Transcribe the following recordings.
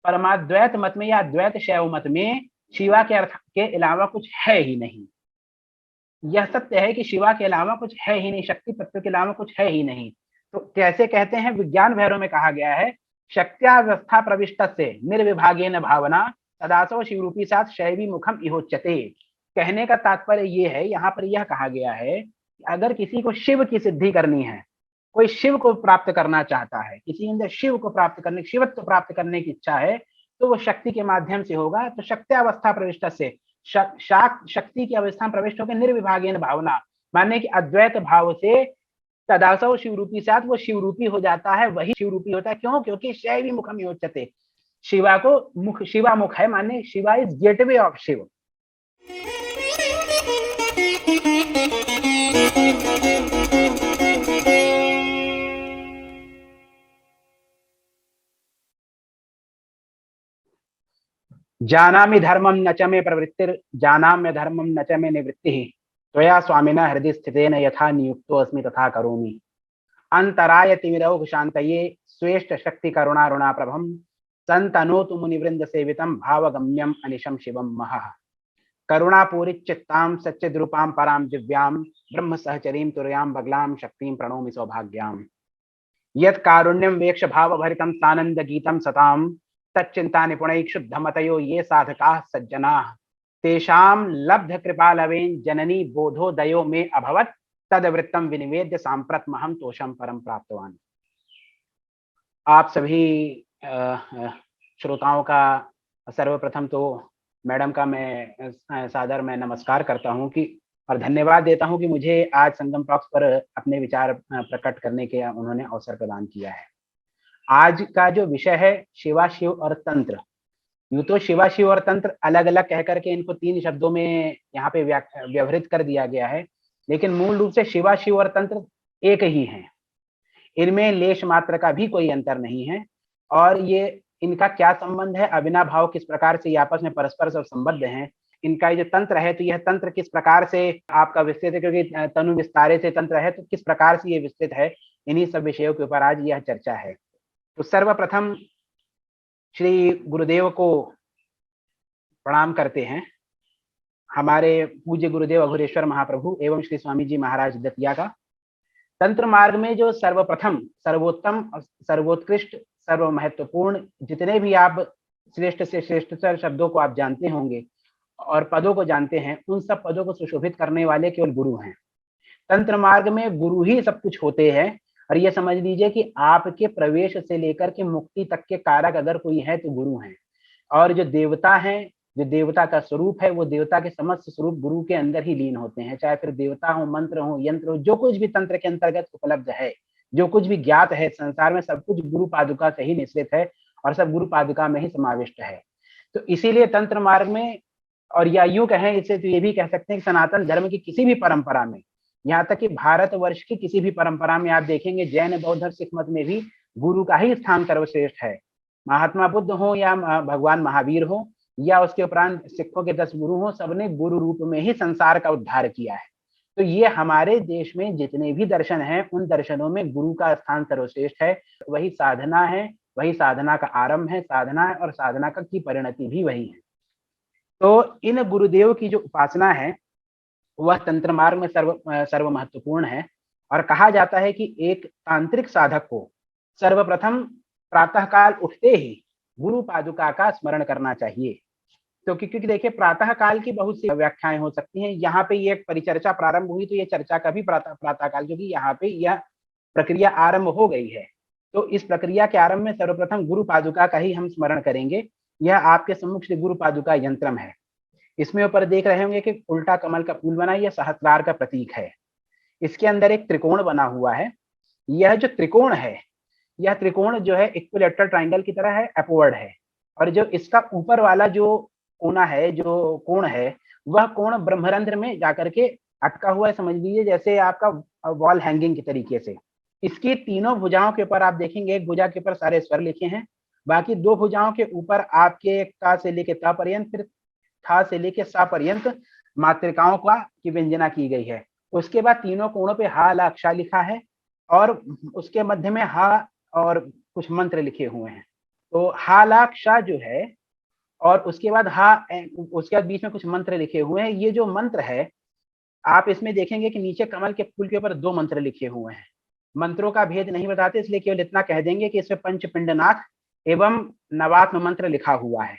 परमाद्वैत मत में या द्वैत शैव मत में शिवा के अर्थ के अलावा कुछ है ही नहीं। यह सत्य है कि शिवा के अलावा कुछ है ही नहीं, शक्ति तत्व के अलावा कुछ है ही नहीं। तो कैसे कहते हैं, विज्ञान भैरव में कहा गया है, शक्त्यावस्था प्रविष्ट से निर्विभागेन भावना तदासव शिवरूपी साथ शैवी मुखम इहोच्यते। कहने का तात्पर्य ये है, यहाँ पर यह कहा गया है कि अगर किसी को शिव की सिद्धि करनी है, कोई शिव को प्राप्त करना चाहता है, किसी अंदर शिव को प्राप्त करने, शिवत्व प्राप्त करने की इच्छा है, तो वो शक्ति के माध्यम से होगा। तो शक्त्यावस्था प्रविष्ट से शक्ति की अवस्था में प्रविष्ट होकर निर्विभागीन भावना, माने कि अद्वैत भाव से तदासव शिवरूपी साथ वो शिवरूपी हो जाता है, वही शिवरूपी होता है। क्यों? क्योंकि शैवी मुखम योच्यते, शिवा को मुख, शिवा मुख है, माने Shiva is gateway of Shiv. जानामि धर्मम न च मे प्रवृत्तिर जानाम्य धर्मम न च मे निवृत्तिः त्वया स्वामिना हृदय स्थितेन यथा नियुक्तो अस्मि तथा करोमि। अंतराय तिमिरौघ शांतये स्वेष्ट शक्ति करुणारुणा प्रभम संतनोतु मुनिवृंद सेवितम भावगम्यम अनिशम शिवम महः। करुणापूरी चित्तां सच्चिद्रूपां परां दिव्यां ब्रह्म सहचरीं तुर्यां बगलां शक्तिं प्रणोमि सौभाग्यां। यत् कारुण्यं वेक्ष भाव भरितं सानंद गीतं सतां तच्चिंता निपुणैः क्षुब्धमतयो ये साधकाः सज्जनाः तेषां लब्ध कृपालवेन जननी बोधोदयो में अभवत् तदवृत्तम विनिवेद्य सांप्रतमहं तोषम परम प्राप्तवान। आप सभी श्रोताओं का सर्वप्रथम तो मैडम का मैं सादर मैं नमस्कार करता हूं कि और धन्यवाद देता हूं कि मुझे आज संगम टॉक्स पर अपने विचार प्रकट करने के उन्होंने अवसर प्रदान किया है। आज का जो विषय है शिवा शिव और तंत्र, यूं तो शिवा शिव और तंत्र अलग अलग कह करके इनको 3 शब्दों में यहाँ पे व्यवहृत कर दिया गया है, लेकिन मूल रूप से शिवा शिव और तंत्र एक ही हैं। इनमें लेश मात्र का भी कोई अंतर नहीं है। और ये इनका क्या संबंध है, अविनाभाव किस प्रकार से ये आपस में परस्पर सब संबद्ध हैं। इनका ये जो तंत्र है, तो यह तंत्र किस प्रकार से आपका विस्तृत है, क्योंकि तनु विस्तारे से तंत्र है, तो किस प्रकार से ये विस्तृत है, इन्हीं सब विषयों के ऊपर आज यह चर्चा है। तो सर्वप्रथम श्री गुरुदेव को प्रणाम करते हैं, हमारे पूज्य गुरुदेव अघोरेश्वर महाप्रभु एवं श्री स्वामी जी महाराज दतिया का। तंत्र मार्ग में जो सर्वप्रथम सर्वोत्तम सर्वोत्कृष्ट सर्व महत्वपूर्ण जितने भी आप श्रेष्ठ से श्रेष्ठतर शब्दों को आप जानते होंगे और पदों को जानते हैं, उन सब पदों को सुशोभित करने वाले केवल गुरु हैं। तंत्र मार्ग में गुरु ही सब कुछ होते हैं। और ये समझ लीजिए कि आपके प्रवेश से लेकर के मुक्ति तक के कारक अगर कोई है तो गुरु हैं। और जो देवता हैं, जो देवता का स्वरूप है, वो देवता के समस्त स्वरूप गुरु के अंदर ही लीन होते हैं। चाहे फिर देवता हो, मंत्र हो, यंत्र हो, जो कुछ भी तंत्र के अंतर्गत उपलब्ध है, जो कुछ भी ज्ञात है संसार में, सब कुछ गुरु पादुका से ही निश्चित है और सब गुरु पादुका में ही समाविष्ट है। तो इसीलिए तंत्र मार्ग में, और या यूं कहें इसे तो ये भी कह सकते हैं कि सनातन धर्म की किसी भी परंपरा में, यहाँ तक कि भारतवर्ष की किसी भी परंपरा में आप देखेंगे, जैन बौद्ध सिख मत में भी गुरु का ही स्थान सर्वश्रेष्ठ है। महात्मा बुद्ध हो या भगवान महावीर हो या उसके उपरांत सिखों के 10 गुरु हो, सबने गुरु रूप में ही संसार का उद्धार किया है। तो ये हमारे देश में जितने भी दर्शन हैं, उन दर्शनों में गुरु का स्थान सर्वश्रेष्ठ है। वही साधना है, वही साधना का आरंभ है, साधना है और साधना का की परिणति भी वही है। तो इन गुरुदेव की जो उपासना है वह तंत्र मार्ग में सर्व महत्वपूर्ण है। और कहा जाता है कि एक तांत्रिक साधक को सर्वप्रथम प्रातः काल उठते ही गुरु पादुका का स्मरण करना चाहिए। तो क्योंकि देखिए, प्रातः काल की बहुत सी व्याख्याएं हो सकती हैं। यहाँ पे ये एक परिचर्चा प्रारंभ हुई, तो ये चर्चा का भी प्रातः काल, क्योंकि यहाँ पे यह प्रक्रिया आरंभ हो गई है। तो इस प्रक्रिया के आरंभ में सर्वप्रथम गुरु पादुका का ही हम स्मरण करेंगे। यह आपके सम्मुख श्री गुरु पादुका यंत्रम है। इसमें ऊपर देख रहे होंगे कि उल्टा कमल का फूल बना, यह सहस्रार का प्रतीक है। इसके अंदर एक त्रिकोण बना हुआ है। यह जो त्रिकोण है, यह त्रिकोण जो है इक्विलेटरल ट्राइंगल की तरह है, अपवर्ड है। और जो इसका ऊपर वाला जो कोना है, जो कोण है, वह कोण ब्रह्मरंध्र में जाकर के अटका हुआ है। समझ लीजिए जैसे आपका वॉल हैंगिंग के तरीके से। इसकी तीनों भुजाओं के ऊपर आप देखेंगे, एक भुजा के ऊपर सारे स्वर लिखे हैं, बाकी 2 भुजाओं के ऊपर आपके का से लेके ता पर्यंत, फिर था से लेके सा पर्यंत मात्रिकाओं का की व्यंजना की गई है। उसके बाद तीनों कोणों पे हा ला अक्षा लिखा है और उसके मध्य में हा और कुछ मंत्र लिखे हुए हैं। तो हा ला क्षा जो है, और उसके बाद उसके बाद बीच में कुछ मंत्र लिखे हुए हैं। ये जो मंत्र है, आप इसमें देखेंगे कि नीचे कमल के फूल के ऊपर 2 मंत्र लिखे हुए हैं। मंत्रों का भेद नहीं बताते, इसलिए केवल इतना कह देंगे कि इसमें पंचपिंडनाथ एवं नवात्म मंत्र लिखा हुआ है।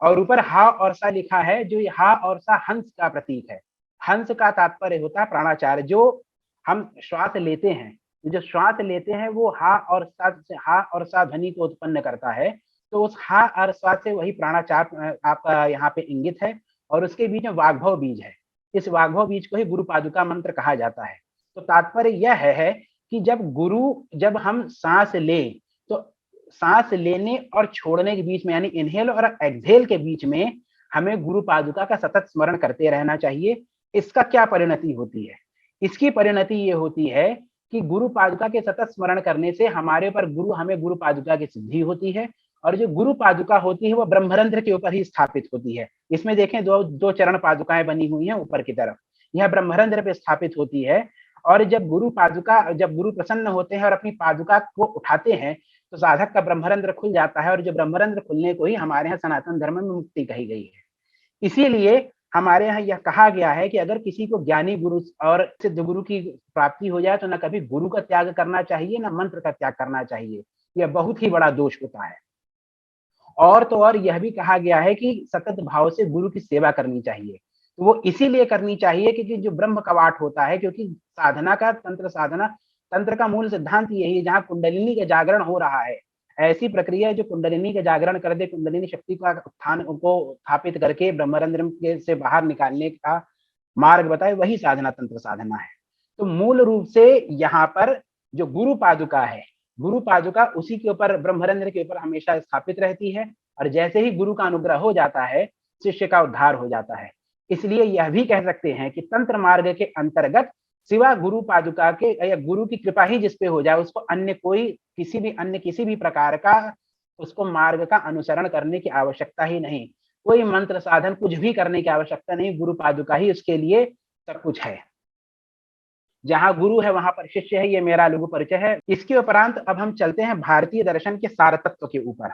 और ऊपर हा और सा लिखा है, जो हा और सा हंस का प्रतीक है। हंस का तात्पर्य होता है प्राणाचार। जो हम श्वास लेते हैं, जो श्वास लेते हैं वो हा और सा ध्वनि को उत्पन्न करता है। तो उस हा और सा से वही प्राणाचार आपका यहाँ पे इंगित है। और उसके बीच में वाग्भव बीज है। इस वाग्भव बीज को ही गुरु पादुका मंत्र कहा जाता है। तो तात्पर्य यह है कि जब हम सांस लें, तो सांस लेने और छोड़ने के बीच में, यानी इनहेल और एक्सहेल के बीच में, हमें गुरु पादुका का सतत स्मरण करते रहना चाहिए। इसका क्या परिणति होती है? इसकी परिणति ये होती है कि गुरु पादुका के सतत स्मरण करने से हमें गुरु पादुका की सिद्धि होती है। और जो गुरु पादुका होती है वो ब्रह्मरंध्र के ऊपर ही स्थापित होती है। इसमें देखें, दो चरण पादुकाएं बनी हुई हैं ऊपर की तरफ, यह ब्रह्मरंध्र पे स्थापित होती है। और जब गुरु प्रसन्न होते हैं और अपनी पादुका को उठाते हैं, तो साधक का ब्रह्मरंध्र खुल जाता है। और जो ब्रह्मरंध्र खुलने को ही हमारे यहाँ सनातन धर्म में मुक्ति कही गई है। इसीलिए हमारे यहाँ यह कहा गया है कि अगर किसी को ज्ञानी गुरु और सिद्ध गुरु की प्राप्ति हो जाए, तो न कभी गुरु का त्याग करना चाहिए, न मंत्र का त्याग करना चाहिए। यह बहुत ही बड़ा दोष होता है। और तो और यह भी कहा गया है कि सतत भाव से गुरु की सेवा करनी चाहिए। तो वो इसीलिए करनी चाहिए क्योंकि जो ब्रह्म कवाट होता है, क्योंकि तंत्र का मूल सिद्धांत यही है, जहाँ कुंडलिनी का जागरण हो रहा है, ऐसी प्रक्रिया जो कुंडलिनी का जागरण कर दे, कुंडलिनी शक्ति का उत्थान को स्थापित करके ब्रह्मरंध्र से बाहर निकालने का मार्ग बताए, वही साधना तंत्र साधना है। तो मूल रूप से यहाँ पर जो गुरु पादुका है, गुरु पादुका उसी के ऊपर, ब्रह्मरंध्र के ऊपर हमेशा स्थापित रहती है। और जैसे ही गुरु का अनुग्रह हो जाता है, शिष्य का उद्धार हो जाता है। इसलिए यह भी कह सकते हैं कि तंत्र मार्ग के अंतर्गत सिवा गुरु पादुका के या गुरु की कृपा ही जिसपे हो जाए, उसको किसी भी प्रकार का उसको मार्ग का अनुसरण करने की आवश्यकता ही नहीं। कोई मंत्र साधन कुछ भी करने की आवश्यकता नहीं, गुरु पादुका ही उसके लिए सब कुछ है। जहां गुरु है वहां पर शिष्य है, ये मेरा लघु परिचय है। इसके उपरांत अब हम चलते हैं भारतीय दर्शन के सार तत्व के ऊपर।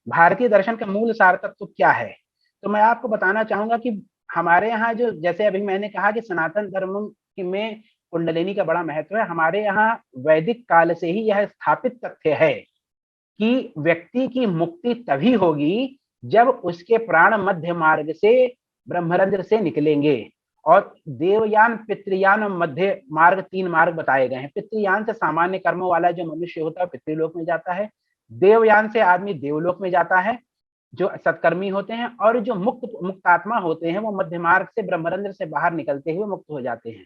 भारतीय दर्शन का मूल सार तत्व क्या है? तो मैं आपको बताना चाहूंगा कि हमारे यहाँ जो, जैसे अभी मैंने कहा कि सनातन धर्म में कुंडलिनी का बड़ा महत्व है, हमारे यहाँ वैदिक काल से ही यह स्थापित तथ्य है कि व्यक्ति की मुक्ति तभी होगी जब उसके प्राण मध्य मार्ग से, ब्रह्मरंध्र से निकलेंगे। और देवयान, पितृयान और मध्य मार्ग, 3 मार्ग बताए गए हैं। पितृयान से सामान्य कर्मों वाला जो मनुष्य होता है पितृलोक में जाता है। देवयान से आदमी देवलोक में जाता है, जो सत्कर्मी होते हैं। और जो मुक्त आत्मा होते हैं, वो मध्य मार्ग से, ब्रह्मरंध्र से बाहर निकलते हुए मुक्त हो जाते हैं।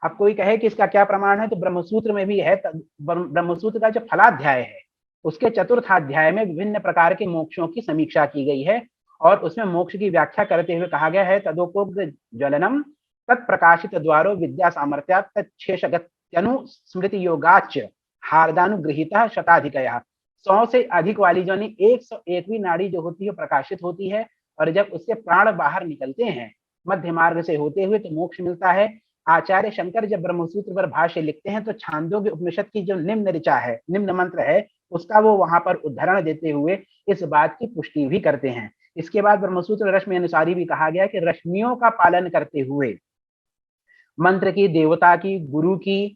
अब कोई कहे कि इसका क्या प्रमाण है, तो ब्रह्मसूत्र में भी है। ब्रह्मसूत्र का जो फलाध्याय है, उसके चतुर्थाध्याय में विभिन्न प्रकार के मोक्षों की समीक्षा की गई है। और उसमें मोक्ष की व्याख्या करते हुए कहा गया है, तदोपोग्र ज्वलनम तत्प्रकाशित द्वारो विद्या सामर्थ्या तत्शेषगत्यनु स्मृति योगाच हार्दानुगृहीता शताधिकया। 100 से अधिक वाली जो 101वीं नाड़ी जो होती है प्रकाशित होती है। और जब उससे प्राण बाहर निकलते हैं मध्य मार्ग से होते हुए, तो मोक्ष मिलता है। आचार्य शंकर जब ब्रह्मसूत्र पर भाष्य लिखते हैं, तो छांदोग्य उपनिषद की जो निम्न ऋचा है, निम्न मंत्र है, उसका वो वहां पर उदाहरण देते हुए इस बात की पुष्टि भी करते हैं। इसके बाद ब्रह्मसूत्र रश्मि अनुसारी भी कहा गया कि रश्मियों का पालन करते हुए, मंत्र की, देवता की, गुरु की,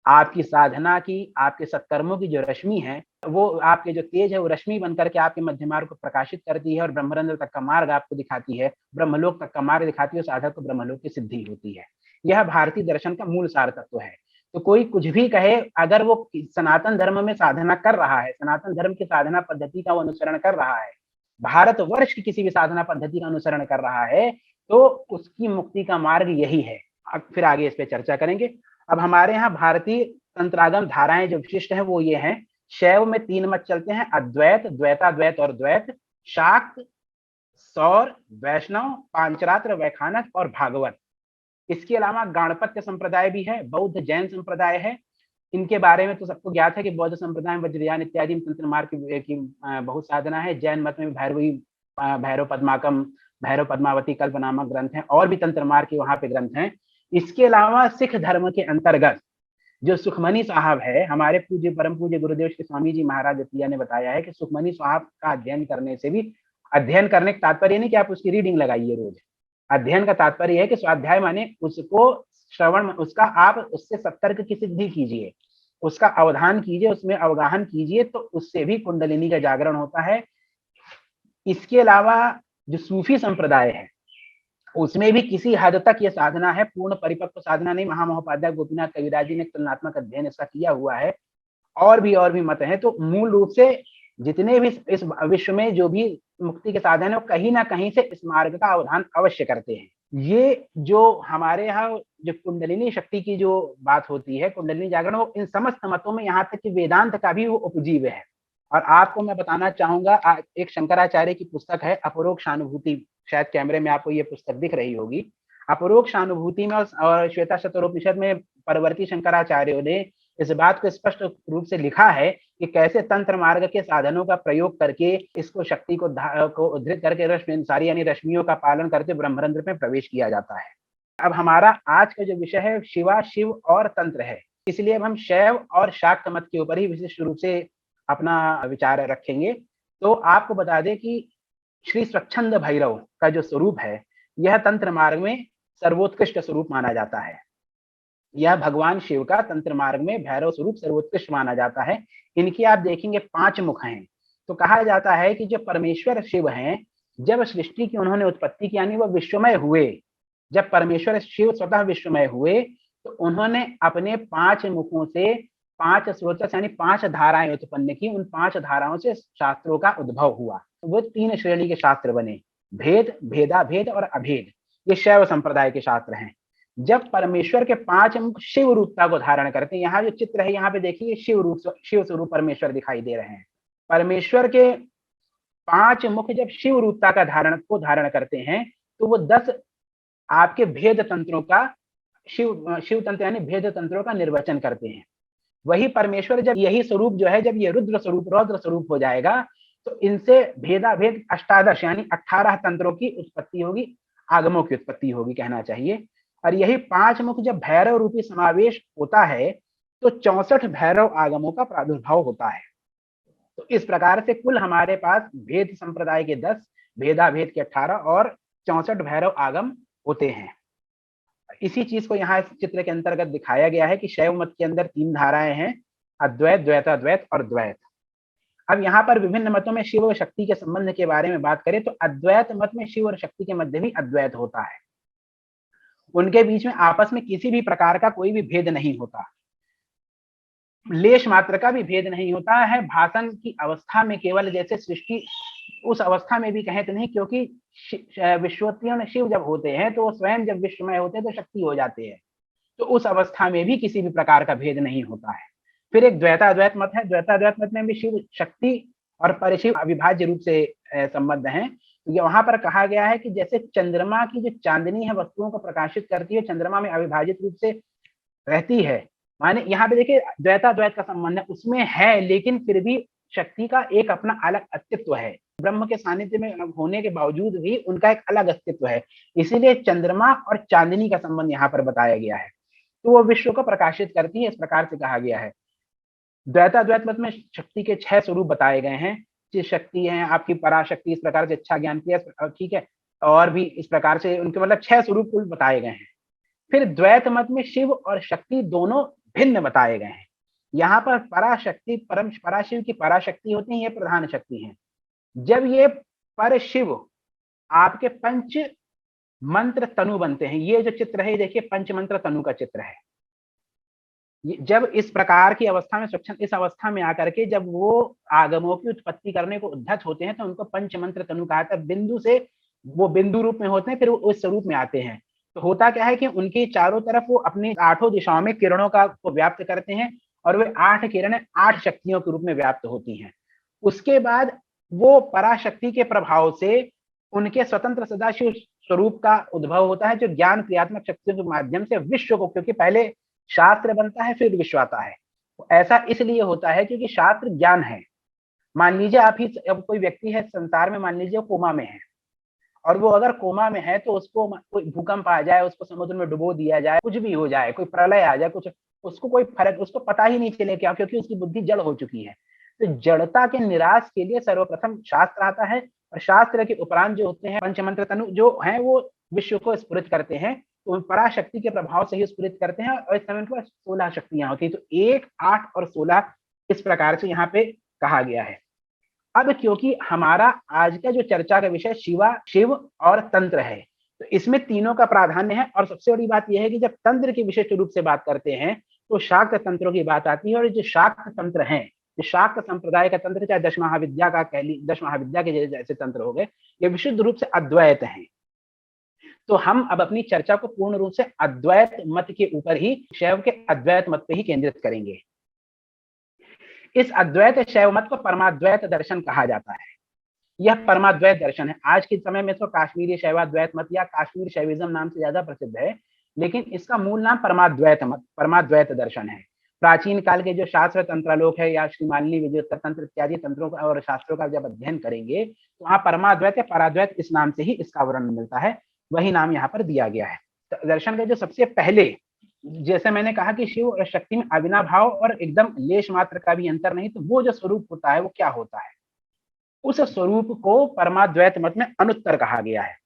आपकी साधना की, आपके सत्कर्मों की जो रश्मि है, वो आपके जो तेज है, वो रश्मि बनकर के आपके मध्य मार्ग को प्रकाशित करती है और ब्रह्मरंध्र तक का मार्ग आपको दिखाती है, ब्रह्मलोक तक का मार्ग दिखाती है, साधक को ब्रह्मलोक की सिद्धि होती है। यह भारतीय दर्शन का मूल सार तत्व है। तो कोई कुछ भी कहे, अगर वो सनातन धर्म में साधना कर रहा है, सनातन धर्म की साधना पद्धति का वो अनुसरण कर रहा है, भारतवर्ष की किसी भी साधना पद्धति का अनुसरण कर रहा है, तो उसकी मुक्ति का मार्ग यही है। अब फिर आगे इस पे चर्चा करेंगे। अब हमारे यहाँ भारतीय तंत्रागम धाराएं जो विशिष्ट हैं वो ये हैं। शैव में 3 मत चलते हैं, अद्वैत, द्वैताद्वैत और द्वैत। शाक्त, सौर, वैष्णव, पांचरात्र, वैखानस और भागवत। इसके अलावा गाणपत्य संप्रदाय भी है, बौद्ध जैन संप्रदाय है। इनके बारे में तो सबको ज्ञात है कि बौद्ध संप्रदाय में वज्रयान इत्यादि तंत्र मार्ग की बहुत साधना है। जैन मत में भैरव पद्माकम, भैरव पद्मावती कल्प नामक ग्रंथ हैं, और भी तंत्र मार्ग के वहां पे ग्रंथ हैं। इसके अलावा सिख धर्म के अंतर्गत जो सुखमनी साहब है, हमारे पूज्य परम पूज्य गुरुदेव श्री स्वामी जी महाराज जतिया ने बताया है कि सुखमनी साहब का अध्ययन करने से भी, अध्ययन करने का तात्पर्य नहीं कि आप उसकी रीडिंग लगाइए रोज, अध्ययन का तात्पर्य है कि स्वाध्याय माने उसको श्रवण, उसका आप उससे सत्तर्क की सिद्धि कीजिए, उसका अवधान कीजिए, उसमें अवगाहन कीजिए, तो उससे भी कुंडलिनी का जागरण होता है। इसके अलावा जो सूफी संप्रदाय है उसमें भी किसी हद तक ये साधना है, पूर्ण परिपक्व साधना नहीं। महामहोपाध्याय गोपीनाथ कविराज जी ने तुलनात्मक अध्ययन इसका किया हुआ है, और भी मत हैं। तो मूल रूप से जितने भी इस विश्व में जो भी मुक्ति के साधन है, वो कहीं ना कहीं से इस मार्ग का अवधान अवश्य करते हैं। ये जो हमारे यहाँ जो कुंडलिनी शक्ति की जो बात होती है, कुंडलिनी जागरण, वो इन समस्त मतों में, यहाँ तक कि वेदांत का भी वो उपजीव है। और आपको मैं बताना चाहूंगा, एक शंकराचार्य की पुस्तक है अपरोक्ष अनुभूति, शायद कैमरे में आपको ये पुस्तक दिख रही होगी। अपरोक्ष अनुभूति में और श्वेता शतरोपनिषद में परवर्ती शंकराचार्यों ने इस बात को स्पष्ट रूप से लिखा है कि कैसे तंत्र मार्ग के साधनों का प्रयोग करके इसको शक्ति को उद्धृत करके सारी यानी रश्मियों का पालन करके ब्रह्मरंध्र में प्रवेश किया जाता है। अब हमारा आज का जो विषय है शिवा, शिव और तंत्र है, इसलिए अब हम शैव और शाक्त मत के ऊपर ही विशिष्ट रूप से अपना विचार रखेंगे। तो आपको बता दें कि श्री स्वच्छंद भैरव का जो स्वरूप है, यह तंत्र मार्ग में सर्वोत्कृष्ट स्वरूप माना जाता है। यह भगवान शिव का तंत्र मार्ग में भैरव स्वरूप सर्वोत्कृष्ट माना जाता है। इनकी आप देखेंगे 5 मुख हैं। तो कहा जाता है कि जो परमेश्वर शिव हैं, जब सृष्टि की उन्होंने उत्पत्ति की, यानी वह विश्वमय हुए, जब परमेश्वर शिव स्वतः विश्वमय हुए, तो उन्होंने अपने 5 मुखों से 5 स्रोत यानी 5 धाराएं उत्पन्न की। उन 5 धाराओं से शास्त्रों का उद्भव हुआ। तो वो 3 श्रेणी के शास्त्र बने, भेद, भेदा भेद और अभेद। ये शैव संप्रदाय के शास्त्र हैं। जब परमेश्वर के 5 मुख शिव रूपता को धारण करते हैं, यहाँ जो चित्र है यहाँ पे देखिए शिव स्वरूप परमेश्वर दिखाई दे रहे हैं। परमेश्वर के 5 मुख जब शिव रूपता का धारण करते हैं, तो वो 10 आपके भेद तंत्रों का, शिव तंत्र यानी भेद तंत्रों का निर्वचन करते हैं। वही परमेश्वर जब यही स्वरूप जो है, जब ये रुद्र स्वरूप हो जाएगा, तो इनसे भेदा भेद अष्टादश यानी 18 तंत्रों की उत्पत्ति होगी, आगमों की उत्पत्ति होगी कहना चाहिए। और यही 5 मुख जब भैरव रूपी समावेश होता है, तो 64 भैरव आगमों का प्रादुर्भाव होता है। तो इस प्रकार से कुल हमारे पास भेद संप्रदाय के 10, भेदा भेद के 18 और 64 भैरव आगम होते हैं। इसी चीज को यहाँ इस चित्र के अंतर्गत दिखाया गया है कि शैव मत के अंदर 3 धाराएं हैं, अद्वैत, द्वैताद्वैत और द्वैत। अब यहाँ पर विभिन्न मतों में शिव और शक्ति के संबंध के बारे में बात करें, तो अद्वैत मत में शिव और शक्ति के मध्य भी अद्वैत होता है। उनके बीच में आपस में किसी भी प्रकार का कोई भी भेद नहीं होता, लेश मात्र का भी भेद नहीं होता है। भाषण की अवस्था में केवल जैसे सृष्टि, उस अवस्था में भी कहें तो नहीं, क्योंकि विश्वोत्तियों ने शिव जब होते हैं तो स्वयं जब विश्वमय होते हैं तो शक्ति हो जाते हैं, तो उस अवस्था में भी किसी भी प्रकार का भेद नहीं होता है। फिर एक द्वैताद्वैत मत है। द्वैताद्वैत मत में भी शिव शक्ति और परशिव अविभाज्य रूप से संबद्ध हैं। तो वहां पर कहा गया है कि जैसे चंद्रमा की जो चांदनी है वस्तुओं को प्रकाशित करती है, चंद्रमा में अविभाजित रूप से रहती है, माने यहाँ पे देखिए द्वैताद्वैत का संबंध है, उसमें है, लेकिन फिर भी शक्ति का एक अपना अलग अस्तित्व है। ब्रह्म के सानिध्य में होने के बावजूद भी उनका एक अलग अस्तित्व है। इसीलिए चंद्रमा और चांदनी का संबंध यहाँ पर बताया गया है। तो वो विश्व को प्रकाशित करती है, इस प्रकार से कहा गया है। द्वैताद्वैत मत में शक्ति के 6 स्वरूप बताए गए हैं। जिस शक्ति है आपकी पराशक्ति, इस प्रकार से इच्छा ज्ञान क्रिया, ठीक है, और भी इस प्रकार से उनके मतलब 6 स्वरूप कुल बताए गए हैं। फिर द्वैत मत में शिव और शक्ति दोनों भिन्न बताए गए हैं। यहाँ पर पराशक्ति, पराशिव की पराशक्ति होती है, ये प्रधान शक्ति है। जब ये पर शिव आपके पंच मंत्र तनु बनते हैं, ये जो चित्र है देखिए पंच मंत्र तनु का चित्र है। जब इस प्रकार की अवस्था में स्वच्छंद, इस अवस्था में आकर के जब वो आगमों की उत्पत्ति करने को उद्धत होते हैं, तो उनको पंच मंत्र तनु कहा था। बिंदु से वो बिंदु रूप में होते हैं, फिर वो उस स्वरूप में आते हैं। तो होता क्या है कि उनकी चारों तरफ वो अपनी 8 दिशाओं में किरणों का को व्याप्त करते हैं, और वे 8 किरणें 8 शक्तियों के रूप में व्याप्त होती हैं। उसके बाद वो पराशक्ति के प्रभाव से उनके स्वतंत्र सदाशिव स्वरूप का उद्भव होता है, जो ज्ञान क्रियात्मक शक्तियों के माध्यम से विश्व को, क्योंकि पहले शास्त्र बनता है फिर विश्व आता है, ऐसा इसलिए होता है क्योंकि शास्त्र ज्ञान है। मान लीजिए आप ही, अब कोई व्यक्ति है संसार में, मान लीजिए कोमा में है, और वो अगर कोमा में है तो उसको कोई भूकंप आ जाए, उसको समुद्र में डुबो दिया जाए, कुछ भी हो जाए, कोई प्रलय आ जाए, कुछ उसको कोई फर्क, उसको पता ही नहीं चले क्या, क्योंकि उसकी बुद्धि जड़ हो चुकी है। तो जड़ता के निराश के लिए सर्वप्रथम शास्त्र आता है, और शास्त्र के उपरांत जो होते हैं पंचमंत्र तनु जो हैं वो विश्व को स्फुरित करते हैं, तो पराशक्ति के प्रभाव से ही स्फुरित करते हैं, और इस समय पर 16 शक्तियां होती है। तो 1, 8 और 16 इस प्रकार से यहाँ पे कहा गया है। अब क्योंकि हमारा आज का जो चर्चा का विषय शिव और तंत्र है, तो इसमें तीनों का प्राधान्य है। और सबसे बड़ी बात यह है कि जब तंत्र की विशिष्ट रूप से बात करते हैं तो शाक्त तंत्रों की बात आती है, और जो शाक्त तंत्र हैं, जो शाक्त संप्रदाय का तंत्र, चाहे दश महाविद्या का कह ली, दश महाविद्या के जैसे तंत्र हो गए, ये विशुद्ध रूप से अद्वैत हैं। तो हम अब अपनी चर्चा को पूर्ण रूप से अद्वैत मत के ऊपर ही, शैव के अद्वैत मत पे ही केंद्रित करेंगे। इस अद्वैत शैव मत को परमाद्वैत दर्शन कहा जाता है। यह परमाद्वैत दर्शन है। आज के समय में तो काश्मीरी शैवाद्वैत मत या कश्मीर शैविज्म नाम से ज्यादा प्रसिद्ध है, लेकिन इसका मूल नाम परमाद्वैत मत, परमाद्वैत दर्शन है। प्राचीन काल के जो शास्त्र तंत्रालोक है या श्री मालिनी विजयोत्तर तंत्र इत्यादि तंत्रों का और शास्त्रों का जब अध्ययन करेंगे तो वहां परमाद्वैत या पराद्वैत इस नाम से ही इसका वर्णन मिलता है, वही नाम यहाँ पर दिया गया है। तो दर्शन का जो सबसे पहले, जैसे मैंने कहा कि शिव और शक्ति में अविनाभाव और एकदम लेश मात्र का भी अंतर नहीं, तो वो जो स्वरूप होता है वो क्या होता है, उस स्वरूप को परमाद्वैत मत में अनुत्तर कहा गया है।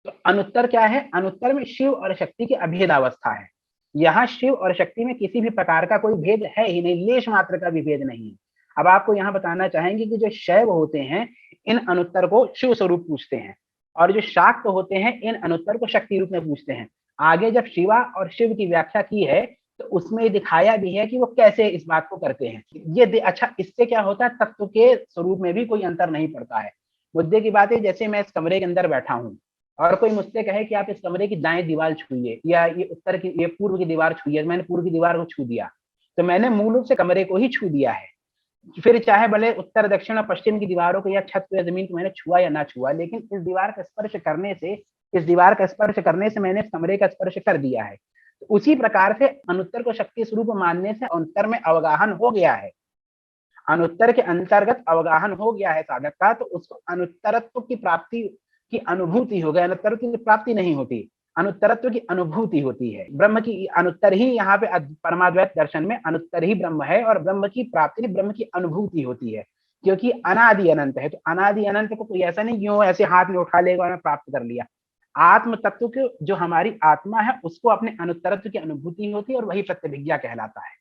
तो अनुत्तर क्या है? अनुत्तर में शिव और शक्ति की अभेद अवस्था है। यहाँ शिव और शक्ति में किसी भी प्रकार का कोई भेद है ही नहीं, लेश मात्र का भी भेद नहीं है। अब आपको यहाँ बताना चाहेंगे कि जो शैव होते हैं इन अनुत्तर को शिव स्वरूप पूछते हैं, और जो शाक्त होते हैं इन अनुत्तर को शक्ति रूप में पूछते हैं। आगे जब शिवा और शिव की व्याख्या की है तो उसमें दिखाया भी है कि वो कैसे इस बात को करते हैं। ये अच्छा, इससे क्या होता है, तत्व के स्वरूप में भी कोई अंतर नहीं पड़ता है। मुद्दे की बात है, जैसे मैं इस कमरे के अंदर बैठा हूँ और कोई मुझसे कहे कि आप इस कमरे की दाएं दीवार छूइए, या ये उत्तर की, ये पूर्व की दीवार छूइए, मैंने पूर्व की दीवार को छू दिया, तो मैंने मूल रूप से कमरे को ही छू दिया है। फिर चाहे भले उत्तर दक्षिण और पश्चिम की दीवारों को या छत या जमीन को मैंने छुआ या ना छुआ, लेकिन इस दीवार का स्पर्श करने से, इस दीवार का स्पर्श करने से मैंने इस कमरे का स्पर्श कर दिया है। तो उसी प्रकार से अनुत्तर को शक्ति स्वरूप मानने से अनुत्तर में अवगाहन हो गया है, अनुत्तर के अंतर्गत अवगाहन हो गया है साधक का, तो उसको अनुत्तरत्व की प्राप्ति की अनुभूति हो गई। अनुत्तरत्व की प्राप्ति नहीं होती, अनुत्तरत्व की अनुभूति होती है। ब्रह्म की अनुत्तर ही, यहाँ पे परमाद्वैत दर्शन में अनुत्तर ही ब्रह्म है, और ब्रह्म की प्राप्ति ब्रह्म की अनुभूति होती है, क्योंकि अनादि अनंत है। तो अनादि अनंत को कोई ऐसा नहीं क्यों ऐसे हाथ में उठा लेगा और प्राप्त कर लिया। आत्म तत्व के जो हमारी आत्मा है उसको अपने अनुत्तरत्व की अनुभूति होती है, और वही प्रत्यभिज्ञा कहलाता है।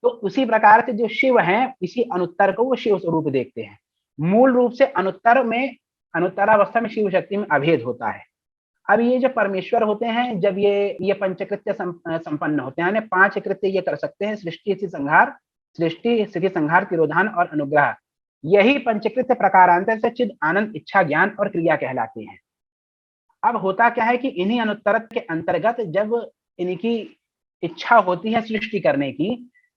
तो उसी प्रकार से जो शिव हैं, इसी अनुत्तर को वो शिव स्वरूप देखते हैं। मूल रूप से अनुत्तर में, अनुत्तरावस्था में शिव शक्ति में अभेद होता है। अब ये जो परमेश्वर होते हैं, जब ये पंचकृत्य संपन्न होते हैं, 5 कृत्य ये कर सकते हैं: सृष्टि, संहार, सृष्टि, स्थिति, संहार, तिरोधान और अनुग्रह। यही पंचकृत्य प्रकारांतर से चिद, आनंद, इच्छा, ज्ञान और क्रिया कहलाते हैं। अब होता क्या है कि इन्हीं अनुत्तरत्व के अंतर्गत जब इनकी इच्छा होती है सृष्टि करने की,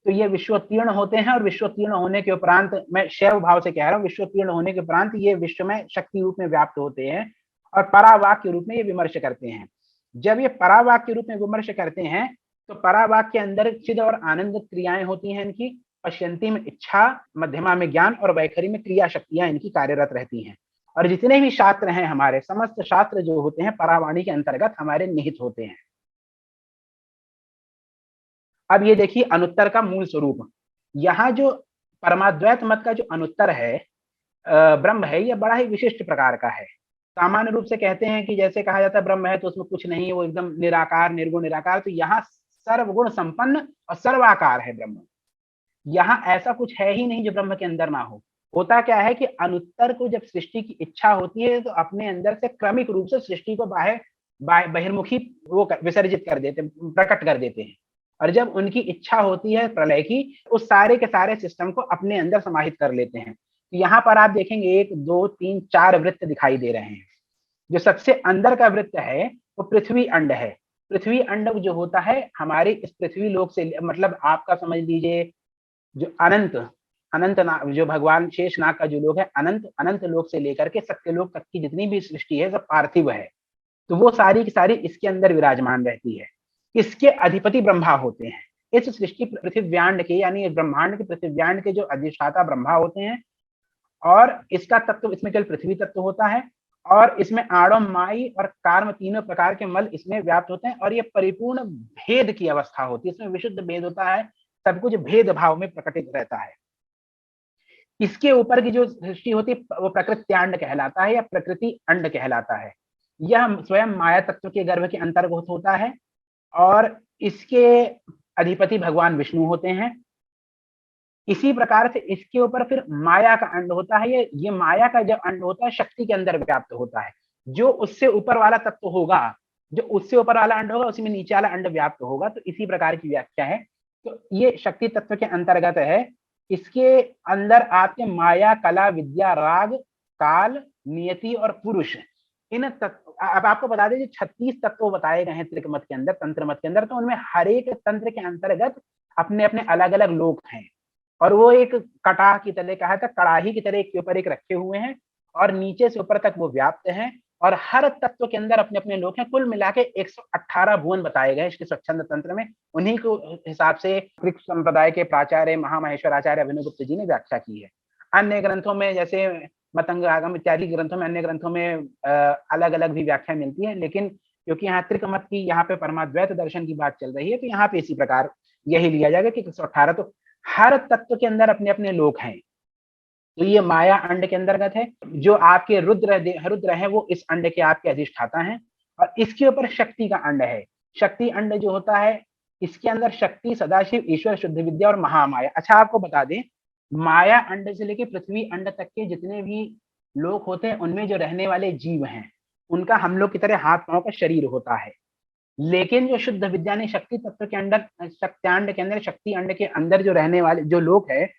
तो ये विश्वोत्तीर्ण होते हैं, और विश्वोत्तीर्ण होने के उपरांत, मैं शैव भाव से कह रहा हूँ, विश्वोत्तीर्ण होने के उपरांत ये विश्व में शक्ति रूप में व्याप्त होते हैं, और परावाक के रूप में ये विमर्श करते हैं। जब ये परावाक के रूप में विमर्श करते हैं तो परावाक के अंदर चिद और आनंद क्रियाएं होती हैं इनकी, पश्यंती में इच्छा, मध्यमा में ज्ञान और वैखरी में क्रिया शक्तियां इनकी कार्यरत रहती हैं। और जितने भी शास्त्र हैं हमारे, समस्त शास्त्र जो होते हैं परावाणी के अंतर्गत हमारे निहित होते हैं। अब ये देखिए अनुत्तर का मूल स्वरूप, यहाँ जो परमाद्वैत मत का जो अनुत्तर है, ब्रह्म है, यह बड़ा ही विशिष्ट प्रकार का है। सामान्य रूप से कहते हैं कि जैसे कहा जाता है ब्रह्म है तो उसमें कुछ नहीं है, वो एकदम निराकार, निर्गुण, निराकार। तो यहाँ सर्वगुण संपन्न और सर्वाकार है ब्रह्म। यहाँ ऐसा कुछ है ही नहीं जो ब्रह्म के अंदर ना हो। होता क्या है कि अनुत्तर को जब सृष्टि की इच्छा होती है तो अपने अंदर से क्रमिक रूप से सृष्टि को बहिर्मुखी वो विसर्जित कर देते, प्रकट कर देते हैं। और जब उनकी इच्छा होती है प्रलय की, उस सारे के सारे सिस्टम को अपने अंदर समाहित कर लेते हैं। यहाँ पर आप देखेंगे 1, 2, 3, 4 वृत्त दिखाई दे रहे हैं। जो सबसे अंदर का वृत्त है वो पृथ्वी अंड है। पृथ्वी अंड जो होता है हमारे इस पृथ्वी लोक से, मतलब आपका समझ लीजिए जो अनंत अनंत जो भगवान शेषनाग का जो लोक है, अनंत अनंत लोक से लेकर के सत्यलोक तक की जितनी भी सृष्टि है सब पार्थिव है। तो वो सारी की सारी इसके अंदर विराजमान रहती है। इसके अधिपति ब्रह्मा होते हैं। इस सृष्टि पृथ्व्यांड के, यानी ब्रह्मांड के पृथ्व्यांड के जो अधिष्ठाता ब्रह्मा होते हैं, और इसका तत्व, इसमें केवल पृथ्वी तत्व होता है, और इसमें आड़ो माई और कार्म तीनों प्रकार के मल इसमें व्याप्त होते हैं और ये परिपूर्ण भेद की अवस्था होती है, इसमें विशुद्ध भेद होता है, सब कुछ भेद भाव में प्रकटित रहता है। इसके ऊपर की जो सृष्टि होती है वो प्रकृत्यांड कहलाता है या प्रकृति अंड कहलाता है। यह स्वयं माया तत्व के गर्भ के अंतर्गत होता है और इसके अधिपति भगवान विष्णु होते हैं। इसी प्रकार से इसके ऊपर फिर माया का अंड होता है। ये माया का जब अंड होता है शक्ति के अंदर व्याप्त होता है। जो उससे ऊपर वाला तत्व होगा, जो उससे ऊपर वाला अंड होगा, उसी में नीचे वाला अंड व्याप्त होगा। तो इसी प्रकार की व्याख्या है। तो ये शक्ति तत्व के अंतर्गत है। इसके अंदर आपके माया, कला, विद्या, राग, काल, नियति और पुरुष, इन तत्व, अब आपको बता दें 36 तत्व बताए गए हैं त्रिक मत के अंदर, तंत्र मत के अंदर। तो उनमें हर एक तंत्र के अंतर्गत अपने अपने अलग अलग लोक हैं और वो एक कटाह की तरह, कहा था कड़ाही की तरह एक के ऊपर एक रखे हुए हैं और नीचे से ऊपर तक वो व्याप्त हैं और हर तत्व के अंदर अपने अपने लोक हैं। कुल मिला के 118 भुवन बताए गए इसके स्वच्छंद तंत्र में। उन्हीं को हिसाब से कृत संप्रदाय के प्राचार्य महामहेश्वर आचार्य अभिनवगुप्त जी ने व्याख्या की है। अन्य ग्रंथों में जैसे मतंग आगम इत्यादि ग्रंथों में, अन्य ग्रंथों में अलग अलग भी व्याख्या मिलती है, लेकिन क्योंकि यहाँ त्रिक मत की, यहाँ पे परमाद्वैत दर्शन की बात चल रही है, तो यहाँ पे इसी प्रकार यही लिया जाएगा कि 118। तो हर तत्व के अंदर अपने अपने लोक हैं। तो ये माया अंड के अंतर्गत है। जो आपके रुद्र है वो इस अंड के आपके अधिष्ठाता हैं और इसके ऊपर शक्ति का अंड है। शक्ति अंड जो होता है, इसके अंदर शक्ति, सदाशिव, ईश्वर, शुद्ध विद्या और महामाया। अच्छा, आपको बता दें, माया अंड से लेकर पृथ्वी अंड तक के जितने भी लोक होते हैं, उनमें जो रहने वाले जीव हैं, उनका हम लोग की तरह हाथ पांव का शरीर होता है। लेकिन जो शुद्ध विद्या ने शक्ति तत्व के अंदर, शक्त्यांड के अंदर, शक्ति अंड के अंदर जो रहने वाले जो लोक है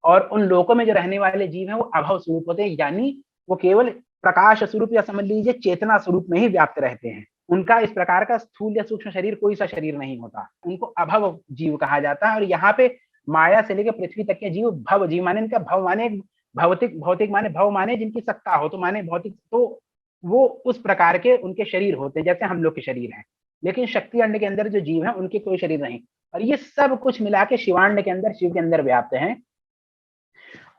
और उन लोकों में जो रहने वाले जीव हैं, वो अभव स्वरूप होते हैं, यानी वो केवल प्रकाश स्वरूप या समझ लीजिए चेतना स्वरूप में ही व्याप्त रहते हैं। उनका इस प्रकार का स्थूल या सूक्ष्म शरीर, कोई सा शरीर नहीं होता। उनको अभव जीव कहा जाता है। और यहाँ पे माया से लेकर पृथ्वी तक के जीव भव जीव माने, इनका भव माने भौतिक, भौतिक माने भव माने जिनकी सत्ता हो, तो माने भौतिक, तो वो उस प्रकार के उनके शरीर होते हैं जैसे हम लोग के शरीर हैं। लेकिन शक्ति अंड के अंदर जो जीव है उनके कोई शरीर नहीं। और ये सब कुछ मिला के शिवांड के अंदर, शिव के अंदर व्याप्त हैं।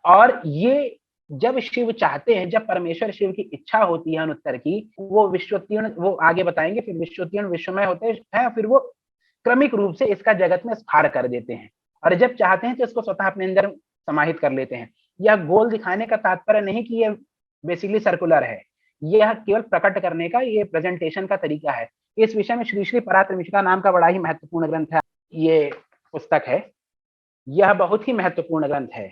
और ये जब शिव चाहते हैं, जब परमेश्वर शिव की इच्छा होती है अनुत्तर की, वो विश्वोत्तीर्ण, वो आगे बताएंगे, फिर विश्वोत्तीर्ण विश्वमय होते हैं, फिर वो क्रमिक रूप से इसका जगत में स्फार कर देते हैं। और जब चाहते हैं तो इसको स्वतः अपने अंदर समाहित कर लेते हैं। यह गोल दिखाने का तात्पर्य नहीं कि यह बेसिकली सर्कुलर है, यह केवल प्रकट करने का, ये प्रेजेंटेशन का तरीका है। इस विषय में श्री श्री परात्रमिशिका नाम का बड़ा ही महत्वपूर्ण ग्रंथ है, ये पुस्तक है। यह बहुत ही महत्वपूर्ण ग्रंथ है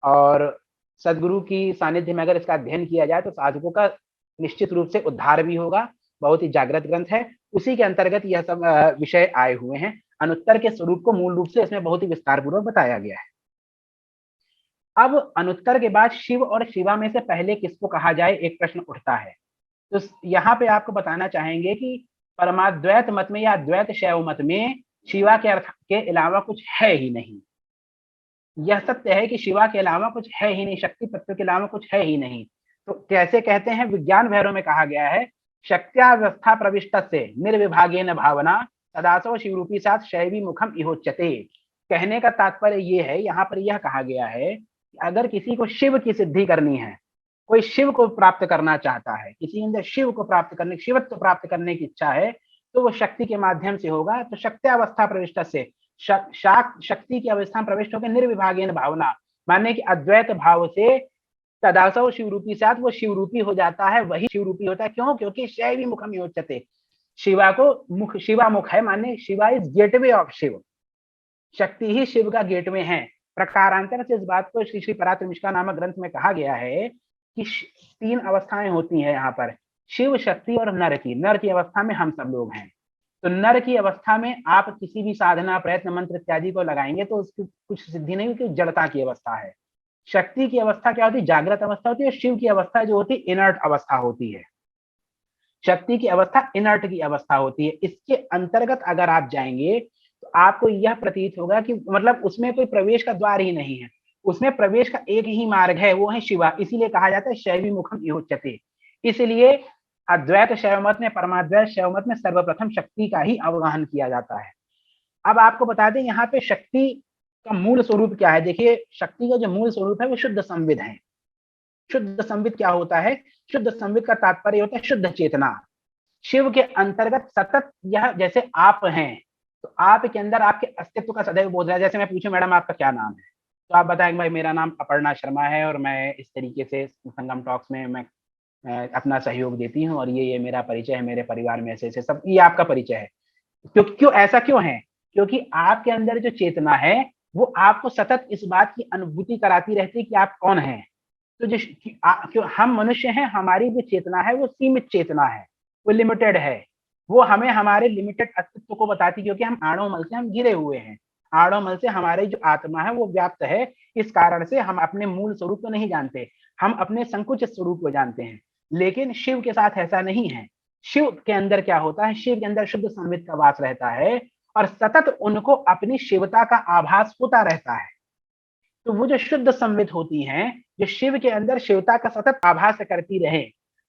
और सदगुरु की सानिध्य में अगर इसका अध्ययन किया जाए तो साधकों का निश्चित रूप से उद्धार भी होगा। बहुत ही जागृत ग्रंथ है, उसी के अंतर्गत यह सब विषय आए हुए हैं। अनुत्तर के स्वरूप को मूल रूप से इसमें बहुत ही विस्तार पूर्वक बताया गया है। अब अनुत्तर के बाद शिव और शिवा में से पहले किसको कहा जाए, एक प्रश्न उठता है। तो यहाँ पे आपको बताना चाहेंगे कि परमाद्वैत मत में या अद्वैत शैव मत में शिवा के अर्थ के अलावा कुछ है ही नहीं। यह सत्य है कि शिवा के अलावा कुछ है ही नहीं, शक्ति तत्व के अलावा कुछ है ही नहीं। तो कैसे कहते हैं, विज्ञान भैरव में कहा गया है, शक्त्यावस्था प्रविष्ट से निर्विभागेन भावना तदासो शिवरूपी साथ शैवी मुखम इहोच्यते। कहने का तात्पर्य ये है, यहाँ पर यह कहा गया है कि अगर किसी को शिव की सिद्धि करनी है, कोई शिव को प्राप्त करना चाहता है, किसी के अंदर शिव को प्राप्त करने, शिवत्व प्राप्त करने की इच्छा है, तो वो शक्ति के माध्यम से होगा। तो शक्त्यावस्था प्रविष्ट से, शक्ति की अवस्था में प्रविष्ट होकर निर्विभागीन भावना, माने कि अद्वैत भाव से तदासव शिवरूपी साथ वो शिवरूपी हो जाता है, वही शिवरूपी होता है। क्यों? क्योंकि शैवी मुखम योच्यते, शिवा को मुख, शिवा मुख है, माने Shiva is gateway of Shiv, Shakti ही शिव का गेटवे है। प्रकारांतर से इस बात को श्री श्री परात्रमिशिका नामक ग्रंथ में कहा गया है कि 3 अवस्थाएं होती हैं यहाँ पर, शिव, शक्ति और नर की। नर की अवस्था में हम सब लोग हैं। तो नर की अवस्था में आप किसी भी साधना, प्रयत्न, मंत्र इत्यादि को लगाएंगे तो उसकी कुछ सिद्धि नहीं होती, जड़ता की अवस्था है। शक्ति की अवस्था क्या होती है? जागृत अवस्था होती है। शिव की अवस्था जो होती है इनर्ट अवस्था होती है। शक्ति की अवस्था इनर्ट की अवस्था होती है। इसके अंतर्गत अगर आप जाएंगे तो आपको यह प्रतीत होगा कि मतलब उसमें कोई प्रवेश का द्वार ही नहीं है, उसमें प्रवेश का एक ही मार्ग है, वो है शिवा। इसीलिए कहा जाता है शैवी मुखम इहोच्यते। इसलिए अद्वैत शैवमत में, परमाद्वैत शैवमत में सर्वप्रथम शक्ति का ही अवगाहन किया जाता है। अब आपको बता दें यहाँ पे शक्ति का मूल स्वरूप क्या है। देखिए, शक्ति का जो मूल स्वरूप है वो शुद्ध संविद है। शुद्ध संवित क्या होता है? शुद्ध संवित का तात्पर्य होता है शुद्ध चेतना। शिव के अंतर्गत सतत यह, जैसे आप हैं तो आप के अंदर आपके अस्तित्व का सदैव बोध है। जैसे मैं पूछूं मैडम आपका क्या नाम है, तो आप बताएंगे भाई मेरा नाम अपर्णा शर्मा है और मैं इस तरीके से संगम टॉक्स में मैं अपना सहयोग देती हूँ और ये मेरा परिचय है, मेरे परिवार में ऐसे ऐसे सब, ये आपका परिचय है। क्यों ऐसा क्यों है? क्योंकि आपके अंदर जो चेतना है वो आपको सतत इस बात की अनुभूति कराती रहती है कि आप कौन हैं। तो जो क्यों हम मनुष्य हैं, हमारी जो चेतना है वो सीमित चेतना है, वो लिमिटेड है। वो हमें हमारे लिमिटेड अस्तित्व को बताती है, क्योंकि हम आणव मल से हम घिरे हुए हैं। आणव मल से हमारी जो आत्मा है वो व्याप्त है। इस कारण से हम अपने मूल स्वरूप को नहीं जानते, हम अपने संकुचित स्वरूप को जानते हैं। लेकिन शिव के साथ ऐसा नहीं है। शिव के अंदर क्या होता है? शिव के अंदर शुद्ध संवित का वास रहता है और सतत उनको अपनी शिवता का आभास होता रहता है। तो वो जो शुद्ध संवित होती हैं, जो शिव के अंदर शिवता का सतत आभास करती रहे।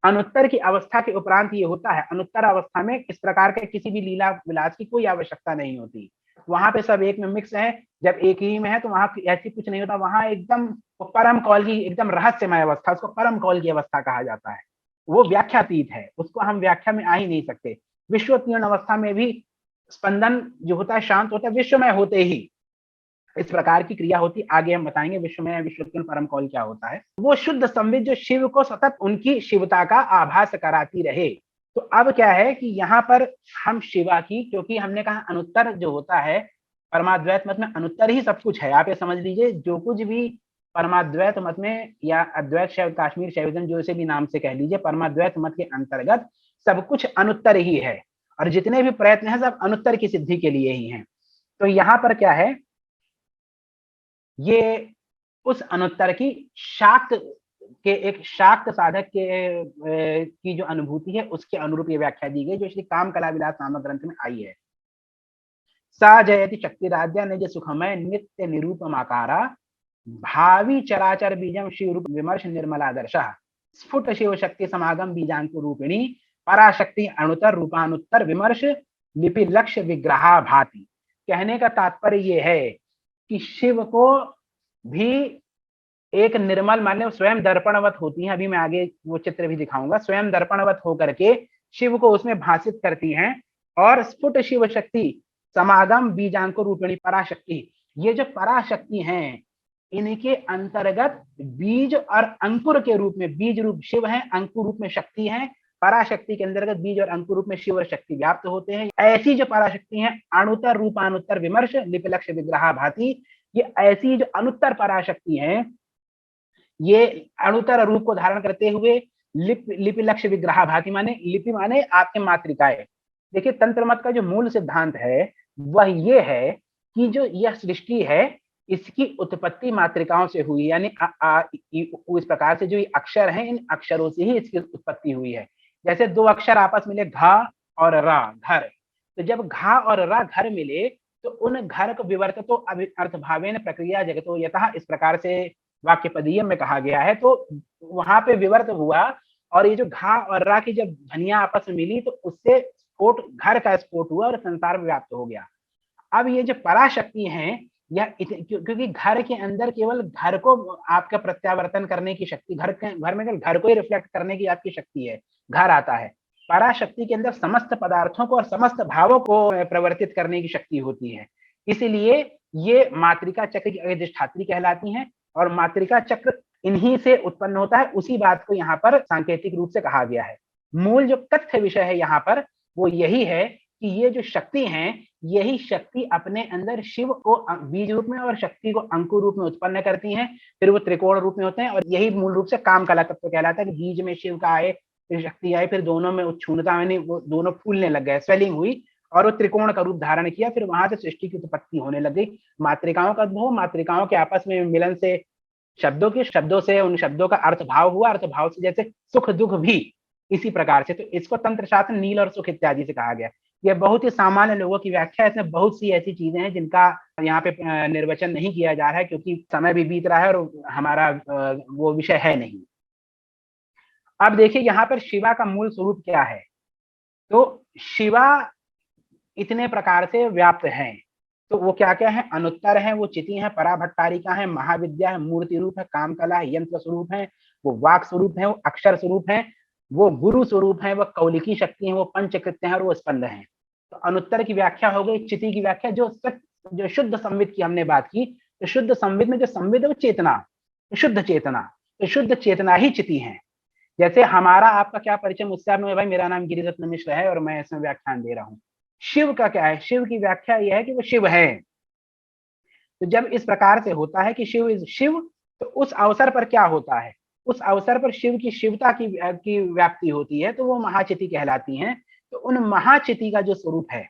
अनुत्तर की अवस्था के उपरांत ये होता है। अनुत्तर अवस्था में इस प्रकार के किसी भी लीला विलास की कोई आवश्यकता नहीं होती। वहां पे सब एक में मिक्स है। जब एक ही में है तो वहां ऐसी कुछ नहीं होता। वहां एकदम परम कौल की, एकदम रहस्यमय अवस्था, उसको परम कौल की अवस्था कहा जाता है। वो व्याख्यातीत है, उसको हम व्याख्या में आ ही नहीं सकते। विश्वतीर्ण अवस्था में भी स्पंदन जो होता है शांत होता है, विश्वमय होते ही इस प्रकार की क्रिया होती। आगे हम बताएंगे विश्वमय विश्वतीर्ण परम कौल क्या होता है। वो शुद्ध संवित जो शिव को सतत उनकी शिवता का आभास कराती रहे। तो अब क्या है कि यहाँ पर हम शिवा की, क्योंकि हमने कहा अनुत्तर जो होता है परमाद्वैत मत में, अनुत्तर ही सब कुछ है। आप ये समझ लीजिए, जो कुछ भी परमाद्वैत मत में या अद्वैत शैव, कश्मीर शैविज्म, जो से भी नाम से कह लीजिए, परमाद्वैत मत के अंतर्गत सब कुछ अनुत्तर ही है। और जितने भी प्रयत्न हैं सब अनुत्तर की सिद्धि के लिए ही हैं। तो यहाँ पर क्या है, ये उस अनुत्तर की शाक्त के, एक शाक्त साधक के की जो अनुभूति है उसके अनुरूप ये व्याख्या दी गई, जो श्री काम कला विलास नामक ग्रंथ में आई है। सा जयति शक्ति राज्य निज सुखमय नित्य निरूपम आकारा भावी चराचर बीजम शिव रूप विमर्श निर्मलादर्श स्फुट शिव शक्ति समागम बीजांकुर रूपिणी पराशक्ति अणुतर रूपानुत्तर विमर्श लिपि लक्ष्य विग्रहा भाति। कहने का तात्पर्य ये है कि शिव को भी एक निर्मल, मान स्वयं दर्पणवत होती हैं। अभी मैं आगे वो चित्र भी दिखाऊंगा। स्वयं दर्पणवत होकर के शिव को उसमें भाषित करती हैं। और स्फुट शिव शक्ति समागम बीजांकुर रूपिणी पराशक्ति, ये जो पराशक्ति हैं इनके अंतर्गत बीज और अंकुर के रूप में, बीज रूप शिव है, अंकुर रूप में शक्ति है। पराशक्ति के अंतर्गत बीज और अंकुर रूप में शिव और शक्ति व्याप्त होते हैं। ऐसी जो पराशक्ति है अणुतर रूपानुत्तर विमर्श लिपिलक्ष्य विग्रहा भाति, ये ऐसी जो अनुत्तर पराशक्ति है, ये अणुतर रूप को धारण करते हुए लिपि लक्ष्य विग्रहा भाति, माने लिपि माने आपके मातृकाएं। देखिए तंत्र मत का जो मूल सिद्धांत है वह ये है कि जो यह सृष्टि है इसकी उत्पत्ति मातृकाओं से हुई, यानी इस प्रकार से जो ये अक्षर हैं इन अक्षरों से ही इसकी उत्पत्ति हुई है। जैसे दो अक्षर आपस मिले घा और रा, घर। तो जब घा और रा घर मिले तो उन घर को विवर्ततो अर्थभावेन प्रक्रिया जगतो यतः, इस प्रकार से वाक्य पदीय में कहा गया है। तो वहां पे विवर्त हुआ और ये जो घा और रा की जब ध्वनियां आपस में मिली तो उससे स्फोट, घर का स्फोट हुआ और संसार में व्याप्त हो गया। अब ये जो पराशक्ति हैं, यह क्योंकि घर के अंदर केवल घर को आपका प्रत्यावर्तन करने की शक्ति, घर में घर को ही रिफ्लेक्ट करने की आपकी शक्ति है, घर आता है। पराशक्ति के अंदर समस्त पदार्थों को और समस्त भावों को प्रवर्तित करने की शक्ति होती है। इसलिए ये मातृका चक्र की अधिष्ठात्री कहलाती हैं और मातृका चक्र इन्हीं से उत्पन्न होता है। उसी बात को यहाँ पर सांकेतिक रूप से कहा गया है। मूल जो तथ्य विषय है यहाँ पर वो यही है कि ये जो शक्ति हैं, यही शक्ति अपने अंदर शिव को बीज रूप में और शक्ति को अंकुर रूप में उत्पन्न करती हैं। फिर वो त्रिकोण रूप में होते हैं और यही मूल रूप से काम कला तत्व कहलाता है कि बीज में शिव का आए, फिर शक्ति आई, फिर दोनों में उच्छूनता, यानी वो दोनों फूलने लग गए, स्वेलिंग हुई और वो त्रिकोण का रूप धारण किया। फिर वहां से सृष्टि की उत्पत्ति होने लग गई। मातृकाओं का उद्भव, मातृकाओं के आपस में मिलन से शब्दों से उन शब्दों का अर्थ भाव हुआ, अर्थ भाव से जैसे सुख दुख भी इसी प्रकार से। तो इसको तंत्र शास्त्र नील और सुख इत्यादि से कहा गया। ये बहुत ही सामान्य लोगों की व्याख्या है। इसमें बहुत सी ऐसी चीजें हैं जिनका यहाँ पे निर्वचन नहीं किया जा रहा है क्योंकि समय भी बीत रहा है और हमारा वो विषय है नहीं। अब देखिए यहाँ पर शिवा का मूल स्वरूप क्या है। तो शिवा इतने प्रकार से व्याप्त हैं। तो वो क्या क्या है? अनुत्तर है, वो चिति है, पराभट्टारिका है, महाविद्या है, मूर्ति रूप है, कामकला है, यंत्र स्वरूप है, वो वाक स्वरूप है, वो अक्षर स्वरूप है, वो गुरु स्वरूप है, वो कौलिकी शक्ति है, वो पंचकृत्य है और वो स्पंद है। तो अनुत्तर की व्याख्या हो गई, चिति की व्याख्या जो शुद्ध संविद की हमने बात की, तो शुद्ध संविद में जो संविद है वो चेतना, शुद्ध चेतना, तो शुद्ध चेतना ही चिति है। जैसे हमारा आपका क्या परिचय, मुझसे आपने, भाई मेरा नाम गिरिरत्न मिश्र है और मैं इसमें व्याख्यान दे रहा हूँ। शिव का क्या है, शिव की व्याख्या यह है कि वो शिव है। तो जब इस प्रकार से होता है कि शिव इज शिव, तो उस अवसर पर क्या होता है, उस अवसर पर शिव की शिवता की व्याप्ति होती है, तो वो महाचिति कहलाती है। तो उन महाचिति का जो स्वरूप है,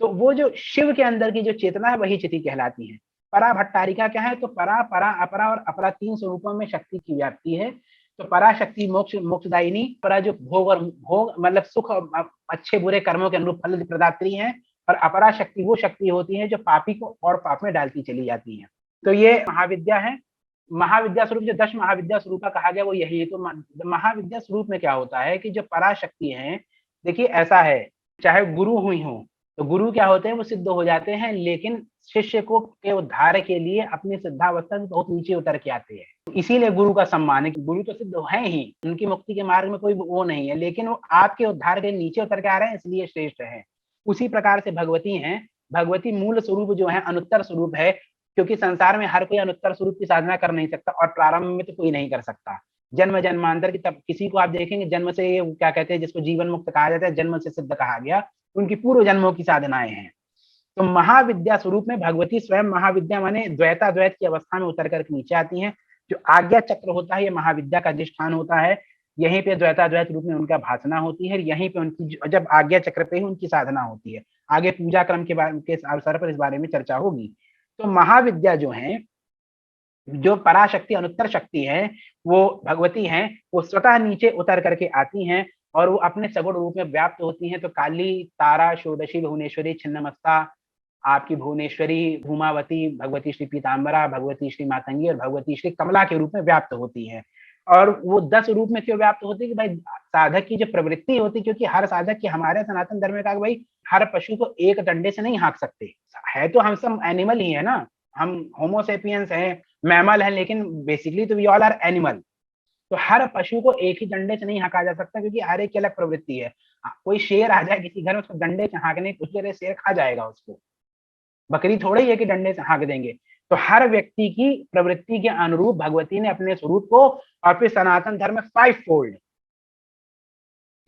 तो वो जो शिव के अंदर की जो चेतना है वही चिति कहलाती है। परा भट्टारिका क्या है, तो परा, परा, अपरा और अपरा तीन स्वरूपों में शक्ति की व्याप्ति है। तो परा शक्ति मोक्ष मोक्षदायिनी, परा जो भोग और भोग मतलब सुख और अच्छे बुरे कर्मों के अनुरूप फल प्रदात्री है, और अपरा शक्ति वो शक्ति होती है जो पापी को और पाप में डालती चली जाती है। तो ये महाविद्या है। महाविद्या स्वरूप जो 10 महाविद्या स्वरूप का कहा गया वो यही है। तो महाविद्या स्वरूप में क्या होता है कि जो पराशक्ति है, देखिए ऐसा है, चाहे गुरु हुई हो, तो गुरु क्या होते हैं, वो सिद्ध हो जाते हैं, लेकिन शिष्य को के उद्धार के लिए अपनी सिद्धावस्था से बहुत नीचे उतर के आते हैं। तो इसीलिए गुरु का सम्मान है कि गुरु तो सिद्ध है ही, उनकी मुक्ति के मार्ग में कोई वो नहीं है, लेकिन वो आपके उद्धार के नीचे उतर के आ रहे हैं, इसलिए श्रेष्ठ है। उसी प्रकार से भगवती हैं, भगवती मूल स्वरूप जो है अनुत्तर स्वरूप है, क्योंकि संसार में हर कोई अनुत्तर स्वरूप की साधना कर नहीं सकता, और प्रारंभ में तो कोई नहीं कर सकता। जन्म जन्मांतर की, तब किसी को आप देखेंगे जन्म से, ये क्या कहते हैं जिसको जीवन मुक्त कहा जाता है, जन्म से सिद्ध कहा गया, उनकी पूर्व जन्मों की साधनाएं हैं। तो महाविद्या स्वरूप में भगवती स्वयं महाविद्या माने द्वैताद्वैत की अवस्था में उतर कर नीचे आती हैं। जो आज्ञा चक्र होता है, ये महाविद्या का अधिष्ठान होता है, यहीं पे द्वैताद्वैत रूप में उनका भाषणा होती है, यहीं पे उनकी जब आज्ञा चक्र पे ही उनकी साधना होती है। आगे पूजा क्रम के अवसर पर इस बारे में चर्चा होगी। तो महाविद्या जो है, जो पराशक्ति अनुत्तर शक्ति है, वो भगवती हैं, वो स्वतः नीचे उतर करके आती हैं और वो अपने सगुण रूप में व्याप्त होती हैं। तो काली, तारा, षोडशी, भुवनेश्वरी, छिन्नमस्ता, आपकी भुवनेश्वरी, भूमावती, भगवती श्री पीताम्बरा, भगवती श्री मातंगी और भगवती श्री कमला के रूप में व्याप्त होती है। और वो 10 रूप में क्यों व्याप्त होती है कि भाई साधक की जो प्रवृत्ति होती है, क्योंकि हर साधक की, हमारे सनातन धर्म में कहा भाई हर पशु को एक डंडे से नहीं हाँक सकते, है तो हम सब एनिमल ही है ना, हम होमोसेपियंस हैं, मैमल है, लेकिन बेसिकली तो वी ऑल आर एनिमल। तो हर पशु को एक ही डंडे से नहीं हाँका जा सकता, क्योंकि हर एक की अलग प्रवृत्ति है। कोई शेर आ जाए किसी घर में, उसको डंडे से हाँकने कुछ देर शेर खा जाएगा उसको, बकरी थोड़ी है कि डंडे से हाँक देंगे। तो हर व्यक्ति की प्रवृत्ति के अनुरूप भगवती ने अपने स्वरूप को, और फिर सनातन धर्म में 5 फोल्ड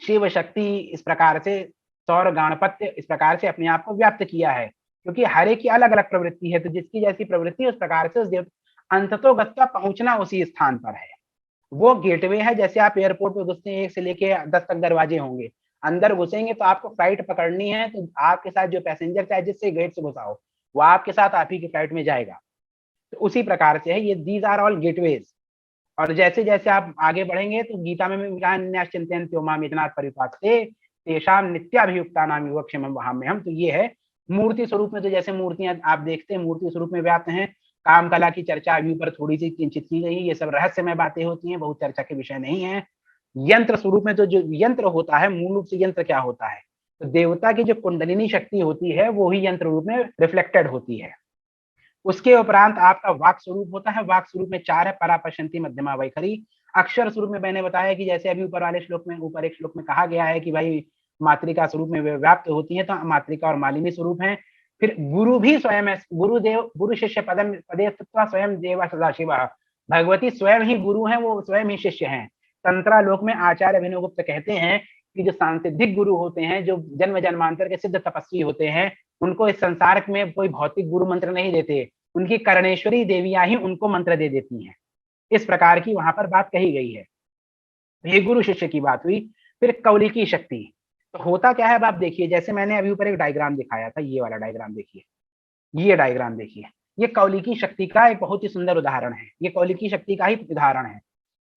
शिव शक्ति इस प्रकार से, सौर गाणपत्य इस प्रकार से अपने आप को व्याप्त किया है, क्योंकि हर एक की अलग अलग प्रवृत्ति है। तो जिसकी जैसी प्रवृत्ति उस प्रकार से उस अंततोगत्वा पहुंचना उसी स्थान पर है। वो गेटवे है, जैसे आप एयरपोर्ट पे घुसते हैं 1 से लेके 10 तक दरवाजे होंगे, अंदर घुसेंगे तो आपको फ्लाइट पकड़नी है, तो आपके साथ जो पैसेंजर चाहे जिससे गेट से घुसा हो, वो आपके साथ आप ही की फ्लाइट में जाएगा। तो उसी प्रकार से है ये, दीज आर ऑल गेटवेज। और जैसे जैसे आप आगे बढ़ेंगे तो गीता में चिंतयन्तो माम इतनात् परिपाते तेषाम नित्याभियुक्तानां योगक्षेमं वहाम्यहम्। तो ये है मूर्ति स्वरूप में। तो जैसे मूर्तियां आप देखते हैं मूर्ति स्वरूप में व्याप्त हैं। काम कला की चर्चा अभी ऊपर थोड़ी सी किंचित की गई, ये सब रहस्यमय बातें होती हैं, बहुत चर्चा के विषय नहीं है। यंत्र स्वरूप में तो जो यंत्र होता है, मूल रूप से यंत्र क्या होता है, तो देवता की जो कुंडलिनी शक्ति होती है वो ही यंत्र रूप में रिफ्लेक्टेड होती है। उसके उपरांत आपका वाक स्वरूप होता है। वाक स्वरूप में 4 है, परा, पश्यन्ति, मध्यमा, वैखरी। अक्षर स्वरूप में मैंने बताया कि जैसे अभी ऊपर वाले श्लोक में, ऊपर एक श्लोक में कहा गया है कि भाई मातृका स्वरूप में वे व्याप्त होती है, तो मातृका और मालिनी स्वरूप है। फिर गुरु भी स्वयं है, गुरुदेव, गुरु शिष्य पदम पदे स्थित्वा स्वयं देव सदाशिव। भगवती स्वयं ही गुरु है, वो स्वयं ही शिष्य हैं। तंत्रा लोक में आचार्य अभिनव गुप्त कहते हैं कि जो सांसिधिक गुरु होते हैं, जो जन्म जन्मांतर के सिद्ध तपस्वी होते हैं, उनको इस संसार में कोई भौतिक गुरु मंत्र नहीं देते, उनकी कर्णेश्वरी देवियां ही उनको मंत्र दे देती हैं। इस प्रकार की वहां पर बात कही गई है। ये गुरु शिष्य की बात हुई। फिर कौलिकी शक्ति, तो होता क्या है अब आप देखिए, जैसे मैंने अभी ऊपर एक डायग्राम दिखाया था, ये वाला डायग्राम देखिए, ये डायग्राम देखिए, ये कौलिकी शक्ति का एक बहुत ही सुंदर उदाहरण है, ये कौलिकी शक्ति का ही उदाहरण है।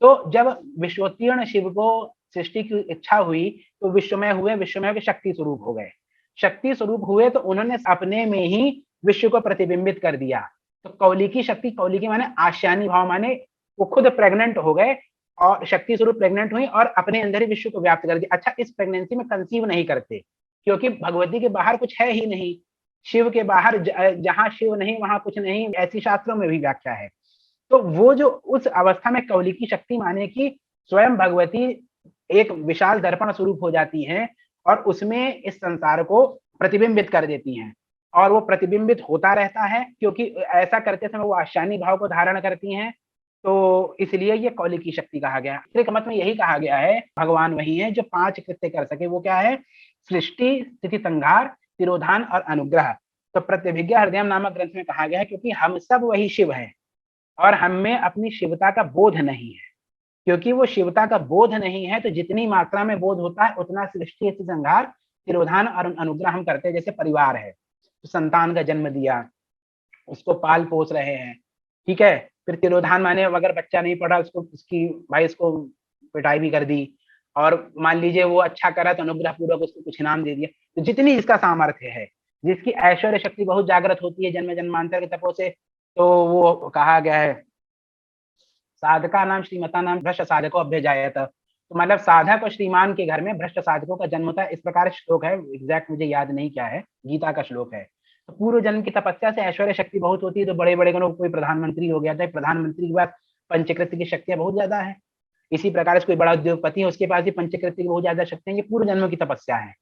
तो जब विश्वोत्तीर्ण शिव को सृष्टि की इच्छा हुई, तो विश्वमय हुए, विश्वमय के शक्ति स्वरूप हो गए। शक्ति स्वरूप हुए तो उन्होंने अपने में ही विश्व को प्रतिबिंबित कर दिया। तो कौलिकी शक्ति, कौलिकी माने आश्यानी भाव, माने वो खुद प्रेग्नेंट हो गए और शक्ति स्वरूप प्रेग्नेंट हुई और अपने अंदर ही विश्व को व्याप्त कर दिया। अच्छा, इस प्रेगनेंसी में कंसीव नहीं करते, क्योंकि भगवती के बाहर कुछ है ही नहीं, शिव के बाहर जहां शिव नहीं वहां कुछ नहीं, ऐसी शास्त्रों में भी व्याख्या है। तो वो जो उस अवस्था में कौलिकी शक्ति माने कि स्वयं भगवती एक विशाल दर्पण स्वरूप हो जाती हैं और उसमें इस संसार को प्रतिबिंबित कर देती हैं, और वो प्रतिबिंबित होता रहता है, क्योंकि ऐसा करते समय वो आशानी भाव को धारण करती हैं, तो इसलिए ये कौलिकी शक्ति कहा गया। त्रिक मत में यही कहा गया है, भगवान वही है जो 5 कृत्य कर सके। वो क्या है? सृष्टि, स्थिति, संहार, तिरोधान और अनुग्रह। तो प्रतिभिज्ञा हृदयम नामक ग्रंथ में कहा गया है, क्योंकि हम सब वही शिव हैं और हम में अपनी शिवता का बोध नहीं है। क्योंकि वो शिवता का बोध नहीं है, तो जितनी मात्रा में बोध होता है उतना सृष्टि, स्थिति, संहार, तिरोधान और अनुग्रह हम करते हैं। जैसे परिवार है, तो संतान का जन्म दिया, उसको पाल पोस रहे हैं, ठीक है। फिर तिरोधान माने अगर बच्चा नहीं पढ़ा, उसको उसकी भाई उसको पिटाई भी कर दी, और मान लीजिए वो अच्छा करा तो अनुग्रह पूर्वक उसको कुछ इनाम दे दिया। तो जितनी जिसका सामर्थ्य है, जिसकी ऐश्वर्य शक्ति बहुत जागृत होती है जन्म जन्मांतर के तपो से, तो वो कहा गया है साधका नाम श्रीमता नाम भ्रष्ट साधको अभ्यजायत। तो मतलब साधक और श्रीमान के घर में भ्रष्ट साधकों का जन्म होता है। इस प्रकार श्लोक है, एग्जैक्ट मुझे याद नहीं क्या है, गीता का श्लोक है। तो पूर्व जन्म की तपस्या से ऐश्वर्य शक्ति बहुत होती है, तो बड़े बड़े कोई प्रधानमंत्री हो गया था, प्रधानमंत्री के पास पंचकृत्य की शक्तियां बहुत ज्यादा है। इसी प्रकार से कोई बड़ा उद्योगपति है, उसके पास भी पंचकृत्य की बहुत ज्यादा शक्तियां, ये पूर्व जन्म की तपस्या है।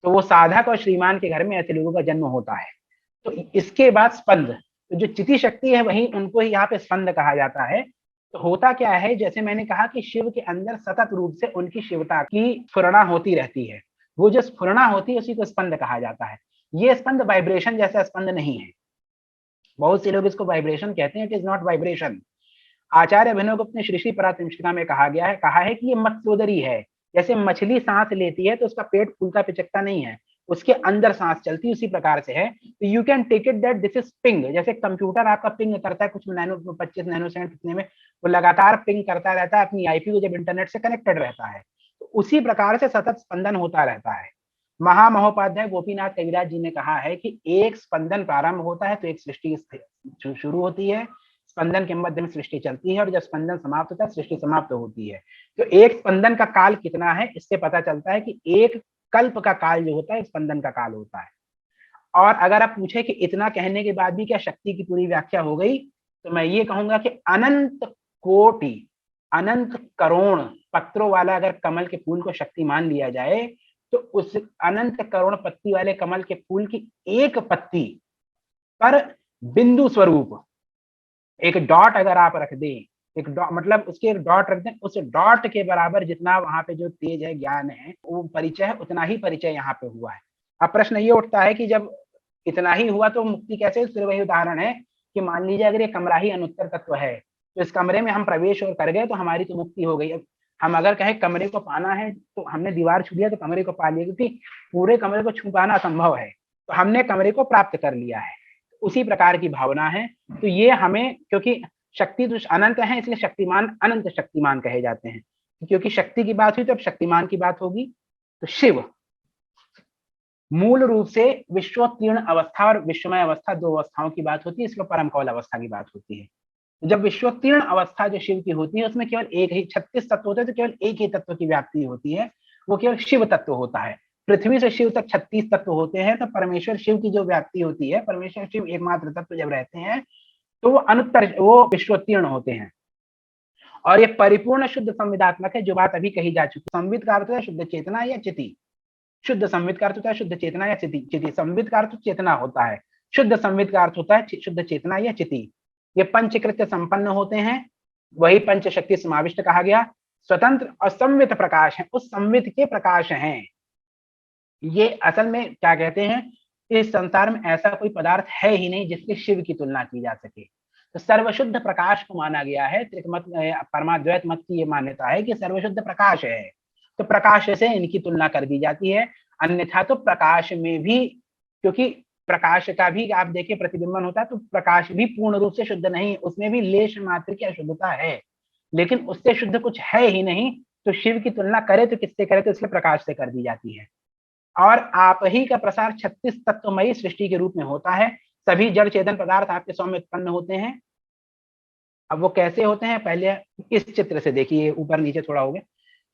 तो वो साधक और श्रीमान के घर में ऐसे लोगों का जन्म होता है। तो इसके बाद स्पंद, तो जो चिति शक्ति है वही उनको ही यहाँ पे स्पंद कहा जाता है। तो होता क्या है, जैसे मैंने कहा कि शिव के अंदर सतत रूप से उनकी शिवता की स्फुरणा होती रहती है। वो जो स्फुरणा होती है उसी को स्पंद कहा जाता है। ये स्पंद वाइब्रेशन जैसा स्पंद नहीं है। बहुत से लोग इसको वाइब्रेशन कहते हैं, इट इज नॉट वाइब्रेशन। आचार्य अभिनव गुप्त ने श्री श्री परात्रिंशिका में कहा है कि ये मत्स्योदरी है। जैसे मछली सांस लेती है तो उसका पेट फूलता पिचकता नहीं है, उसके अंदर सांस चलती उसी प्रकार से है। तो you can take it that this is ping. जैसे कंप्यूटर आपका पिंग करता है कुछ 25 नैनो सेकंड कितने में, वो लगातार पिंग करता रहता है अपनी आईपी को जब इंटरनेट से कनेक्टेड रहता है, तो उसी प्रकार से सतत स्पंदन होता रहता है। महामहोपाध्याय गोपीनाथ कविराज जी ने कहा है कि एक स्पंदन प्रारंभ होता है तो एक सृष्टि शुरू होती है, स्पंदन के मध्य में सृष्टि चलती है, और जब स्पंदन समाप्त होता है सृष्टि समाप्त होती है। तो एक स्पंदन का काल कितना है, इससे पता चलता है कि एक कल्प का काल जो होता है स्पंदन का काल होता है। और अगर आप पूछे कि इतना कहने के बाद भी क्या शक्ति की पूरी व्याख्या हो गई, तो मैं ये कहूंगा कि अनंत कोटि, अनंत करोड़ पत्रों वाला अगर कमल के फूल को शक्ति मान लिया जाए, तो उस अनंत करोड़ पत्ती वाले कमल के फूल की एक पत्ती पर बिंदु स्वरूप एक डॉट अगर आप रख दें, एक डॉट मतलब उसके एक डॉट रख दें, उस डॉट के बराबर जितना वहां पे जो तेज है, ज्ञान है, वो परिचय है, उतना ही परिचय यहाँ पे हुआ है। अब प्रश्न ये उठता है कि जब इतना ही हुआ तो मुक्ति कैसे? फिर वही उदाहरण है कि मान लीजिए अगर ये कमरा ही अनुत्तर तत्व है, तो इस कमरे में हम प्रवेश और कर गए तो हमारी तो मुक्ति हो गई। अब हम अगर कहें कमरे को पाना है, तो हमने दीवार छू लिया तो कमरे को पा लिया, क्योंकि पूरे कमरे को छू पाना असंभव है, तो हमने कमरे को प्राप्त कर लिया है। उसी प्रकार की भावना है। तो ये हमें, क्योंकि शक्ति तो अनंत है, इसलिए शक्तिमान अनंत शक्तिमान कहे जाते हैं। क्योंकि शक्ति की बात हुई तो अब शक्तिमान की बात होगी। तो शिव मूल रूप से विश्वोत्तीर्ण अवस्था और विश्वमय अवस्था, दो अवस्थाओं की बात होती है, इसमें परम कौल अवस्था की बात होती है। जब विश्वोत्तीर्ण अवस्था जो शिव की होती है, उसमें केवल एक ही 36 तत्व होते हैं, तो केवल एक ही तत्व की व्याप्ति होती है, वो केवल शिव तत्व होता है। पृथ्वी से शिव तक 36 तत्व होते हैं, तो परमेश्वर शिव की जो व्याप्ति होती है, परमेश्वर शिव एकमात्र तत्व जब रहते हैं, तो वो अनुत्तर, वो विश्वोत्तीर्ण होते हैं। और ये परिपूर्ण शुद्ध संविदात्मक है, जो बात अभी कही जा चुकी। संविद का अर्थ है शुद्ध चेतना या चिति। शुद्ध संविद का अर्थ होता है शुद्ध चेतना या चिति। चिति संविद का अर्थ चेतना होता है, शुद्ध संविद का अर्थ होता है शुद्ध चेतना या चिति। ये पंचकृत्य संपन्न होते हैं, वही पंचशक्ति समाविष्ट कहा गया। स्वतंत्र और संवित प्रकाश है, उस संवित के प्रकाश हैं। ये असल में क्या कहते हैं, इस संसार में ऐसा कोई पदार्थ है ही नहीं जिसके शिव की तुलना की जा सके। तो सर्वशुद्ध प्रकाश को माना गया है। त्रिकमत परमाद्वैत मत की ये मान्यता है कि सर्वशुद्ध प्रकाश है, तो प्रकाश से इनकी तुलना कर दी जाती है। अन्यथा तो प्रकाश में भी, क्योंकि प्रकाश का भी आप देखिए प्रतिबिंबन होता है, तो प्रकाश भी पूर्ण रूप से शुद्ध नहीं, उसमें भी लेश मात्र की अशुद्धता है, लेकिन उससे शुद्ध कुछ है ही नहीं। तो शिव की तुलना करे तो किससे करे, तो इसलिए प्रकाश से कर दी जाती है। और आप ही का प्रसार 36 तत्वमयी सृष्टि के रूप में होता है। सभी जड़ चेतन पदार्थ आपके सौ में उत्पन्न होते हैं। अब वो कैसे होते हैं, पहले इस चित्र से देखिए, ऊपर नीचे थोड़ा हो गया।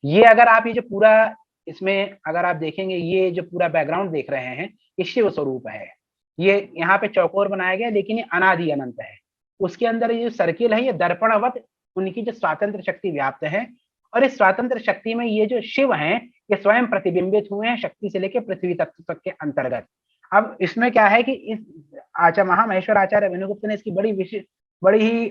ये अगर आप ये जो पूरा, इसमें अगर आप देखेंगे, ये जो पूरा बैकग्राउंड देख रहे हैं, ये शिव स्वरूप है। ये यहाँ पे चौकोर बनाया गया, लेकिन ये अनादि अनंत है। उसके अंदर ये जो सर्किल है ये दर्पणवत उनकी जो स्वातंत्र शक्ति व्याप्त है, और इस स्वातंत्र शक्ति में ये जो शिव हैं ये स्वयं प्रतिबिंबित हुए हैं शक्ति से लेकर पृथ्वी तत्व तक के अंतर्गत। अब इसमें क्या है कि इस महामहेश्वर आचार्य अभिनवगुप्त ने इसकी बड़ी ही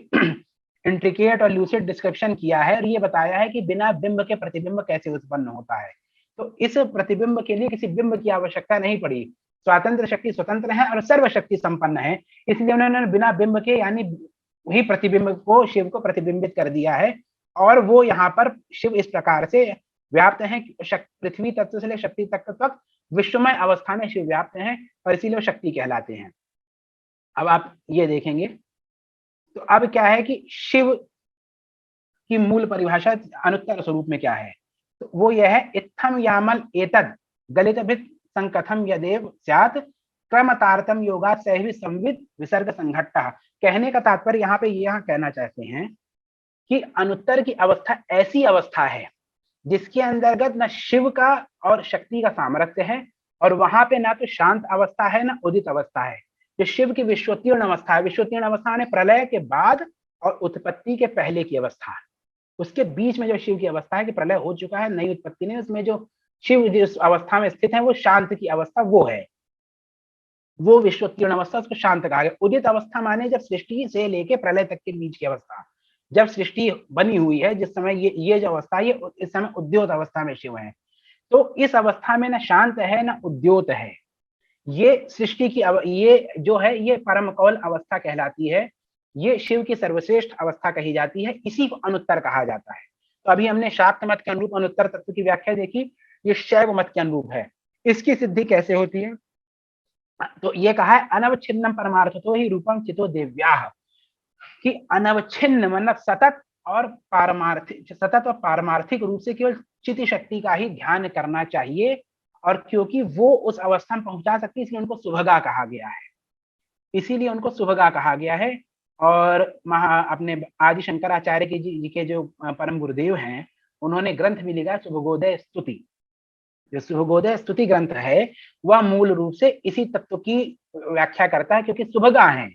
इंट्रिकेट और लूसिड डिस्क्रिप्शन किया है, और ये बताया है कि बिना बिंब के प्रतिबिंब कैसे उत्पन्न होता है। तो इस प्रतिबिंब के लिए किसी बिंब की आवश्यकता नहीं पड़ी, स्वातंत्र शक्ति स्वतंत्र है और सर्वशक्ति संपन्न है, इसलिए उन्होंने बिना बिंब के यानी वही प्रतिबिंब को शिव को प्रतिबिंबित कर दिया है। और वो यहाँ पर शिव इस प्रकार से व्याप्त है, पृथ्वी तत्व से लेकर शक्ति तत्व तक विश्वमय अवस्था में शिव व्याप्त हैं, और इसीलिए वो शक्ति कहलाते हैं। अब आप ये देखेंगे तो अब क्या है कि शिव की मूल परिभाषा अनुत्तर स्वरूप में क्या है, तो वो यह है इत्थम यामल एतद गलित भित संकथम यदेव स्यात् क्रम तारतम योगा सहवी संविद विसर्ग संघट्टा। कहने का तात्पर्य यहाँ पे यहाँ कहना चाहते हैं कि अनुत्तर की अवस्था ऐसी अवस्था है जिसके अंतर्गत न शिव का और शक्ति का सामर्थ्य है, और वहां पे ना तो शांत अवस्था है ना उदित अवस्था है। जो शिव की विश्वोत्तीर्ण अवस्था है, विश्वोत्तीर्ण अवस्था ने प्रलय के बाद और उत्पत्ति के पहले की अवस्था, उसके बीच में जो शिव की अवस्था है कि प्रलय हो चुका है, नई उत्पत्ति नहीं, उसमें जो शिव जिस अवस्था में स्थित है वो शांत की अवस्था वो है, वो विश्वोत्तीर्ण अवस्था, उसको शांत कहा गया। उदित अवस्था माने जब सृष्टि से लेके प्रलय तक के बीच की अवस्था, जब सृष्टि बनी हुई है जिस समय ये जो अवस्था है, ये इस समय उद्योत अवस्था में शिव है। तो इस अवस्था में ना शांत है ना उद्योत है, ये सृष्टि की ये जो है ये परम कौल अवस्था कहलाती है, ये शिव की सर्वश्रेष्ठ अवस्था कही जाती है, इसी को अनुत्तर कहा जाता है। तो अभी हमने शाक्त मत के अनुरूप अनुत्तर तत्व की व्याख्या देखी, ये शैव मत के अनुरूप है। इसकी सिद्धि कैसे होती है, तो ये कहा है अनवच्छिन्नम परमार्थतो ही रूपम चितो देव्याः, कि अनवच्छिन्न मतलब सतत और पारमार्थिक रूप से केवल चिति शक्ति का ही ध्यान करना चाहिए, और क्योंकि वो उस अवस्था में पहुंचा सकती है इसलिए उनको सुभगा कहा गया है, इसीलिए उनको सुभगा कहा गया है। और अपने आदि शंकराचार्य जी के जो परम गुरुदेव हैं उन्होंने ग्रंथ भी लिखा सुभगोदय स्तुति। जो सुभगोदय स्तुति ग्रंथ है वह मूल रूप से इसी तत्व की व्याख्या करता है, क्योंकि सुभगा है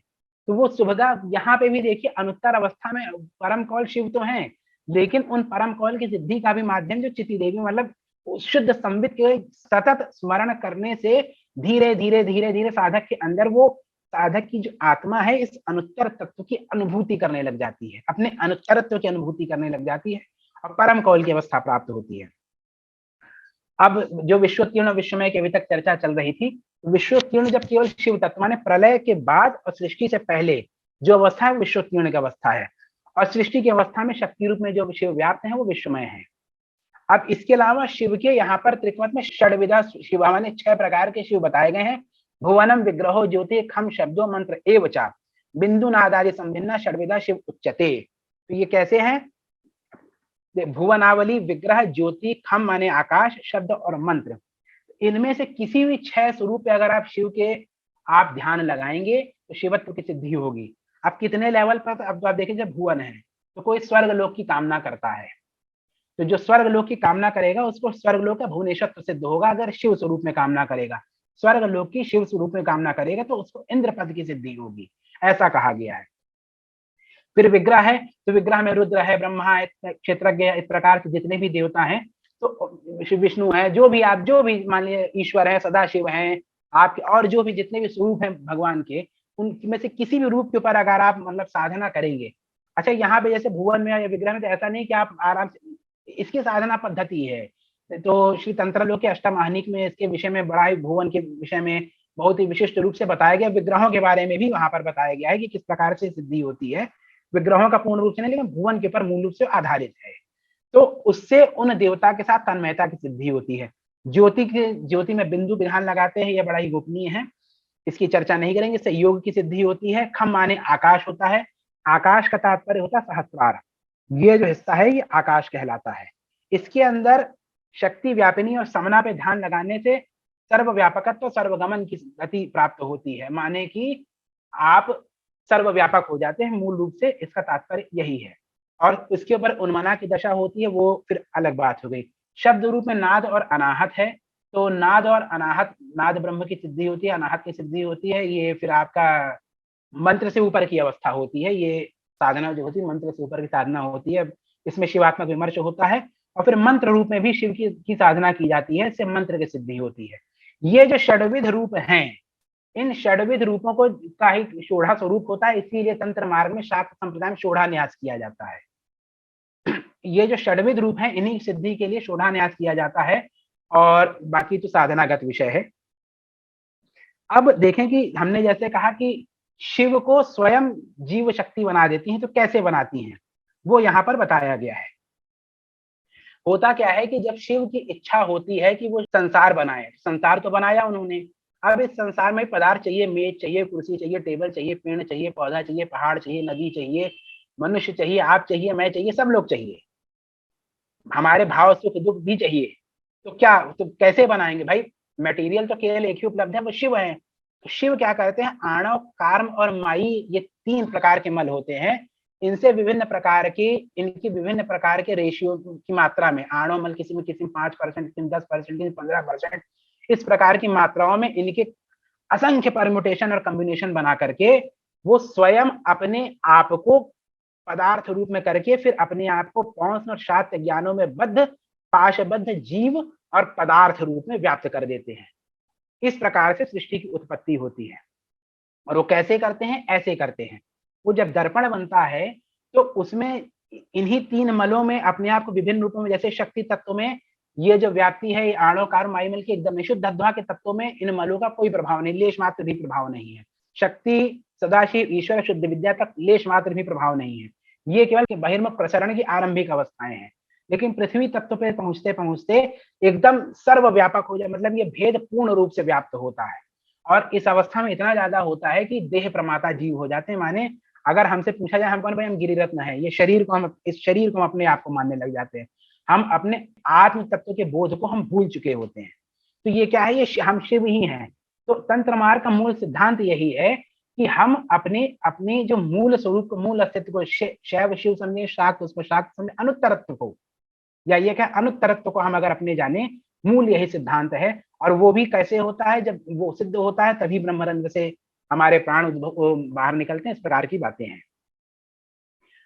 तो वो सुभगा यहाँ पे भी देखिए अनुत्तर अवस्था में परम कौल शिव तो हैं, लेकिन उन परम कौल की सिद्धि का भी माध्यम जो चिति देवी मतलब शुद्ध संबित के सतत स्मरण करने से धीरे धीरे धीरे धीरे साधक के अंदर वो साधक की जो आत्मा है इस अनुत्तर तत्व की अनुभूति करने लग जाती है, अपने अनुत्तरत्व की अनुभूति करने लग जाती है और परम कौल की अवस्था प्राप्त होती है। अब जो विश्वोत्तीर्ण विश्वमय की अभी तक चर्चा चल रही थी, विश्वोत्तीर्ण जब केवल शिव तत्व माने प्रलय के बाद और सृष्टि से पहले जो अवस्था है विश्वोत्तीर्ण की अवस्था है, और सृष्टि की अवस्था में शक्ति रूप में जो शिव व्याप्त है वो विश्वमय है। अब इसके अलावा शिव के यहाँ पर त्रिकमत में षड्विधा शिव माने 6 प्रकार के शिव बताए गए हैं। भुवनम विग्रहो ज्योति खम शब्दो मंत्र एवचा बिंदु नादादि संभिन्ना षड्विधा शिव उच्यते। तो ये कैसे हैं, भुवनावली विग्रह ज्योति खम माने आकाश शब्द और मंत्र, इनमें से किसी भी 6 स्वरूप पे अगर आप शिव के आप ध्यान लगाएंगे तो शिवत्व की सिद्धि होगी। अब कितने लेवल पर, अब तो आप देखिए जब भुवन है तो कोई स्वर्ग लोक की कामना करता है, तो जो स्वर्ग लोक की कामना करेगा उसको स्वर्ग लोक का भुवनेश्वर सिद्ध होगा। अगर शिव स्वरूप में कामना करेगा, स्वर्ग लोक की शिव स्वरूप में कामना करेगा तो उसको इंद्र पद की सिद्धि होगी, ऐसा कहा गया है। फिर विग्रह है तो विग्रह में रुद्र है, ब्रह्मा है, क्षेत्रज्ञ है, इस प्रकार के जितने भी देवता हैं, तो विष्णु है, जो भी मान लीजिए ईश्वर है, सदाशिव हैं आपके, और जो भी जितने भी स्वरूप हैं भगवान के, उनमें से किसी भी रूप के ऊपर अगर आप मतलब साधना करेंगे। अच्छा यहाँ पे जैसे भुवन में या विग्रह में तो ऐसा नहीं कि आप आराम से, इसकी साधना पद्धति है। तो श्री तंत्रलोक के अष्टम आहनिक में इसके विषय में बड़ा ही भुवन के विषय में बहुत ही विशिष्ट रूप से बताया गया, विग्रहों के बारे में भी वहां पर बताया गया है कि किस प्रकार से सिद्धि होती है। विग्रहों का पूर्ण रूप से नहीं लेकिन भुवन के ऊपर मूल रूप से आधारित है, तो उससे उन देवता के साथ तन्मयता की सिद्धि होती है। ज्योति में बिंदु विधान लगाते हैं, यह बड़ा ही गोपनीय है, इसकी चर्चा नहीं करेंगे। इससे योग की सिद्धि होती है। खम माने आकाश होता है, आकाश का तात्पर्य होता है सहस्रार, ये जो हिस्सा है ये आकाश कहलाता है। इसके अंदर शक्ति व्यापिनी और समना पे ध्यान लगाने से सर्वव्यापकत्व तो सर्वगमन की गति प्राप्त होती है, माने कि आप सर्वव्यापक हो जाते हैं, मूल रूप से इसका तात्पर्य यही है। और इसके ऊपर उन्मना की दशा होती है, वो फिर अलग बात हो गई। शब्द रूप में नाद और अनाहत है, तो नाद और अनाहत, नाद ब्रह्म की सिद्धि होती है, अनाहत की सिद्धि होती है, ये फिर आपका मंत्र से ऊपर की अवस्था होती है। ये साधना जो होती है मंत्र से ऊपर की साधना होती है। इसमें शिवात्मक विमर्श होता है और फिर मंत्र रूप में भी शिव की साधना की जाती है, इससे मंत्र की सिद्धि होती है। ये जो षड्विध रूप हैं, इन षड्विध रूपों को का ही शोढ़ा स्वरूप होता है, इसीलिए तंत्र मार्ग में शाक्त संप्रदाय में शोढ़ा न्यास किया जाता है। ये जो षड्विध रूप है, इन्हीं सिद्धि के लिए शोढ़ा न्यास किया जाता है और बाकी तो साधनागत विषय है। अब देखें कि हमने जैसे कहा कि शिव को स्वयं जीव शक्ति बना देती हैं, तो कैसे बनाती हैं वो यहाँ पर बताया गया है। होता क्या है कि जब शिव की इच्छा होती है कि वो संसार बनाए, संसार तो बनाया उन्होंने, अब इस संसार में पदार्थ चाहिए, मेज चाहिए, कुर्सी चाहिए, टेबल चाहिए, पेड़ चाहिए, पौधा चाहिए, पहाड़ चाहिए, नदी चाहिए, मनुष्य चाहिए, आप चाहिए, मैं चाहिए, सब लोग चाहिए, हमारे भाव सुख दुख भी चाहिए। तो क्या, तो कैसे बनाएंगे भाई? मटेरियल तो केवल एक ही उपलब्ध है, वो शिव है। तो शिव क्या करते हैं, आणव, कार्म और माई, ये 3 प्रकार के मल होते हैं। इनसे विभिन्न प्रकार की, इनकी विभिन्न प्रकार के रेशियो की मात्रा में, आणव मल किसी में 5%, किसी में 10%, किसी में 15%, इस प्रकार की मात्राओं में इनके असंख्य परम्यूटेशन और कॉम्बिनेशन बना करके वो स्वयं अपने आप को पदार्थ रूप में करके फिर अपने आप को 5 और 7 ज्ञानों में बद्ध, पाशबद्ध जीव और पदार्थ रूप में व्याप्त कर देते हैं। इस प्रकार से सृष्टि की उत्पत्ति होती है। और वो कैसे करते हैं? ऐसे करते हैं, वो जब दर्पण बनता है तो उसमें इन्हीं 3 मलों में अपने आप को विभिन्न रूपों में, जैसे शक्ति तत्व में ये जो व्याप्ति है, आणव, कार्म, माई मल की एकदम निशुद्ध अध्वा के तत्वों में इन मलों का कोई प्रभाव नहीं, लेश मात्र भी प्रभाव नहीं है। शक्ति, सदाशिव, ईश्वर, शुद्ध विद्या तक लेश मात्र भी प्रभाव नहीं है। ये केवल बहिर्मुख प्रसरण की आरंभिक अवस्थाएं हैं। लेकिन पृथ्वी तत्व पे पहुंचते पहुंचते एकदम सर्वव्यापक हो जाए, मतलब ये भेद पूर्ण रूप से व्याप्त होता है। और इस अवस्था में इतना ज्यादा होता है कि देह प्रमाता जीव हो जाते हैं। माने अगर हमसे पूछा जाए, हम कौन भाई, हम गिरिरत्न है, ये शरीर को, हम इस शरीर को हम अपने आप को मानने लग जाते हैं। हम अपने आत्म तत्व के बोध को हम भूल चुके होते हैं। तो ये क्या है, ये हम शिव ही हैं। तो तंत्र मार्ग का मूल सिद्धांत यही है कि हम अपने अपने जो मूल स्वरूप को, मूल अस्तित्व को, शैव शिव समझे, शाक्त उसको शाक्त समझे, अनुत्तरत्व को, या ये क्या, अनुत्तरत्व को हम अगर अपने जाने, मूल यही सिद्धांत है। और वो भी कैसे होता है, जब वो सिद्ध होता है तभी ब्रह्मरंध्र से हमारे प्राण बाहर निकलते हैं। इस प्रकार की बातें हैं।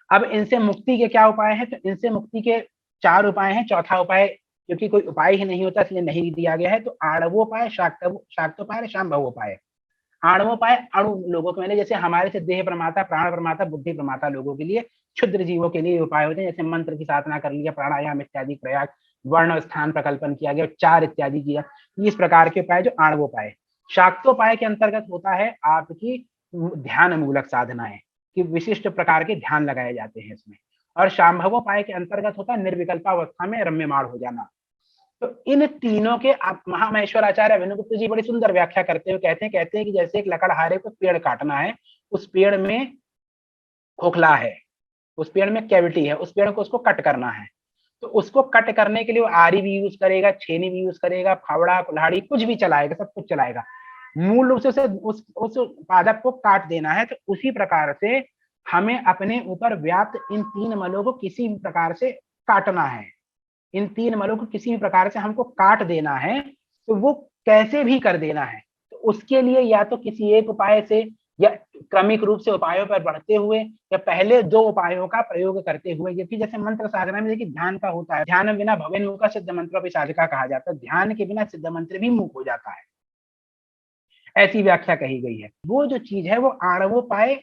अब इनसे मुक्ति के क्या उपाय हैं? तो इनसे मुक्ति के 4 उपाय हैं। चौथा उपाय क्योंकि कोई उपाय ही नहीं होता इसलिए नहीं दिया गया है। तो आणवोपाय, शाक्तोपाय, शांभवोपाय। आणवोपाय अणु लोगों के लिए, जैसे हमारे से देह प्रमाता, प्राण प्रमाता, बुद्धि प्रमाता लोगों के लिए, क्षुद्र जीवों के लिए उपाय होते हैं, जैसे मंत्र की साधना कर लिया, प्राणायाम इत्यादि प्रयाग, वर्ण स्थान प्रकल्पन किया गया, 4 इत्यादि किया, इस प्रकार के उपाय जो आणवोपाय। शाक्तोपाय के अंतर्गत होता है आपकी ध्यान मूलक साधनाएं, कि विशिष्ट प्रकार के ध्यान लगाए जाते हैं इसमें। और शांभवोपाय के अंतर्गत होता है निर्विकल्पावस्था में रम्यमाण हो जाना। तो इन तीनों के आप महामहेश्वर आचार्य अभिनवगुप्त जी बड़ी सुंदर व्याख्या करते हुए कहते हैं कि जैसे एक लकड़हारे को पेड़ काटना है, उस पेड़ में खोखला है, उस पेड़ में कैविटी है, उस पेड़ को उसको कट करना है। तो उसको कट करने के लिए वो आरी भी यूज करेगा, छेनी भी यूज करेगा, फावड़ा, कुल्हाड़ी, कुछ भी चलाएगा, सब कुछ चलाएगा। मूल रूप से उसे उस पादप को काट देना है। तो उसी प्रकार से हमें अपने ऊपर व्याप्त इन 3 मलों को किसी भी प्रकार से काटना है। इन 3 मलों को किसी भी प्रकार से हमको काट देना है। तो वो कैसे भी कर देना है, तो उसके लिए या तो किसी एक उपाय से, या क्रमिक रूप से उपायों पर बढ़ते हुए, या पहले 2 उपायों का प्रयोग करते हुए। क्योंकि जैसे मंत्र साधना में देखिए ध्यान का होता है, ध्यान बिना भवेन मुका सिद्ध मंत्रों पर साधका कहा जाता है, ध्यान के बिना सिद्ध मंत्र भी मुक हो जाता है, ऐसी व्याख्या कही गई है। वो जो चीज है वो आणवोपाय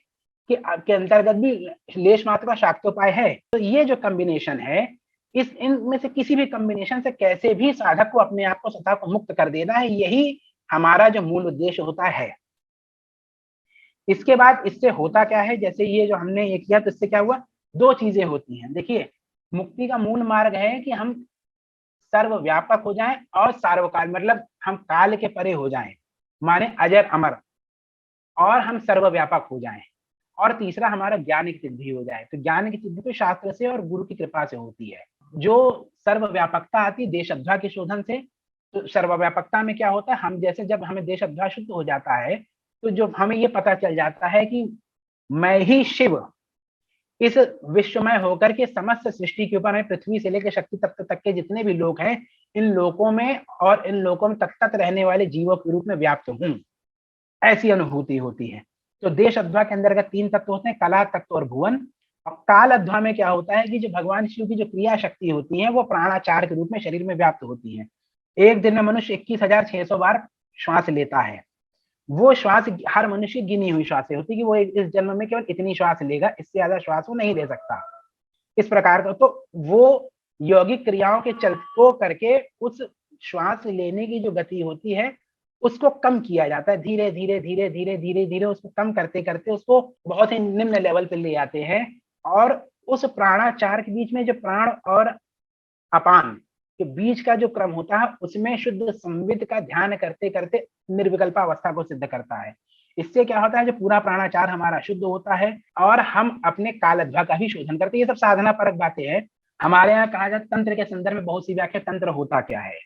के अंतर्गत भी लेश मात्र का शाक्तोपाय है। तो ये जो कॉम्बिनेशन है, इस इनमें से किसी भी कॉम्बिनेशन से कैसे भी साधक को अपने आप को, सत्ता को मुक्त कर देना है, यही हमारा जो मूल उद्देश्य होता है। इसके बाद इससे होता क्या है, जैसे ये जो हमने ये किया, तो इससे क्या हुआ, 2 चीजें होती हैं। देखिए, मुक्ति का मूल मार्ग है कि हम सर्वव्यापक हो जाएं और सार्वकाल, मतलब हम काल के परे हो जाएं, माने अजर अमर, और हम सर्वव्यापक हो जाएं। और तीसरा हमारा ज्ञान की सिद्धि हो जाए। तो ज्ञान की सिद्धि तो शास्त्र से और गुरु की कृपा से होती है। जो सर्वव्यापकता आती है देशअध्वा के शोधन से। तो सर्वव्यापकता में क्या होता है, हम जैसे जब हमें देशअध्वा शुद्ध हो जाता है, तो जो हमें ये पता चल जाता है कि मैं ही शिव इस विश्वमय होकर के समस्त सृष्टि के ऊपर, पृथ्वी से लेकर शक्ति तत्व तक के जितने भी लोग हैं, इन लोकों में और इन लोकों में तक रहने वाले जीवों के रूप में व्याप्त हूं, ऐसी अनुभूति होती है। तो देश अध्वा के अंतर्गत 3 तत्व होते हैं, कला तत्व और भुवन। और काल अध्वा में क्या होता है कि जो भगवान शिव की जो क्रिया शक्ति होती है वो प्राणाचार के रूप में शरीर में व्याप्त होती है। एक दिन में मनुष्य 21,600 बार श्वास लेता है। वो श्वास हर मनुष्य गिनी हुई श्वासें होती है कि वो इस जन्म में केवल इतनी श्वास लेगा, इससे ज्यादा श्वास वो नहीं ले सकता। इस प्रकार का, तो वो यौगिक क्रियाओं के चलते करके उस श्वास लेने की जो गति होती है उसको कम किया जाता है, धीरे धीरे धीरे धीरे धीरे धीरे उसको कम करते करते उसको बहुत ही निम्न लेवल पे ले आते हैं। और उस प्राणाचार के बीच में जो प्राण और अपान के बीच का जो क्रम होता है उसमें शुद्ध संविद का ध्यान करते करते निर्विकल्पा अवस्था को सिद्ध करता है। इससे क्या होता है, जो पूरा प्राणाचार हमारा शुद्ध होता है और हम अपने कालध्वा का भी शोधन करते हैं। ये सब साधना परक बातें हैं। हमारे यहाँ कहा जाता तंत्र के संदर्भ में बहुत सी व्याख्या तंत्र होता क्या है।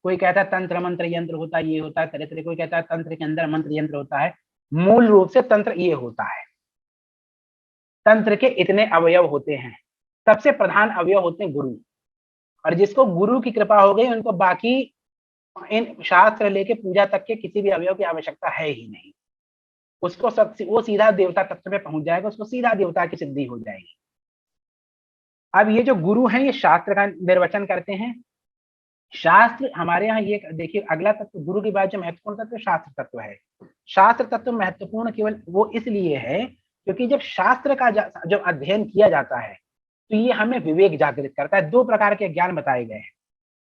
कोई कहता है तंत्र मंत्र यंत्र होता है, ये होता है तरह तरह। कोई कहता है तंत्र के अंदर मंत्र यंत्र होता है। मूल रूप से तंत्र ये होता है। तंत्र के इतने अवयव होते हैं। सबसे प्रधान अवयव होते हैं गुरु, और जिसको गुरु की कृपा हो गई उनको बाकी इन शास्त्र लेके पूजा तक के किसी भी अवयव की आवश्यकता है ही नहीं। उसको सब वो सीधा देवता तत्व में पहुंच जाएगा, उसको सीधा देवता की सिद्धि हो जाएगी। अब ये जो गुरु हैं ये शास्त्र का निर्वचन करते हैं। शास्त्र हमारे यहाँ ये देखिए, अगला तत्व गुरु की बात जो महत्वपूर्ण तत्व शास्त्र तत्व है। शास्त्र तत्व महत्वपूर्ण केवल वो इसलिए है क्योंकि जब शास्त्र का जब अध्ययन किया जाता है तो ये हमें विवेक जागृत करता है। 2 प्रकार के ज्ञान बताए गए हैं।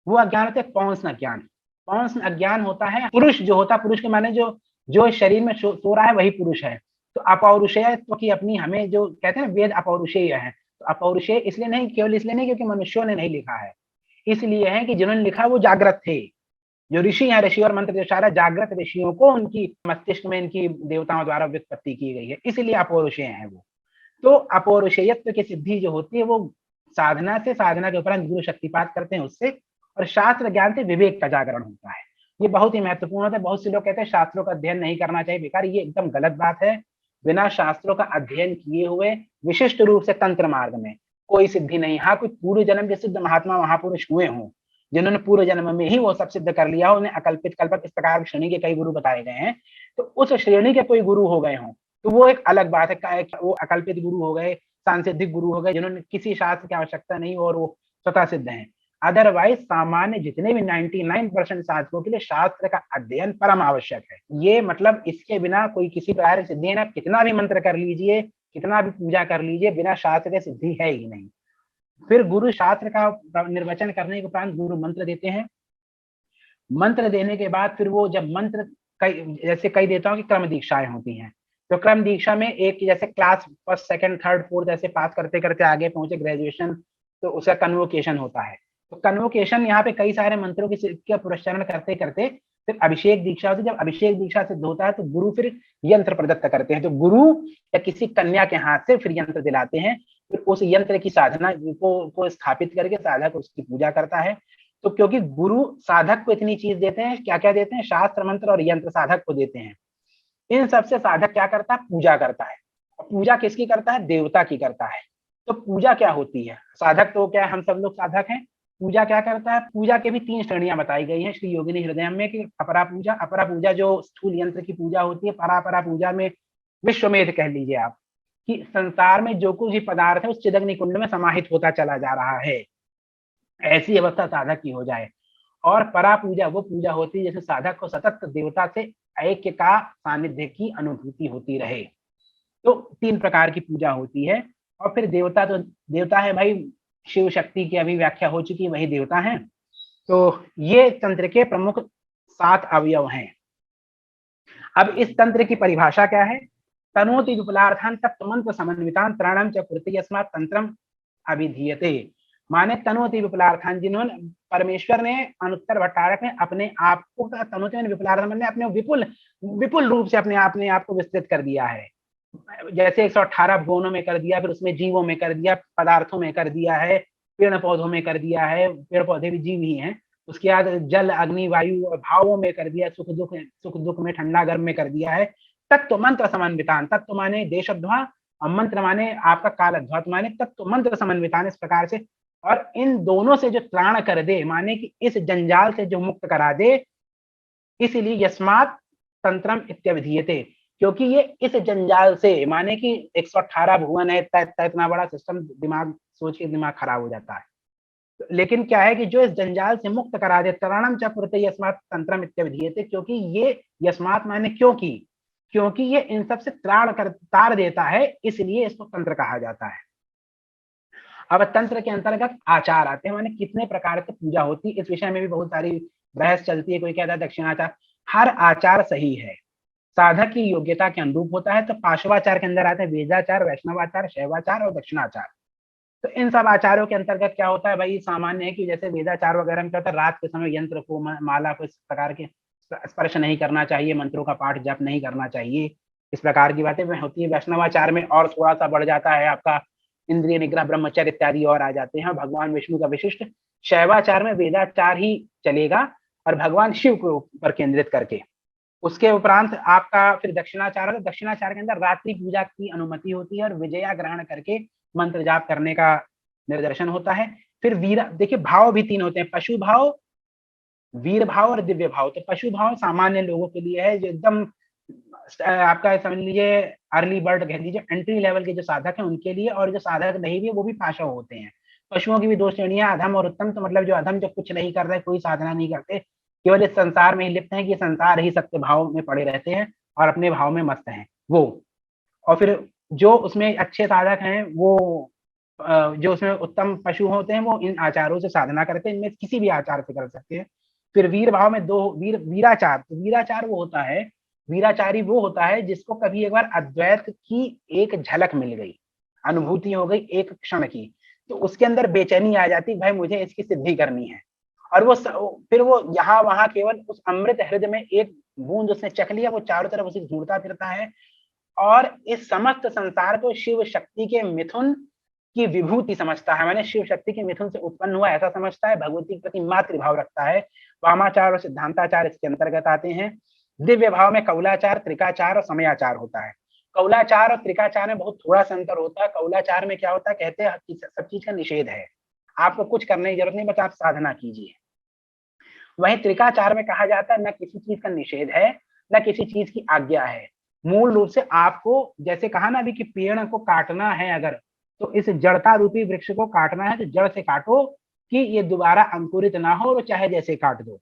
वो अज्ञान होते हैं पौंस्न ज्ञान। पौंस्न अज्ञान होता है पुरुष जो होता है, पुरुष के माने जो शरीर में सो रहा है वही पुरुष है। तो अपौरुषेयत्व की अपनी हमें जो कहते हैं वेद अपौरुषेय है, तो अपौरुषेय इसलिए नहीं, केवल इसलिए नहीं क्योंकि मनुष्यों ने नहीं लिखा है, इसलिए है कि जिन्होंने लिखा वो जागृत थे। जो ऋषि हैं, ऋषि और मंत्र जो सारा जागृत ऋषियों को उनकी मस्तिष्क में इनकी देवताओं द्वारा व्युत्पत्ति की गई है, इसलिए अपौरुषेय है वो। तो अपौरुषेयत्व की सिद्धि जो होती है वो साधना से, साधना के उपरांत गुरु शक्तिपात करते हैं उससे, और शास्त्र ज्ञान से विवेक का जागरण होता है। ये बहुत ही महत्वपूर्ण होता है। बहुत से लोग कहते हैं शास्त्रों का अध्ययन नहीं करना चाहिए, बेकार। ये एकदम गलत बात है। बिना शास्त्रों का अध्ययन किए हुए विशिष्ट रूप से तंत्र मार्ग में कोई सिद्धि नहीं। हाँ, कोई पूर्व जन्म के सिद्ध महात्मा महापुरुष हुए हों जिन्होंने पूर्व जन्म में ही वो सब सिद्ध कर लिया हो, उन्हें अकल्पित कल्पक इस प्रकार की श्रेणी के कई गुरु बताए गए हैं, तो उस श्रेणी के कोई गुरु हो गए हों तो वो एक अलग बात है। वो अकल्पित गुरु हो गए, सांसिधिक गुरु हो गए जिन्होंने किसी शास्त्र की आवश्यकता नहीं और वो स्वतः सिद्ध हैं। अदरवाइज सामान्य जितने भी 99% साधकों के लिए शास्त्र का अध्ययन परम आवश्यक है। ये मतलब इसके बिना कोई किसी प्रकार की सिद्धि है, कितना भी मंत्र कर लीजिए, कितना भी पूजा कर लीजिए, बिना शास्त्र के सिद्धि है ही नहीं। फिर गुरु शास्त्र का निर्वचन करने के उपरांत गुरु मंत्र देते हैं। मंत्र देने के बाद फिर वो जब मंत्र जैसे कई देवताओं की क्रम दीक्षाएं होती हैं, तो क्रम दीक्षा में एक जैसे class 1st 2nd 3rd 4th ऐसे पास करते करते आगे पहुंचे ग्रेजुएशन, तो उसका कन्वोकेशन होता है। तो कन्वोकेशन यहाँ पे कई सारे मंत्रों के पुरस्चरण करते करते फिर अभिषेक दीक्षा होती है। जब अभिषेक दीक्षा सिद्ध होता है तो गुरु फिर यंत्र प्रदत्त करते हैं। तो गुरु या किसी कन्या के हाथ से फिर यंत्र दिलाते हैं, फिर उस यंत्र की साधना को स्थापित करके साधक उसकी पूजा करता है। तो क्योंकि गुरु साधक को इतनी चीज देते हैं, क्या क्या देते हैं, शास्त्र मंत्र और यंत्र साधक को देते हैं। इन सबसे साधक क्या करता है, पूजा करता है। और पूजा किसकी करता है, देवता की करता है। तो पूजा क्या होती है, साधक तो क्या है, हम सब लोग साधक हैं। पूजा क्या करता है, पूजा के भी 3 श्रेणियां बताई गई हैं श्री योगिनी हृदय में कि अपरा पूजा जो स्थूल यंत्र की पूजा होती है, परा पूजा में विश्वमेध कह लीजिए आप, कि संसार में जो कुछ भी पदार्थ है उस चिदग्नि कुंड में समाहित होता चला जा रहा है, ऐसी अवस्था साधक की हो जाए। और परा पूजा वो पूजा होती है जैसे साधक को सतत देवता से ऐक्य का सानिध्य की अनुभूति होती रहे। तो 3 प्रकार की पूजा होती है। और फिर देवता, तो देवता है भाई, शिव शक्ति की अभी व्याख्या हो चुकी, वही देवता हैं। तो ये तंत्र के प्रमुख 7 अवयव हैं। अब इस तंत्र की परिभाषा क्या है, तनोति विपुलार्थान तत्व मंत्र समन्वितान त्राणम च कुरुते यस्मात् तंत्रम अभिधीयते। माने तनोति विपुलार्थान, जिन्होंने परमेश्वर ने अनुत्तर भट्टारक ने अपने आप को तनोति में विपुलार्थान ने अपने विपुल रूप से अपने आप को विस्तृत कर दिया है। जैसे 118 भुवनों में कर दिया, फिर उसमें जीवों में कर दिया, पदार्थों में कर दिया है, पेड़ पौधों में कर दिया है, पेड़ पौधे भी जीव ही हैं। उसके बाद जल अग्नि वायु और भावों में कर दिया, सुख दुख में, ठंडा गर्म में कर दिया है। तत्व मंत्र समन्वितान, तत्व माने देशध्वा और मंत्र माने आपका कालध्वा, माने तत्व मंत्र समन्वितान, इस प्रकार से। और इन दोनों से जो त्राण कर दे, माने कि इस जंजाल से जो मुक्त करा दे, इसलिए यस्मात् तंत्रम इत्यभिधीयते, क्योंकि ये इस जंजाल से, माने कि 118 भुवन है, इतना बड़ा सिस्टम, दिमाग सोच के दिमाग खराब हो जाता है। लेकिन क्या है कि जो इस जंजाल से मुक्त करा दे, तरणम च कुरुते यस्मात् तंत्रम इत्यभिधीयते, क्योंकि ये यस्मात् माने क्योंकि ये इन सब से तार देता है, इसलिए इसको तंत्र कहा जाता है। अब तंत्र के अंतर्गत आचार आते हैं, माने कितने प्रकार की पूजा होती है, इस विषय में भी बहुत सारी बहस चलती है। कोई कहता है दक्षिणाचार, हर आचार सही है, साधक की योग्यता के अनुरूप होता है। तो पार्श्वाचार के अंदर आते हैं वेदाचार, वैष्णवाचार, शैवाचार और दक्षिणाचार। तो इन सब आचारों के अंतर्गत क्या होता है भाई, सामान्य है कि जैसे वेदाचार वगैरह में क्या होता है, रात के समय यंत्र को, माला को इस प्रकार के स्पर्श नहीं करना चाहिए, मंत्रों का पाठ जप नहीं करना चाहिए, इस प्रकार की बातें होती है। वैष्णवाचार में और थोड़ा सा बढ़ जाता है आपका, इंद्रिय निग्रह, ब्रह्मचर्य इत्यादि और आ जाते हैं, भगवान विष्णु का विशिष्ट। शैवाचार में वेदाचार ही चलेगा और भगवान शिव को ऊपर केंद्रित करके। उसके उपरांत आपका फिर दक्षिणाचार है। दक्षिणाचार के अंदर रात्रि पूजा की अनुमति होती है और विजया ग्रहण करके मंत्र जाप करने का निर्देशन होता है। फिर वीर, देखिए भाव भी 3 होते हैं, पशु भाव, वीर भाव और दिव्य भाव। तो पशु भाव सामान्य लोगों के लिए है, जो एकदम आपका समझ लीजिए अर्ली बर्ड कह लीजिए, एंट्री लेवल के जो साधक हैं उनके लिए, और जो साधक नहीं भी वो भी पाशव होते हैं। पशुओं की भी 2 श्रेणियां, अधम और उत्तम। तो मतलब जो अधम, जो कुछ नहीं कर रहे, कोई साधना नहीं करते, केवल इस संसार में ही लिप्त हैं कि संसार ही सत्य भाव में पड़े रहते हैं और अपने भाव में मस्त हैं वो। और फिर जो उसमें अच्छे साधक हैं वो, जो उसमें उत्तम पशु होते हैं, वो इन आचारों से साधना करते हैं, इनमें किसी भी आचार से कर सकते हैं। फिर वीर भाव में 2 वीराचार। तो वीराचार वो होता है, वीराचारी वो होता है जिसको कभी एक बार अद्वैत की एक झलक मिल गई, अनुभूति हो गई एक क्षण की, तो उसके अंदर बेचैनी आ जाती, भाई मुझे इसकी सिद्धि करनी है। और वो फिर वो यहाँ वहां केवल उस अमृत हृदय में एक बूंद उसने चख लिया, वो चारों तरफ उसे ढूंढता फिरता है और इस समस्त संसार को शिव शक्ति के मिथुन की विभूति समझता है, मैंने शिव शक्ति के मिथुन से उत्पन्न हुआ ऐसा समझता है, भगवती के प्रति मातृभाव रखता है। वामाचार और सिद्धांताचार इसके अंतर्गत आते हैं। दिव्य भाव में कौलाचार, त्रिकाचार और समयाचार होता है। कौलाचार और त्रिकाचार में बहुत थोड़ा सा अंतर होता है। कौलाचार में क्या होता है, कहते हैं सब चीज का निषेध है, आपको कुछ करने की जरूरत नहीं, बस आप साधना कीजिए। वहीं त्रिकाचार में कहा जाता है न किसी चीज का निषेध है, न किसी चीज की आज्ञा है। मूल रूप से आपको, जैसे कहा ना अभी कि पेड़ को काटना है अगर, तो इस जड़ता रूपी वृक्ष को काटना है तो जड़ से काटो कि ये दोबारा अंकुरित ना हो, और चाहे जैसे काट दो।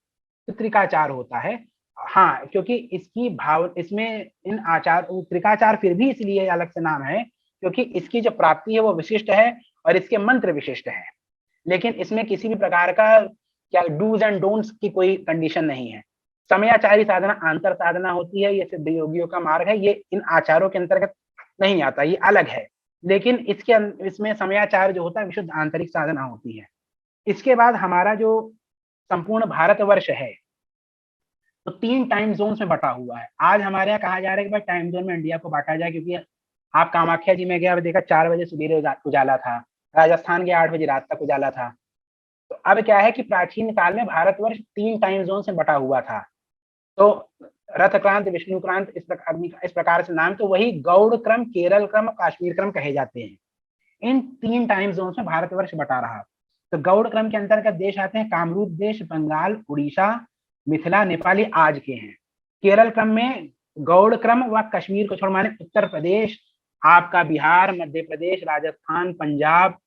तो त्रिकाचार होता है। हाँ, क्योंकि इसकी भाव, इसमें इन आचार, त्रिकाचार फिर भी इसलिए अलग से नाम है क्योंकि इसकी जो प्राप्ति है वो विशिष्ट है और इसके मंत्र विशिष्ट है। लेकिन इसमें किसी भी प्रकार का क्या डूज एंड डोंट्स की कोई कंडीशन नहीं है। समयाचारी साधना आंतर साधना होती है, ये सिद्ध योगियों का मार्ग है, ये इन आचारों के अंतर्गत नहीं आता, ये अलग है। लेकिन इसमें समयाचार जो होता है विशुद्ध आंतरिक साधना होती है। इसके बाद हमारा जो संपूर्ण भारतवर्ष है तो 3 टाइम जोन्स में बटा हुआ है। आज हमारे यहाँ कहा जा रहा है कि भाई टाइम जोन में इंडिया को बांटा जाए, क्योंकि आप कामाख्या जी में गया, देखा 4 बजे सुबह उजाला था, राजस्थान के 8 बजे रात तक उजाला था। तो अब क्या है कि प्राचीन काल में भारतवर्ष 3 टाइम जोन से बटा हुआ था। तो रथ क्रांत, विष्णु क्रांत, इस प्रकार से नाम, तो वही गौड़ क्रम, केरल क्रम, काश्मीर क्रम कहे जाते हैं। इन 3 टाइम जोन में भारतवर्ष बटा रहा। तो गौड़ क्रम के अंतर्गत देश आते हैं कामरूप देश, बंगाल, उड़ीसा, मिथिला, नेपाली आज के हैं। केरल क्रम में गौड़ क्रम व कश्मीर को छोड़ माने उत्तर प्रदेश, आपका बिहार, मध्य प्रदेश, राजस्थान, पंजाब,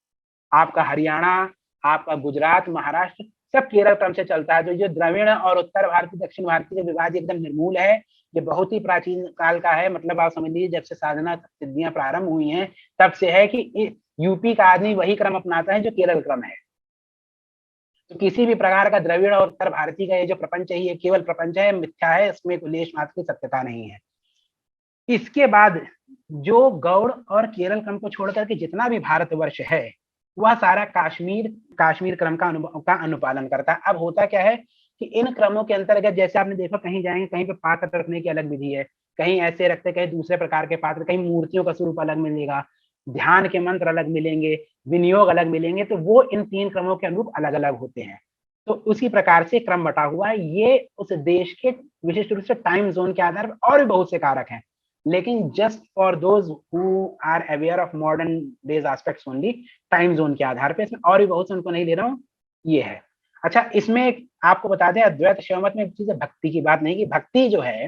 आपका हरियाणा, आपका गुजरात, महाराष्ट्र, सब केरल क्रम से चलता है। तो जो द्रविड़ और उत्तर भारतीय, दक्षिण भारतीय विभाजन एकदम निर्मूल है, ये बहुत ही प्राचीन काल का है। मतलब आप समझ लीजिए जब से साधना सिद्धियां प्रारंभ हुई हैं तब से है कि यूपी का आदमी वही क्रम अपनाता है जो केरल क्रम है। तो किसी भी प्रकार का द्रविड़ और उत्तर भारतीय का ये जो प्रपंच है, ये केवल प्रपंच है, मिथ्या है, इसमें कोई लेश मात्र की सत्यता नहीं है। इसके बाद जो गौड़ और केरल क्रम को छोड़कर के जितना भी भारतवर्ष है वह सारा काश्मीर क्रम का अनुपालन करता है। अब होता क्या है कि इन क्रमों के अंतर्गत, जैसे आपने देखा कहीं जाएंगे, कहीं पे पात्र रखने की अलग विधि है, कहीं ऐसे रखते, कहीं दूसरे प्रकार के पात्र, कहीं मूर्तियों का स्वरूप अलग मिलेगा, ध्यान के मंत्र अलग मिलेंगे, विनियोग अलग मिलेंगे, तो वो इन 3 क्रमों के अनुरूप अलग अलग होते हैं। तो उसी प्रकार से क्रम बटा हुआ है। ये उस देश के विशिष्ट रूप से टाइम जोन के आधार पर और भी बहुत से कारक हैं, लेकिन just for those who are aware of modern days aspects only, time zone के आधार पे, इसमें और भी बहुत से उनको नहीं ले रहा हूँ, ये है। अच्छा, इसमें आपको बता दें अद्वैत शिव मत में चीज भक्ति की बात नहीं, की भक्ति जो है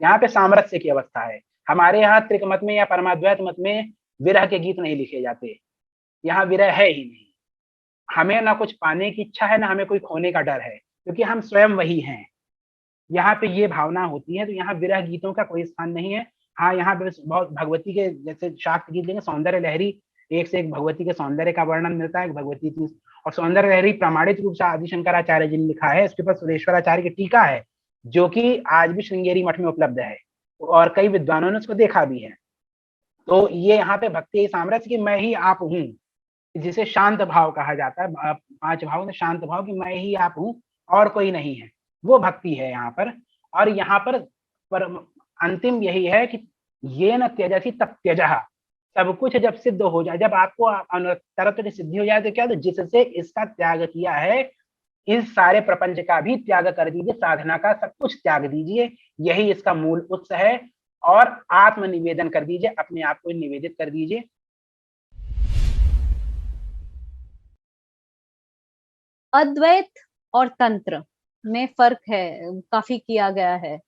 यहाँ पे सामरस्य की अवस्था है। हमारे यहाँ त्रिक मत में या परमाद्वैत मत में विरह के गीत नहीं लिखे जाते, यहाँ विरह है ही नहीं। हमें ना कुछ पाने की इच्छा है, ना हमें कोई खोने का डर है, क्योंकि हम स्वयं वही हैं। यहाँ पे ये भावना होती है, तो यहाँ विरह गीतों का कोई स्थान नहीं है। हाँ, यहाँ पे बहुत भगवती के जैसे शास्त्र गीत लेंगे, सौंदर्य लहरी, एक से एक भगवती के सौंदर्य का वर्णन मिलता है भगवती की। और सौंदर्य लहरी प्रमाणित रूप से आदि शंकराचार्य जी ने लिखा है, इसके ऊपर सुरेश्वराचार्य की टीका है, जो कि आज भी श्रृंगेरी मठ में उपलब्ध है और कई विद्वानों ने उसको देखा भी है। तो ये यहाँ पे भक्ति सामरस्य की मैं ही आप हूँ, जिसे शांत भाव कहा जाता है, 5 भाव में शांत भाव की मैं ही आप हूँ और कोई नहीं है, वो भक्ति है यहाँ पर। और यहाँ पर अंतिम यही है कि ये न त्यजसी तब त्यजः, सब कुछ जब सिद्ध हो जाए, जब आपको अनुत्तरत्व की सिद्धि हो जाए, तो क्या, तो जिससे इसका त्याग किया है, इस सारे प्रपंच का भी त्याग कर दीजिए, साधना का सब कुछ त्याग दीजिए, यही इसका मूल उत्स है। और आत्मनिवेदन कर दीजिए, अपने आप को निवेदित कर दीजिए। अद्वैत और तंत्र में फर्क है, काफी किया गया है,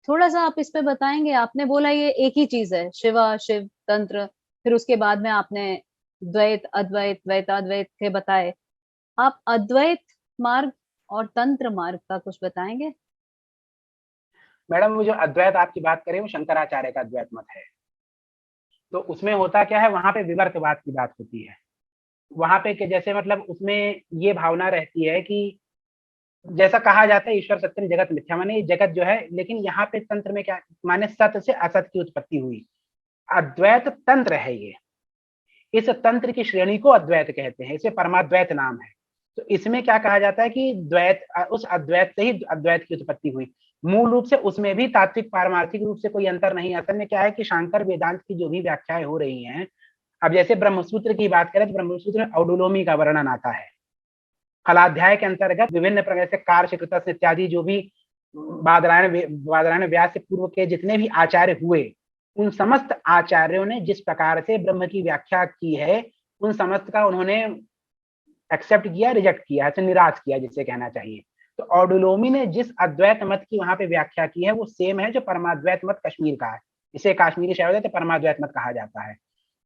थोड़ा सा आप इस पे बताएंगे? आपने बोला ये एक ही चीज है, शिवा शिव तंत्र, फिर उसके बाद में आपने द्वैत अद्वैत द्वैताद्वैत के बताए। आप अद्वैत मार्ग और तंत्र मार्ग का कुछ बताएंगे? मैडम, वो जो अद्वैत आपकी बात करें, वो शंकराचार्य का अद्वैत मत है। तो उसमें होता क्या है, वहां पे विवर्तवाद की बात होती है। वहां पे जैसे मतलब उसमें ये भावना रहती है कि जैसा कहा जाता है ईश्वर सत्यम जगत मिथ्या, माने ये जगत जो है, लेकिन यहाँ पे तंत्र में क्या माने, सत्य से असत की उत्पत्ति हुई। अद्वैत तंत्र है ये, इस तंत्र की श्रेणी को अद्वैत कहते हैं, इसे परमाद्वैत नाम है। तो इसमें क्या कहा जाता है कि द्वैत, उस अद्वैत से ही अद्वैत की उत्पत्ति हुई। मूल रूप से उसमें भी तात्विक पारमार्थिक रूप से कोई अंतर नहीं। असल में क्या है कि शांकर वेदांत की जो भी व्याख्याएं हो रही हैं, अब जैसे ब्रह्मसूत्र की बात करें तो ब्रह्मसूत्र में औडुलोमी का वर्णन आता है। कलाध्याय के अंतर्गत विभिन्न प्रकार से कार्य इत्यादि जो भी बादरायण व्यास से पूर्व के जितने भी आचार्य हुए, उन समस्त आचार्यों ने जिस प्रकार से ब्रह्म की व्याख्या की है, उन समस्त का उन्होंने एक्सेप्ट किया, रिजेक्ट किया, निराश किया जिसे कहना चाहिए। तो ऑडुलोमी ने जिस अद्वैत मत की वहां पे व्याख्या की है, वो सेम है जो परमाद्वैत मत कश्मीर का है। इसे काश्मीरी शैव परमाद्वैत मत कहा जाता है।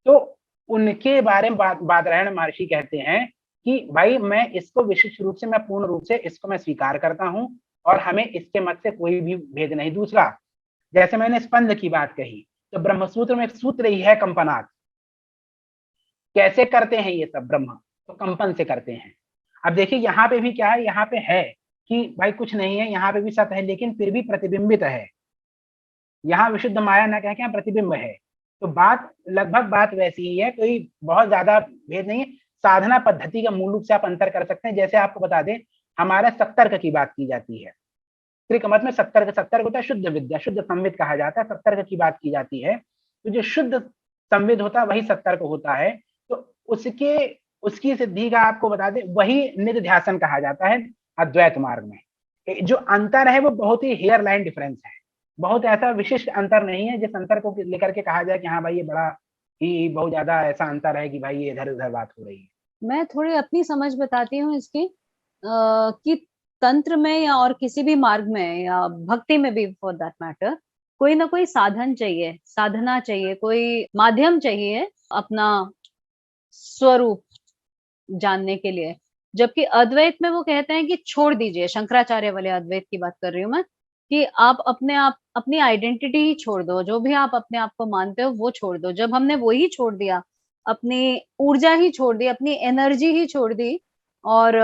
तो उनके बारे में बादरायण महर्षि कहते हैं कि भाई मैं इसको विशिष्ट रूप से, मैं पूर्ण रूप से इसको मैं स्वीकार करता हूं और हमें इसके मत से कोई भी भेद नहीं। दूसरा, जैसे मैंने स्पंद की बात कही, तो ब्रह्मसूत्र में एक सूत्र ही है कंपनात्। कैसे करते हैं ये सब ब्रह्म, तो कंपन से करते हैं। अब देखिए यहाँ पे भी क्या है, यहाँ पे है कि भाई कुछ नहीं है, यहाँ पे भी सत्य है, लेकिन फिर भी प्रतिबिंबित है। यहाँ विशुद्ध माया न कह के यहाँ प्रतिबिंब है। तो बात लगभग बात वैसी ही है, कोई बहुत ज्यादा भेद नहीं है। साधना पद्धति का मूल रूप से आप अंतर कर सकते हैं। जैसे आपको बता दें, हमारे सत्तर्क की बात की जाती है, त्रिक मत में सत्तर्क होता है शुद्ध विद्या, शुद्ध संविद कहा जाता है, सत्तर्क की बात की जाती है। तो जो शुद्ध संविद होता है वही सत्तर्क होता है। तो उसकी सिद्धि का आपको बता दें, वही निधिध्यासन कहा जाता है अद्वैत मार्ग में। जो अंतर है वो बहुत ही हेयर लाइन डिफरेंस है, बहुत ऐसा विशिष्ट अंतर नहीं है जिस अंतर को लेकर के कहा जाए कि हाँ भाई ये बड़ा ही बहुत ज्यादा ऐसा अंतर है कि भाई ये इधर उधर बात हो रही है। मैं थोड़ी अपनी समझ बताती हूँ इसकी, कि तंत्र में या और किसी भी मार्ग में या भक्ति में भी फॉर दैट मैटर, कोई ना कोई साधन चाहिए, साधना चाहिए, कोई माध्यम चाहिए अपना स्वरूप जानने के लिए। जबकि अद्वैत में वो कहते हैं कि छोड़ दीजिए, शंकराचार्य वाले अद्वैत की बात कर रही हूँ मैं, कि आप अपनी आइडेंटिटी ही छोड़ दो, जो भी आप अपने आप को मानते हो वो छोड़ दो। जब हमने वो ही छोड़ दिया, अपनी ऊर्जा ही छोड़ दी, अपनी एनर्जी ही छोड़ दी, और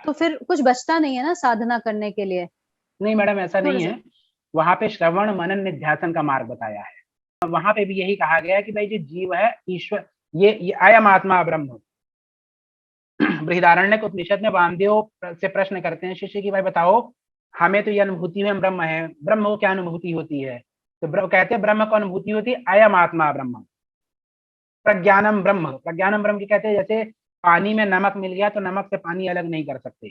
तो फिर कुछ बचता नहीं है ना साधना करने के लिए। नहीं मैडम, ऐसा थोड़ा नहीं सा है। वहां पे श्रवण मनन निध्यासन का मार्ग बताया है। वहां पे भी यही कहा गया है कि भाई जो जीव है ईश्वर, ये अयम आत्मा ब्रह्म। बृहदारण्यक उपनिषद में वामदेव से प्रश्न करते हैं शिष्य की, भाई बताओ हमें तो ये अनुभूति में हम ब्रह्म है, ब्रह्म को क्या अनुभूति होती है? तो कहते हैं ब्रह्म को अनुभूति होती है अयम आत्मा ब्रह्म, प्रज्ञानम ब्रह्म। प्रज्ञानम ब्रह्म की कहते हैं जैसे पानी में नमक मिल गया तो नमक से पानी अलग नहीं कर सकते,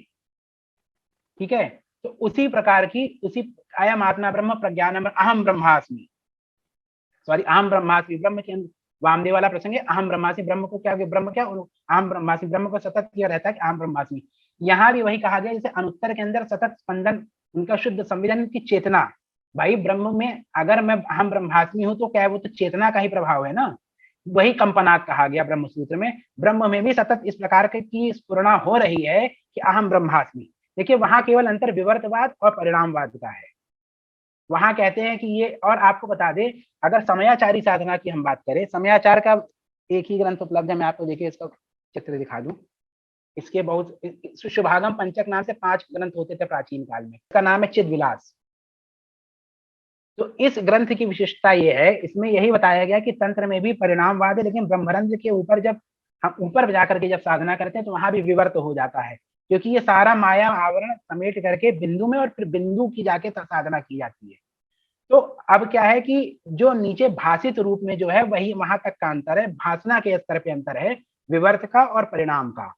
ठीक है? तो उसी प्रकार की, उसी अयम आत्मा ब्रह्म प्रज्ञानम अहम ब्रह्मास्मि, सॉरी अहम ब्रह्मास्मि, ब्रह्म के वामदेव वाला प्रसंग है। अहम ब्रह्मास्मि, ब्रह्म को क्या, ब्रह्म क्या, अहम ब्रह्मास्मि, ब्रह्म को सतत किया रहता है कि अहम ब्रह्मास्मि। यहाँ भी वही कहा गया, जैसे अनुत्तर के अंदर सतत स्पंदन, उनका शुद्ध संविधान की चेतना, भाई ब्रह्म में अगर मैं हम ब्रह्मास्मि हूं तो क्या है, वो तो चेतना का ही प्रभाव है ना। वही कंपनात कहा गया ब्रह्म सूत्र में। ब्रह्म में भी सतत इस प्रकार की स्फुरणा हो रही है कि अहम ब्रह्मास्मि। देखिए वहां केवल अंतर विवर्तवाद और परिणामवाद का है। वहां कहते हैं कि ये, और आपको बता दें, अगर समयाचारी साधना की हम बात करें, समयाचार का एक ही ग्रंथ उपलब्ध है, मैं आपको देखिए इसका चित्र दिखा दूं। इसके बहुत शुभागम पंचक नाम से 5 ग्रंथ होते थे प्राचीन काल में। इसका नाम है चिद विलास। तो इस ग्रंथ की विशेषता ये है, इसमें यही बताया गया कि तंत्र में भी परिणामवाद है, लेकिन ब्रह्मरंध्र के ऊपर जब हम ऊपर जाकर के जब साधना करते हैं तो वहां भी विवर्त हो जाता है, क्योंकि ये सारा माया आवरण समेट करके बिंदु में, और फिर बिंदु की जाके साधना की जाती है। तो अब क्या है कि जो नीचे भाषित रूप में जो है वही वहां तक का अंतर है, भाषणा के स्तर पे अंतर है, विवर्त का और परिणाम का।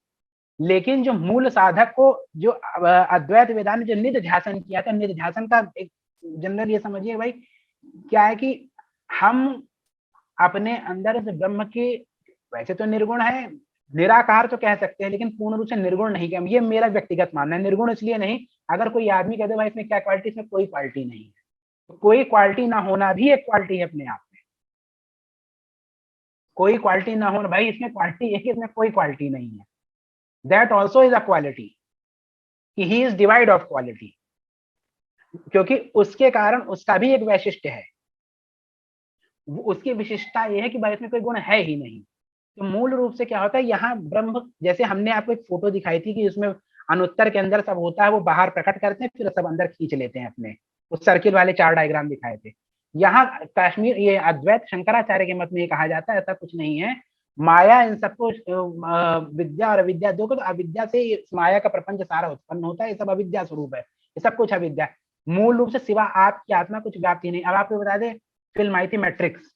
लेकिन जो मूल साधक को, जो अद्वैत वेदांत जो निध ध्यासन किया था, निध ध्यासन का एक जनरल ये समझिए भाई, क्या है कि हम अपने अंदर से ब्रह्म के, वैसे तो निर्गुण है, निराकार तो कह सकते हैं, लेकिन पूर्ण रूप से निर्गुण नहीं कह, ये मेरा व्यक्तिगत मानना है। निर्गुण इसलिए नहीं, अगर कोई आदमी कहते भाई इसमें क्या क्वालिटी, इसमें कोई क्वालिटी नहीं है, तो कोई क्वालिटी ना होना भी एक क्वालिटी है अपने आप में। कोई क्वालिटी ना होना, भाई इसमें क्वालिटी है कि इसमें कोई क्वालिटी नहीं है, that also is a quality, कि he is devoid of quality, क्योंकि उसके कारण उसका भी एक वैशिष्ट्य है। उसकी विशिष्टता यह है कि भाई इसमें कोई गुण है ही नहीं। तो मूल रूप से क्या होता है, यहाँ ब्रह्म, जैसे हमने आपको एक फोटो दिखाई थी कि उसमें अनुत्तर के अंदर सब होता है, वो बाहर प्रकट करते हैं, फिर सब अंदर खींच लेते हैं अपने, उस सर्किल वाले 4 डायग्राम दिखाए थे। यहाँ काश्मीर, ये अद्वैत शंकराचार्य के मत में ये कहा जाता है ऐसा कुछ नहीं है। माया इन सबको, विद्या और अविद्या दो को, तो अविद्या से माया का प्रपंच सारा उत्पन्न होता है, ये सब अविद्या स्वरूप है, ये सब कुछ अविद्या। मूल रूप से सिवा आपकी आत्मा कुछ व्याप्ति नहीं। अब आपको बता दे, फिल्म आई थी मैट्रिक्स,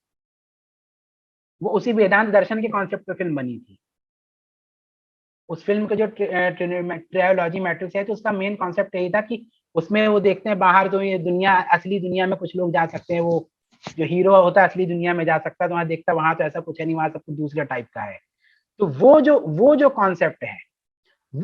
वो उसी वेदांत दर्शन के कॉन्सेप्ट पे फिल्म बनी थी। उस फिल्म का जो ट्रायोलॉजी मैट्रिक्स है, तो उसका मेन कॉन्सेप्ट यही था कि उसमें वो देखते हैं बाहर, तो ये दुनिया, असली दुनिया में कुछ लोग जा सकते हैं, वो जो हीरो होता है असली दुनिया में जा सकता है, तो वहां देखता है वहां तो ऐसा कुछ है नहीं, वहां सब कुछ दूसरे टाइप का है। तो वो जो कॉन्सेप्ट है,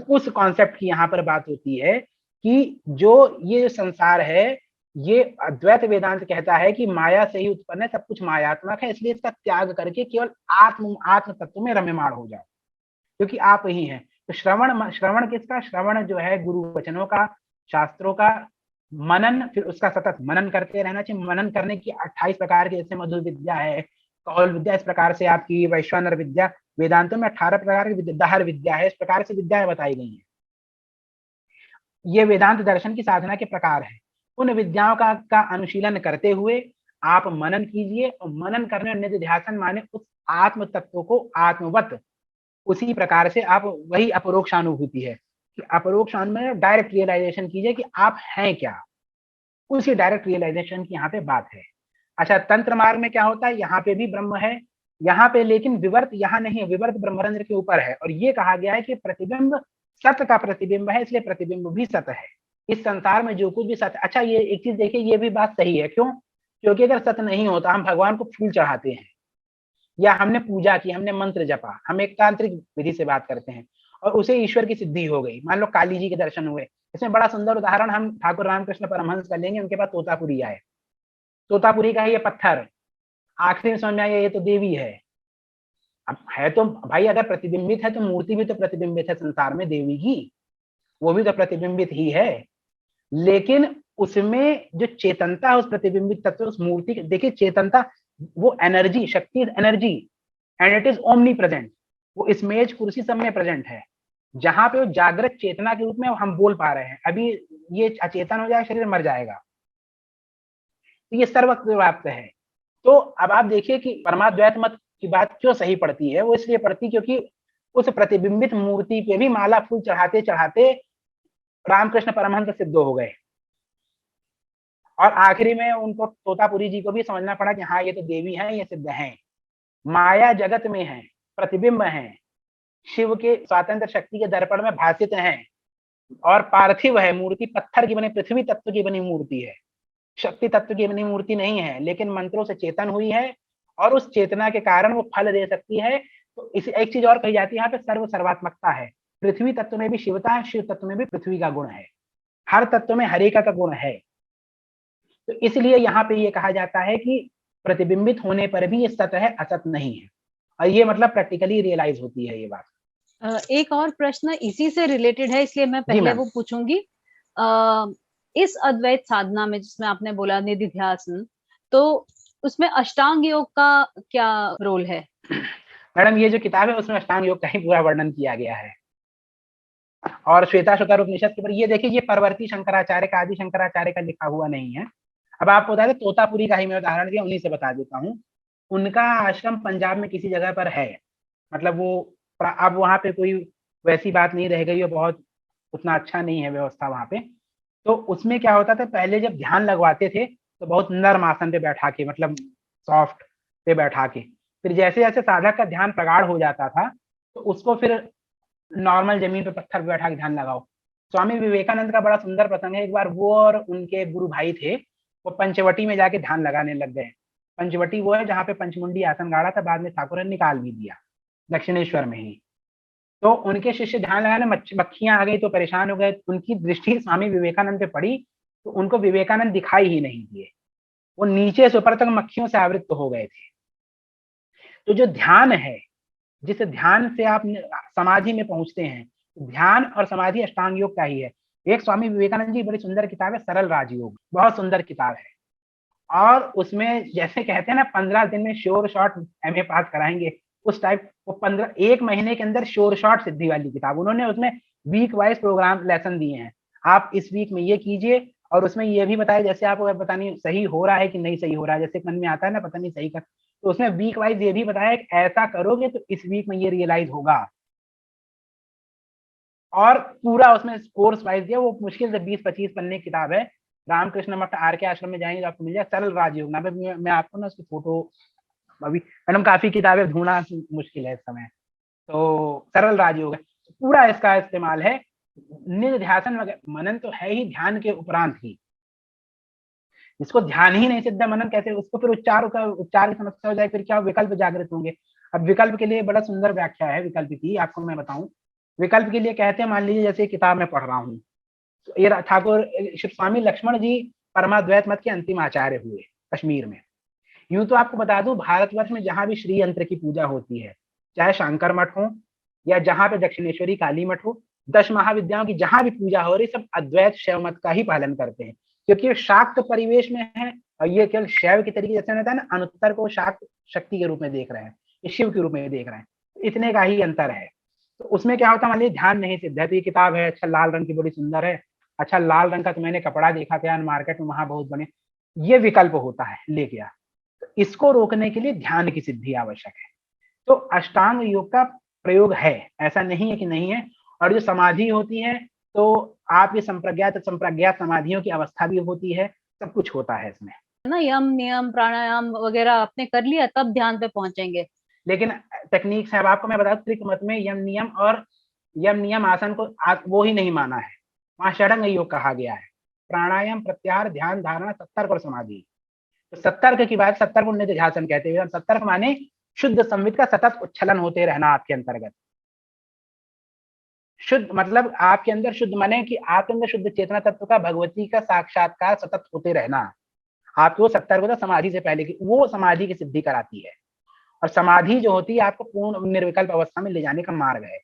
उस कॉन्सेप्ट की यहाँ पर बात होती है कि जो ये संसार है, ये अद्वैत वेदांत कहता है कि माया से ही उत्पन्न है, सब कुछ मायात्मक है, इसलिए इसका त्याग करके केवल आत्म आत्म तत्व में रम्यमाण हो जाओ, क्योंकि आप ही हैं। तो श्रवण, श्रवण किसका, श्रवण जो है गुरु वचनों का, शास्त्रों का, मनन, फिर उसका सतत मनन करते रहना चाहिए। मनन करने की 28 प्रकार की, जैसे मधुर विद्या है, कौल विद्या, इस प्रकार से आपकी वैश्वानर विद्या, वेदांतों में 18 प्रकार की विद्या, दाहर विद्या है, इस प्रकार से विद्याएं बताई गई हैं। ये वेदांत दर्शन की साधना के प्रकार है। उन विद्याओं का अनुशीलन करते हुए आप मनन कीजिए, और मनन करने और निधिध्यासन माने उस आत्म तत्व को आत्मवत, उसी प्रकार से आप, वही अपरोक्षानुभूति है कि अपरोक्षानुभूति में डायरेक्ट रियलाइजेशन कीजिए कि आप हैं क्या, उसी डायरेक्ट रियलाइजेशन की यहाँ पे बात है। अच्छा, तंत्र मार्ग में क्या होता है, यहाँ पे भी ब्रह्म है, यहाँ पे लेकिन विवर्त यहाँ नहीं है, विवर्त ब्रह्मरंध्र के ऊपर है, और ये कहा गया है कि प्रतिबिंब सत्य का प्रतिबिंब है, इसलिए प्रतिबिंब भी सत्य है। इस संसार में जो कुछ भी सत्य, अच्छा ये एक चीज देखिए, ये भी बात सही है, क्यों, क्योंकि अगर सत्य नहीं होता, हम भगवान को फूल चढ़ाते हैं, या हमने पूजा की, हमने मंत्र जपा, हम एक तांत्रिक विधि से बात करते हैं, और उसे ईश्वर की सिद्धि हो गई, मान लो काली जी के दर्शन हुए। इसमें बड़ा सुंदर उदाहरण हम ठाकुर रामकृष्ण परमहंस कर लेंगे, उनके पास तोतापुरी आए, तोतापुरी का ये पत्थर, आखिरी में समझ में आया ये तो देवी है। अब है तो भाई, अगर प्रतिबिंबित है तो मूर्ति भी तो प्रतिबिंबित है संसार में देवी की, वो भी तो प्रतिबिंबित ही है। लेकिन उसमें जो चेतनता है, उस प्रतिबिंबित तत्व, उस मूर्ति की, देखिए चेतनता, वो एनर्जी, शक्ति is energy, and it is omni present. वो इस मेज कुर्सी सब में प्रेजेंट है, जहां पे वो जागृत चेतना के रूप में हम बोल पा रहे हैं। अभी ये अचेतन हो जाए, शरीर मर जाएगा, तो ये सर्वव्याप्त है। तो अब आप देखिए कि परमाद्वैत मत की बात क्यों सही पड़ती है, वो इसलिए पड़ती क्योंकि उस प्रतिबिंबित मूर्ति पे भी माला फूल चढ़ाते चढ़ाते रामकृष्ण परमहंस सिद्ध हो गए, और आखिरी में उनको, तोतापुरी जी को भी समझना पड़ा कि हाँ ये तो देवी हैं, ये सिद्ध हैं, माया जगत में है, प्रतिबिंब हैं, शिव के स्वातंत्र शक्ति के दर्पण में भाषित हैं, और पार्थिव है, मूर्ति पत्थर की बनी, पृथ्वी तत्व की बनी मूर्ति है, शक्ति तत्व की बनी मूर्ति नहीं है, लेकिन मंत्रों से चेतन हुई है, और उस चेतना के कारण वो फल दे सकती है। तो इस एक चीज और कही जाती है यहाँ पे, सर्व सर्वात्मकता है। पृथ्वी तत्व में भी शिवता है, शिव तत्व में भी पृथ्वी का गुण है, हर तत्व में हरे का गुण है। तो इसलिए यहाँ पे ये कहा जाता है कि प्रतिबिंबित होने पर भी ये सत है, असत नहीं है, और ये मतलब प्रैक्टिकली रियलाइज होती है ये बात। एक और प्रश्न इसी से रिलेटेड है, इसलिए मैं जी पहले मैम। वो पूछूंगी। इस अद्वैत साधना में जिसमें आपने बोला निधिध्यासन, तो उसमें अष्टांग योग का क्या रोल है? मैडम ये जो किताब है उसमें अष्टांग योग का ही पूरा वर्णन किया गया है, और श्वेताश्वतर उपनिषद के ऊपर ये देखिए, ये परवर्ती शंकराचार्य का, आदि शंकराचार्य का लिखा हुआ नहीं है। अब आपको बता दें, तोतापुरी का ही मैं उदाहरण दिया, उन्हीं से बता देता हूँ। उनका आश्रम पंजाब में किसी जगह पर है, मतलब वो अब वहां पे कोई वैसी बात नहीं रह गई, और बहुत उतना अच्छा नहीं है व्यवस्था वहां पे। तो उसमें क्या होता था, पहले जब ध्यान लगवाते थे तो बहुत नरम आसन पे बैठा के, मतलब सॉफ्ट पे बैठा के, फिर जैसे जैसे साधक का ध्यान प्रगाढ़ हो जाता था तो उसको फिर नॉर्मल जमीन पे पत्थर पे बैठा के ध्यान लगाओ। स्वामी विवेकानंद का बड़ा सुंदर प्रसंग है, एक बार वो और उनके गुरु भाई थे, वो पंचवटी में जाके ध्यान लगाने लग गए। पंचवटी वो है जहाँ पे पंचमुंडी आसन गाड़ा था, बाद में ठाकुर ने निकाल भी दिया, दक्षिणेश्वर में ही। तो उनके शिष्य ध्यान लगाने, मक्खियां आ गई तो परेशान हो गए, उनकी दृष्टि स्वामी विवेकानंद पे पड़ी, तो उनको विवेकानंद दिखाई ही नहीं दिए, वो नीचे से ऊपर तक मक्खियों से आवृत हो गए थे। तो जो ध्यान है, जिस ध्यान से आप समाधि में पहुंचते हैं, ध्यान और समाधि अष्टांग योग का ही है। एक स्वामी विवेकानंद जी बड़ी सुंदर किताब है, सरल राजयोग, बहुत सुंदर किताब है। और उसमें जैसे कहते हैं ना, 15 दिन में श्योर शॉट एमए पास कराएंगे, उस टाइप वो 15 एक महीने के अंदर श्योर शॉट सिद्धि वाली किताब। उन्होंने उसमें वीक वाइज प्रोग्राम लेसन दिए हैं, आप इस वीक में ये कीजिए, और उसमें ये भी बताया जैसे आपको पता नहीं सही हो रहा है कि नहीं सही हो रहा है, जैसे मन में आता है ना पता नहीं सही कर, तो उसमें वीक वाइज ये भी बताया कि ऐसा करोगे तो इस वीक में ये रियलाइज होगा, और पूरा उसमें कोर्स वाइज दिया। वो मुश्किल से 20-25 पन्ने की किताब है। रामकृष्ण मठ आर के आश्रम में जाएंगे तो आपको मिल जाएगा, सरल राजयोग नाम है। मैं आपको ना उसकी फोटो, अभी मैडम काफी किताबें ढूंढना मुश्किल है इस समय, तो सरल राजयोग है, पूरा इसका इस्तेमाल है। निध्यासन वगैरह मनन तो है ही ध्यान के उपरांत ही, जिसको ध्यान ही नहीं सिद्ध मनन कैसे, उसको फिर उपचार की समस्या हो जाए, फिर क्या विकल्प जागृत होंगे। अब विकल्प के लिए बड़ा सुंदर व्याख्या है विकल्प की, आपको मैं बताऊं। विकल्प के लिए कहते हैं, मान लीजिए जैसे किताब में पढ़ रहा हूँ, तो ये ठाकुर शिव स्वामी लक्ष्मण जी परमाद्वैत मत के अंतिम आचार्य हुए कश्मीर में। यूं तो आपको बता दूं, भारतवर्ष में जहां भी श्री यंत्र की पूजा होती है, चाहे शंकर मठ हो या जहां पे दक्षिणेश्वरी काली मठ हो, 10 महाविद्याओं की जहां भी पूजा हो रही, सब अद्वैत शैव मत का ही पालन करते हैं, क्योंकि ये शाक्त परिवेश में है, और ये केवल शैव के तरीके जैसे होता है ना, अनुत्तर को शाक्त शक्ति के रूप में देख रहे हैं, ये शिव के रूप में देख रहे हैं, इतने का ही अंतर है। तो उसमें क्या होता है, मान लीजिए ध्यान नहीं सिद्ध है, तो ये किताब है, अच्छा लाल रंग की बड़ी सुंदर है, अच्छा लाल रंग का तो मैंने कपड़ा देखा था यार मार्केट में, वहां बहुत बने, ये विकल्प होता है, ले गया। इसको रोकने के लिए ध्यान की सिद्धि आवश्यक है। तो अष्टांग योग का प्रयोग है, ऐसा नहीं है कि नहीं है। और जो समाधि होती है, तो आपकी संप्रज्ञात संप्रज्ञात समाधियों की अवस्था भी होती है, सब कुछ होता है इसमें ना, यम नियम प्राणायाम वगैरह आपने कर लिया तब ध्यान पे पहुंचेंगे। लेकिन टेक्निक्स है। अब आपको मैं बता दूं, त्रिक मत में यम नियम आसन को वो ही नहीं माना है, वहां षडंग योग कहा गया है। प्राणायाम, प्रत्याहार, ध्यान, धारणा, सत्तर्क और समाधि। तो सत्तर्क की बात, सत्तर्क को निधिध्यासन कहते हैं। सत्तर्क माने शुद्ध संवित का सतत उच्छलन होते रहना आपके अंतर्गत। शुद्ध मतलब आपके अंदर, शुद्ध माने कि आपके अंदर शुद्ध चेतना तत्व का, भगवती का साक्षात्कार सतत होते रहना। आपको सत्तर्क होता समाधि से पहले की, वो समाधि की सिद्धि कराती है। और समाधि जो होती है आपको पूर्ण निर्विकल्प अवस्था में ले जाने का मार्ग है।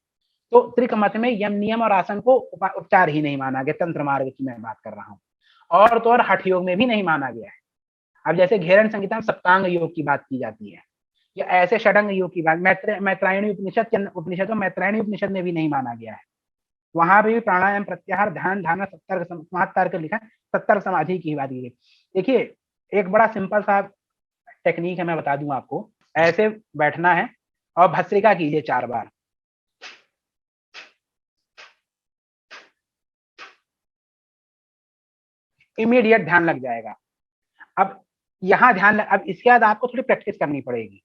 तो त्रिक मत में यम नियम और आसन को उपचार ही नहीं माना गया, तंत्र मार्ग की मैं बात कर रहा हूँ। और तो और हठ योग में भी नहीं माना गया है। अब जैसे घेरन संहिता में सप्तांग योग की बात की जाती है, या ऐसे षडंग योग की बात मैत्रायणी उपनिषद मैत्रायणी उपनिषद में भी नहीं माना गया है। वहां भी प्राणायाम, प्रत्याहार, ध्यान, धारणा, सत्तर्क लिखा, सत्तर्क समाधि की बात की गई। देखिए, एक बड़ा सिंपल सा टेक्निक है, मैं बता दूं आपको। ऐसे बैठना है और भस्त्रिका कीजिए 4 बार। इमीडिएट ध्यान लग जाएगा। अब यहाँ ध्यान अब इसके बाद आपको थोड़ी प्रैक्टिस करनी पड़ेगी।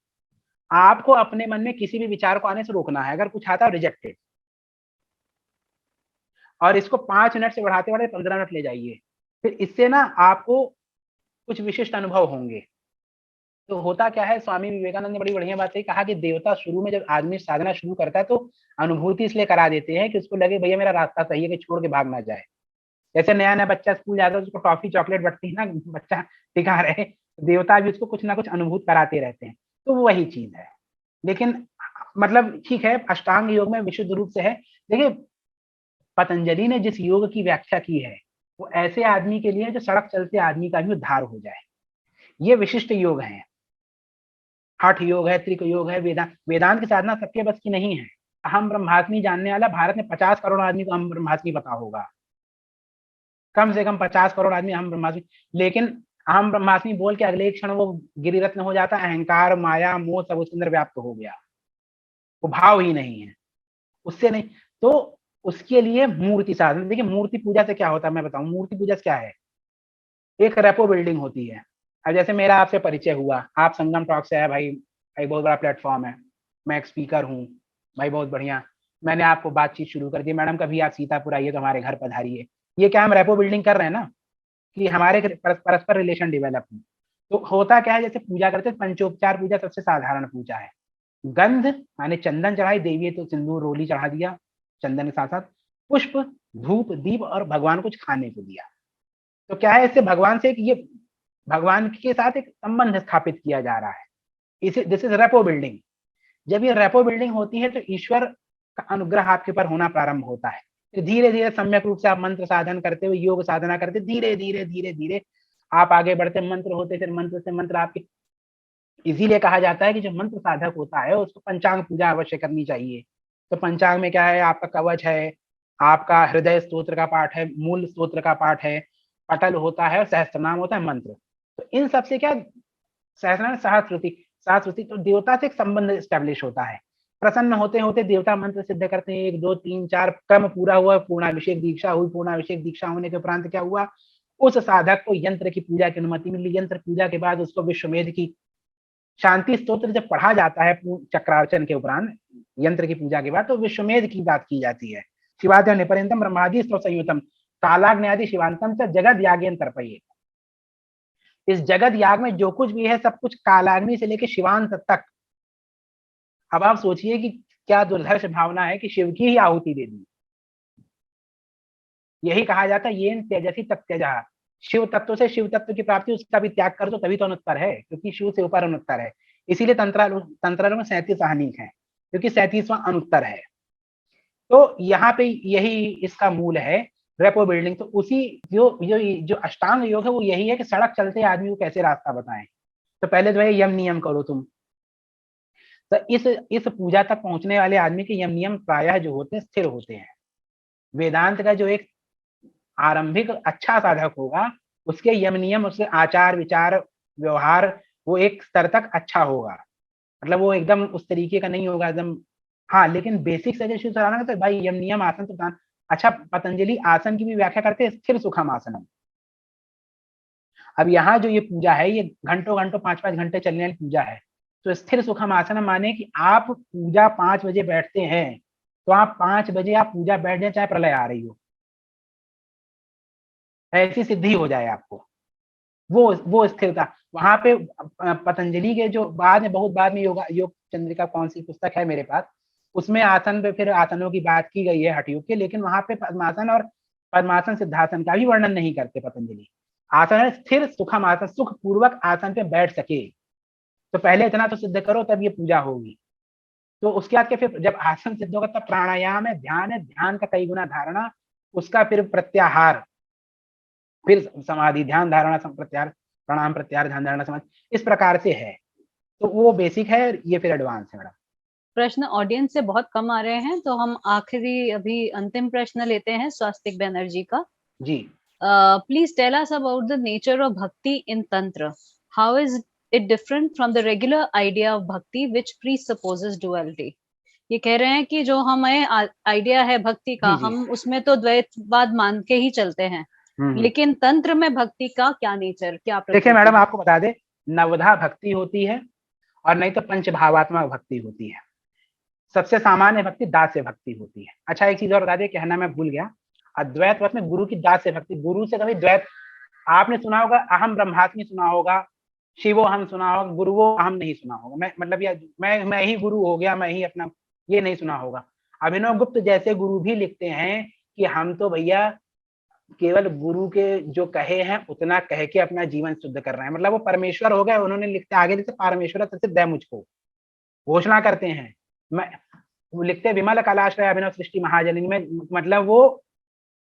आपको अपने मन में किसी भी विचार को आने से रोकना है, अगर कुछ आता है रिजेक्टेड, और इसको 5 मिनट से बढ़ाते बढ़ाते 15 मिनट ले जाइए। फिर इससे ना आपको कुछ विशिष्ट अनुभव होंगे। तो होता क्या है, स्वामी विवेकानंद ने बड़ी बढ़िया बात है, कहा कि देवता शुरू में जब आदमी साधना शुरू करता है तो अनुभूति इसलिए करा देते हैं कि उसको लगे भैया मेरा रास्ता सही है, कि छोड़ के भाग ना जाए। जैसे नया नया बच्चा स्कूल जाता है, उसको टॉफी चॉकलेट बटती है ना, बच्चा टिका रहे, देवता भी उसको कुछ ना कुछ अनुभूत कराते रहते हैं। तो वो वही चीज है। लेकिन मतलब ठीक है, अष्टांग योग में विशुद्ध रूप से है। देखिए, पतंजलि ने जिस योग की व्याख्या की है वो ऐसे आदमी के लिए जो सड़क चलते आदमी का भी उद्धार हो जाए। ये विशिष्ट योग है। हठ योग है, त्रिक योग है, वेदांत की साधना सबके बस की नहीं है। अहम ब्रह्मास्मि जानने वाला भारत में 50 करोड़ आदमी को अहम ब्रह्मास्मि पता होगा, कम से कम 50 करोड़ आदमी अहम ब्रह्मास्मि। लेकिन अहम ब्रह्मास्मि बोल के अगले क्षण वो गिरिरत्न हो जाता, अहंकार माया मोह सब उसके अंदर व्याप्त हो गया, वो भाव ही नहीं है, उससे नहीं। तो उसके लिए मूर्ति साधन। देखिए, मूर्ति पूजा से क्या होता है मैं बताऊं, मूर्ति पूजा से क्या है, एक रेपो बिल्डिंग होती है। अब जैसे मेरा आपसे परिचय हुआ, आप संगम टॉक से है भाई, एक बहुत बड़ा प्लेटफॉर्म है, मैं एक स्पीकर हूँ भाई, बहुत बढ़िया, मैंने आपको बातचीत शुरू कर दी, मैडम कभी आप सीतापुर आइए तो हमारे घर पधारिए। ये क्या हम रेपो बिल्डिंग कर रहे हैं ना, कि हमारे परस्पर रिलेशन डेवलप हो। तो होता क्या है, जैसे पूजा करते हैं, पंचोपचार पूजा सबसे साधारण पूजा है। गंध माने चंदन चढ़ाई, देवी तो सिंदूर रोली चढ़ा दिया चंदन के साथ साथ, पुष्प धूप दीप और भगवान कुछ खाने को दिया। तो क्या है, इससे भगवान से एक ये भगवान के साथ एक संबंध स्थापित किया जा रहा है। इसे दिस इज रेपो बिल्डिंग। जब ये रेपो बिल्डिंग होती है तो ईश्वर का अनुग्रह आपके ऊपर होना प्रारंभ होता है। तो धीरे धीरे सम्यक रूप से आप मंत्र साधन करते हुए, योग साधना करते, धीरे धीरे धीरे धीरे आप आगे बढ़ते, मंत्र होते, फिर मंत्र से मंत्र आपके। इसीलिए कहा जाता है कि जो मंत्र साधक होता है उसको पंचांग पूजा अवश्य करनी चाहिए। तो पंचांग में क्या है, आपका कवच है, आपका हृदय स्तोत्र का पाठ है, मूल स्तोत्र का पाठ है, पटल होता है, सहस्त्रनाम होता है, मंत्र। तो इन सबसे क्या, सहस्त्रनाम सहस्रश्रुति, सहस्रश्रुति, तो देवता से एक संबंध स्टैब्लिश होता है। प्रसन्न होते होते देवता मंत्र सिद्ध करते हैं, 1 2 3 4 क्रम पूरा हुआ, पूर्णाभिषेक दीक्षा हुई, पूर्णाभिषेक दीक्षा होने के उपरांत क्या हुआ, उस साधक को यंत्र की पूजा की अनुमति मिली। यंत्र पूजा के बाद उसको विश्वमेध की शांति स्तोत्र जब पढ़ा जाता है चक्रार्चन के उपरांत, यंत्र की पूजा के बाद, तो विश्वमेध की बात की जाती है। शिवाद्य निपर्यंतम ब्रह्मादि स्तव संयुतम कालाग्नि शिवांतम से जगत यागेन तर्पये। इस जगत याग में जो कुछ भी है सब कुछ कालाग्नि से लेकर शिवांत तक। अब आप सोचिए कि क्या दुर्धर्ष भावना है कि शिव की ही आहुति दे दी। यही कहा जाता है ये तेजसी तत्यजा, शिव तत्व से शिव तत्व की प्राप्ति, उसका भी त्याग कर दो तभी तो अनुत्तर है, क्योंकि शिव से ऊपर अनुत्तर है। इसीलिए तंत्रालों में 37 आहनिक है, क्योंकि 37वां अनुत्तर है। तो यहाँ पे यही इसका मूल है, रेपो बिल्डिंग। तो उसी जो अष्टांग योग है वो यही है कि सड़क चलते आदमी को कैसे रास्ता बताएं। तो पहले तो यम नियम करो तुम। तो इस पूजा तक पहुंचने वाले आदमी के यम नियम प्रायः जो होते हैं स्थिर होते हैं। वेदांत का जो एक आरंभिक अच्छा साधक होगा उसके यम नियम, उसके आचार विचार व्यवहार वो एक स्तर तक अच्छा होगा, मतलब वो एकदम उस तरीके का नहीं होगा एकदम। हाँ, लेकिन बेसिक सजेशन कराना तो भाई यम नियम आसन तो दान। अच्छा, पतंजलि आसन की भी व्याख्या करते हैं, स्थिर सुखम आसनम। अब यहाँ जो ये पूजा है ये घंटों घंटों 5-5 घंटे चलने वाली पूजा है। तो स्थिर सुखम आसनम माने कि आप पूजा 5 बजे बैठते हैं तो आप 5 बजे आप पूजा बैठ जाए चाहे प्रलय आ रही हो, ऐसी सिद्धि हो जाए आपको। वो स्थिरता वहां पे। पतंजलि के जो बाद में, बहुत बाद में योग चंद्रिका कौन सी पुस्तक है मेरे पास, उसमें आसन पे फिर आसनों की बात की गई है हठयोग के, लेकिन वहां पे पद्मासन और पद्मासन सिद्धासन का भी वर्णन नहीं करते पतंजलि। आसन है स्थिर सुखम आसन, सुख पूर्वक आसन पे बैठ सके। तो पहले इतना तो सिद्ध करो तब ये पूजा होगी। तो उसके बाद के फिर जब आसन सिद्ध होगा तब प्राणायाम है, ध्यान है, ध्यान का कई गुना धारणा, उसका फिर प्रत्याहार, फिर समाधि, ध्यान धारणा प्रत्याहार, प्रणाम प्रत्याहार ध्यान धारणा समाधि, इस प्रकार से है। तो वो बेसिक है, ये फिर एडवांस है मैडम। प्रश्न ऑडियंस से बहुत कम आ रहे हैं, तो हम आखिरी अभी अंतिम प्रश्न लेते हैं स्वास्तिक बैनर्जी का। जी। Please tell us about the nature of bhakti in tantra. How is it different from the regular idea of bhakti which presupposes duality. ये कह रहे हैं कि जो हमें आइडिया है भक्ति का, जी। हम उसमें तो द्वैतवाद मान के ही चलते हैं, लेकिन तंत्र में भक्ति का क्या नेचर, क्या देखिए प्रकृति मैडम, है? आपको बता दे, नवधा भक्ति होती है और नहीं तो पंचभावात्मक भक्ति होती है। सबसे सामान्य भक्ति दास्य भक्ति होती है। अच्छा, एक चीज और बता दे, कहना मैं भूल गया, अद्वैत मत में गुरु की दास्य भक्ति, गुरु से कभी द्वैत, आपने सुना होगा अहम ब्रह्मास्मि सुना होगा, शिवो हम सुना होगा, गुरुवो अहम नहीं सुना होगा। मैं मतलब ये मैं ही गुरु हो गया, मैं ही अपना, ये नहीं सुना होगा। अभिनव गुप्त जैसे गुरु भी लिखते हैं कि हम तो भैया केवल गुरु के जो कहे हैं उतना कह के अपना जीवन शुद्ध कर रहे हैं, मतलब वो परमेश्वर हो गए। उन्होंने लिखते आगे जैसे परमेश्वर प्रसिद्ध मुझको घोषणा करते हैं। मैं वो लिखते विमल कलाश्रय अभिनव सृष्टि महाजनी में, मतलब वो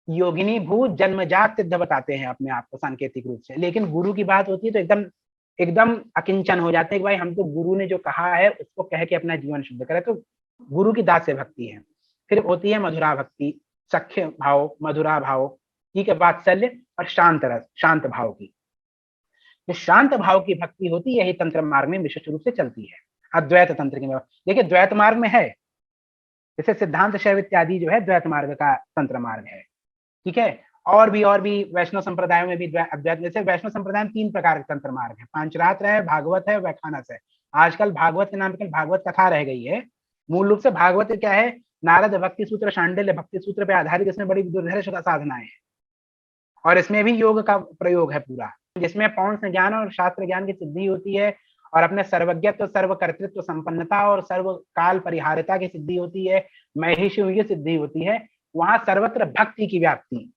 योगिनी भूत जन्मजात सिद्ध बताते हैं अपने आप को सांकेतिक रूप से। लेकिन गुरु की बात होती है तो एकदम एकदम अकिंचन हो जाते हैं कि भाई हम तो गुरु ने जो कहा है उसको कह के अपना जीवन शुद्ध करें। तो गुरु की दास से भक्ति है। फिर होती है मधुरा भक्ति, सख्य भाव, मधुरा भाव, ठीक है, वात्सल्य और शांत रस, शांत भाव की। जो शांत भाव की भक्ति होती है यही तंत्र मार्ग में विशिष्ट रूप से चलती है। अद्वैत तंत्र की देखिए द्वैत मार्ग में है, जैसे सिद्धांत शैव इत्यादि जो है द्वैत मार्ग का तंत्र मार्ग है, ठीक है। और भी वैष्णव संप्रदायों में भी अद्वैत, जैसे वैष्णव संप्रदाय में 3 प्रकार के तंत्र मार्ग है, पांचरात्र है, भागवत है, व्याख्यानस है। आजकल भागवत के नाम पर भागवत कथा रह गई है। मूल रूप से भागवत क्या है, नारद भक्ति सूत्र, शांडिल्य भक्ति सूत्र पे आधारित, इसमें बड़ी दुर्धर्ष साधनाएं हैं और इसमें भी योग का प्रयोग है पूरा, जिसमें पौंस ज्ञान और शास्त्र ज्ञान की सिद्धि होती है और अपने सर्वज्ञत्व, सर्वकर्तृत्व, संपन्नता और सर्व काल परिहारिता की सिद्धि होती है, मैं ही शिव की सिद्धि होती है। वहां सर्वत्र भक्ति की व्याप्ति,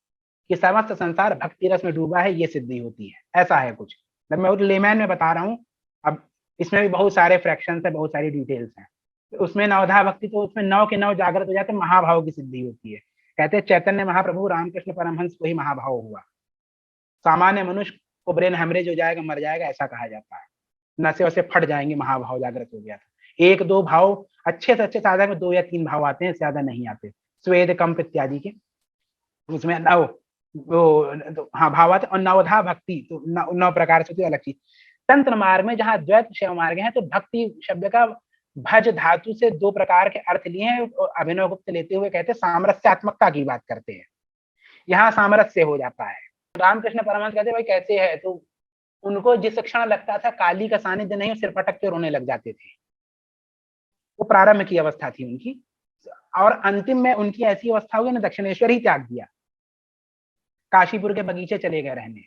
कि समस्त संसार भक्ति रस में डूबा है, ये सिद्धि होती है। ऐसा है कुछ, मैं वो लेमैन में बता रहा हूँ। अब इसमें भी बहुत सारे फ्रैक्शंस है, बहुत सारी डिटेल्स हैं। तो उसमें नवधा भक्ति, तो उसमें 9 के 9 जागृत हो जाते, महाभाव की सिद्धि होती है। कहते हैं चैतन्य महाप्रभु रामकृष्ण परमहंस को ही महाभाव हुआ। सामान्य मनुष्य को ब्रेन हेमरेज हो जाएगा, मर जाएगा, ऐसा कहा जाता है। नशे वसे फट जाएंगे, महाभाव जागृत हो गया था। 1-2 भाव अच्छे से अच्छे साधक में 2 या 3 भाव आते हैं, ज्यादा नहीं आते। स्वेद कंप इत्यादि के उसमें हाँ भाव आते। और नवधा भक्ति तो 9 प्रकार से अलग चीज। तंत्र मार्ग में जहाँ द्वैत शैव मार्ग है, तो भक्ति शब्द का भज धातु से 2 प्रकार के अर्थ लिए हैं। अभिनव गुप्त लेते हुए कहते हैं सामरस्यात्मकता की बात करते हैं, यहाँ सामरस्य हो जाता है। रामकृष्ण परमहंस कहते भाई कैसे है, तो उनको जिस क्षण लगता था काली का सानिध्य नहीं, सिर पटक के रोने लग जाते थे। वो प्रारंभ की अवस्था थी उनकी, और अंतिम में उनकी ऐसी अवस्था हुई ना, दक्षिणेश्वर ही त्याग दिया, काशीपुर के बगीचे चले गए रहने।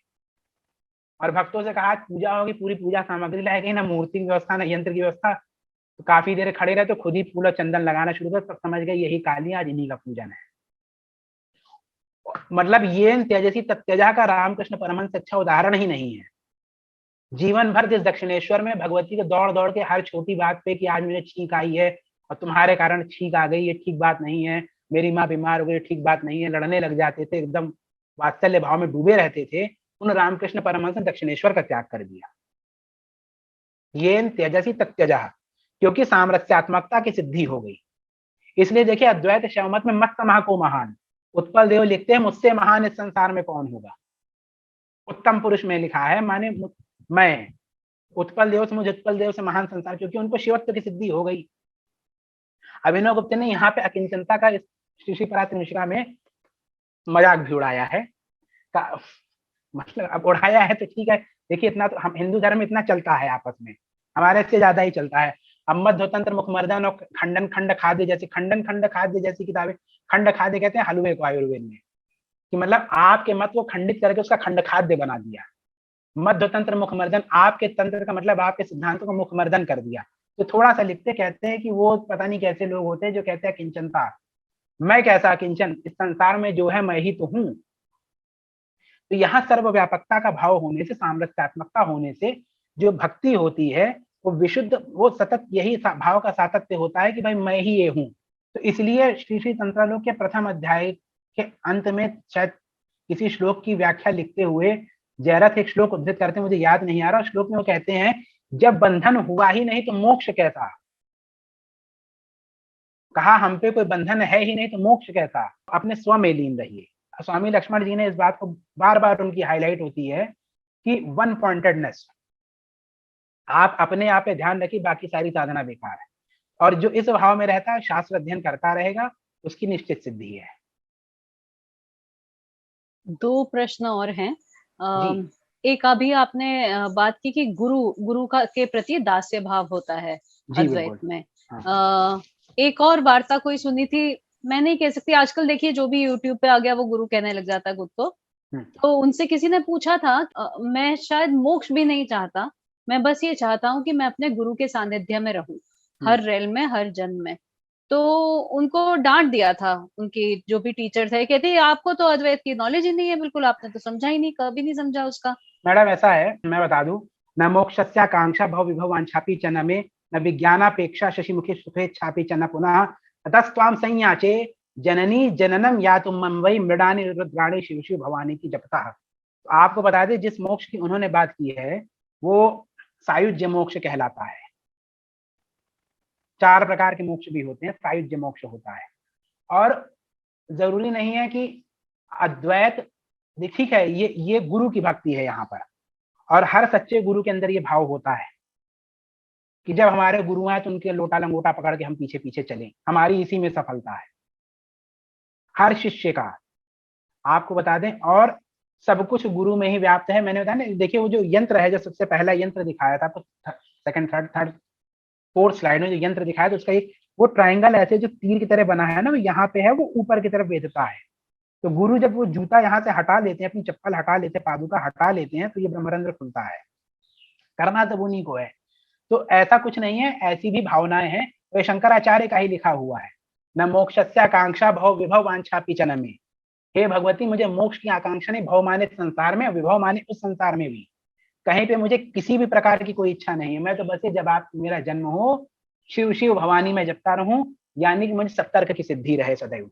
और भक्तों से कहा पूजा होगी, पूरी पूजा सामग्री लाए गई, ना मूर्ति की व्यवस्था, ना यंत्र की व्यवस्था। तो काफी देर खड़े रहे, तो खुद ही फूल और चंदन लगाना शुरू कर, तब समझ गए यही काली, आज इन्हीं का पूजन है। मतलब ये तेजसी तत्तेजा का रामकृष्ण परमहंस अच्छा उदाहरण ही नहीं है। जीवन भर जिस दक्षिणेश्वर में भगवती के दौड़ दौड़ के हर छोटी बात पे कि आज मुझे छींक आई है और तुम्हारे कारण छींक आ गई, ये ठीक बात नहीं है, मेरी माँ बीमार हो गई, ठीक बात नहीं है, लड़ने लग जाते थे, एकदम वात्सल्य भाव में डूबे रहते थे। उन रामकृष्ण परमहंस ने दक्षिणेश्वर का त्याग कर दिया। ये तेजसी तत्तेजा, क्योंकि सामरस्यात्मकता की सिद्धि हो गई। इसलिए देखिए अद्वैत शैवमत में मत समा को महान, उत्पल देव लिखते हैं मुझसे महान इस संसार में कौन होगा। उत्तम पुरुष में लिखा है, माने मैं उत्पल देव से, मुझे उत्पल देव से महान संसार, क्योंकि उनको शिवत्व की सिद्धि हो गई। अभिनव गुप्त ने यहाँ पे अकिंचनता का श्री परात्पर मिश्रा में मजाक भी उड़ाया है। मतलब अब उड़ाया है तो ठीक है, देखिए इतना तो हम हिंदू धर्म में इतना चलता है आपस में, हमारे से ज्यादा ही चलता है। अब मध्वतंत्र मुखमर्दन और खंडन खंड खाद्य जैसी, खंडन खंड खाद्य जैसी किताबें, खंड खाद्य कहते हैं हलवे को आयुर्वेद में, कि मतलब आपके मत को खंडित करके उसका खंड खाद्य बना दिया। मध्वतंत्र मुखमर्दन, आपके तंत्र का मतलब आपके सिद्धांतों का मुखमर्दन कर दिया। तो थोड़ा सा लिखते कहते हैं कि वो पता नहीं कैसे लोग होते हैं जो कहते हैं किंचनता, मैं कैसा किंचन, इस संसार में जो है मैं ही तो हूं। तो यहाँ सर्वव्यापकता का भाव होने से, सामरस्यात्मकता होने से जो भक्ति होती है वो विशुद्ध, वो सतत यही भाव का सातत्य होता है कि भाई मैं ही ये हूं। तो इसलिए श्री श्री तंत्रालोक के प्रथम अध्याय के अंत में शायद किसी श्लोक की व्याख्या लिखते हुए जयरथ एक श्लोक उद्धृत करते हैं, मुझे याद नहीं आ रहा। श्लोक में वो कहते हैं जब बंधन हुआ ही नहीं तो मोक्ष कैसा, कहा हम पे कोई बंधन है ही नहीं तो मोक्ष कैसा, अपने स्व में लीन रहिए। स्वामी लक्ष्मण जी ने इस बात को बार बार उनकी हाईलाइट होती है कि वन पॉइंटेडनेस, आप अपने आप पे ध्यान रखिए, बाकी सारी साधना बेकार है। और जो इस भाव में रहता है, शास्त्र अध्ययन करता रहेगा, उसकी निश्चित सिद्धि है। 2 प्रश्न और हैं। जी एक अभी आपने बात की कि गुरु का के प्रति दास्य भाव होता है जी अद्वैत बिल्कुल। में। हाँ। एक और वार्ता कोई सुनी थी, मैं नहीं कह सकती, आजकल देखिए जो भी यूट्यूब पे आ गया वो गुरु कहने लग जाता है खुद को। तो उनसे किसी ने पूछा था, मैं शायद मोक्ष भी नहीं चाहता, मैं बस ये चाहता हूँ कि मैं अपने गुरु के सानिध्य में रहूं, हर रेल में, हर जन्म में। तो उनको डांट दिया था, उनके जो भी टीचर थे, कहते आपको तो अद्वैत की नॉलेज ही नहीं है बिल्कुल, आपने तो समझा ही नहीं, कभी नहीं समझा उसका। मैडम ऐसा है, मैं बता दूं, न मोक्षस्याकांक्षा भव विभव वांछापि च न मे, न विज्ञानापेक्षा शशिमुखी सुखेच्छापि च न पुनः, ततस्त्वां संयाचे जननी जननम या तुम मम वै मृडानी रुद्राणी शिव शिव भवानी की जपता। तो आपको बता दें, जिस मोक्ष की उन्होंने बात की है वो सायुज्य मोक्ष कहलाता है। 4 प्रकार के मोक्ष भी होते हैं, सायुज्य मोक्ष होता है। और जरूरी नहीं है कि अद्वैत, ठीक है, ये गुरु की भक्ति है यहाँ पर, और हर सच्चे गुरु के अंदर ये भाव होता है कि जब हमारे गुरु हैं तो उनके लोटा लंगोटा पकड़ के हम पीछे पीछे चलें, हमारी इसी में सफलता है हर शिष्य का। आपको बता दें, और सब कुछ गुरु में ही व्याप्त है। मैंने बताया ना, देखिए वो जो यंत्र है, जो सबसे पहला यंत्र दिखाया था, तो सेकंड थर्ड फोर्थ स्लाइड में जो यंत्र दिखाया, तो उसका एक वो ट्राइंगल ऐसे जो तीर की तरह बना है ना, वो यहाँ पे है, वो ऊपर की तरफ भेजता है। तो गुरु जब वो जूता यहाँ से हटा लेते हैं, अपनी चप्पल हटा लेते हैं, पादुका हटा लेते हैं, तो ये ब्रह्मरंध्र खुलता है। करना तो उन्हीं को है। तो ऐसा कुछ नहीं है, ऐसी भी भावनाएं हैं, तो शंकराचार्य का ही लिखा हुआ है, न मोक्षस्याकांक्षा भव विभव वांछा पिचन में। हे भगवती, मुझे मोक्ष की आकांक्षा नहीं, भव माने संसार में, विभव माने उस संसार में भी, कहीं पे मुझे किसी भी प्रकार की कोई इच्छा नहीं है। मैं तो बस जब आप मेरा जन्म हो, शिव शिव भवानी में जपता रहूं, यानी कि मुझे सतर्क की सिद्धि रहे सदैव।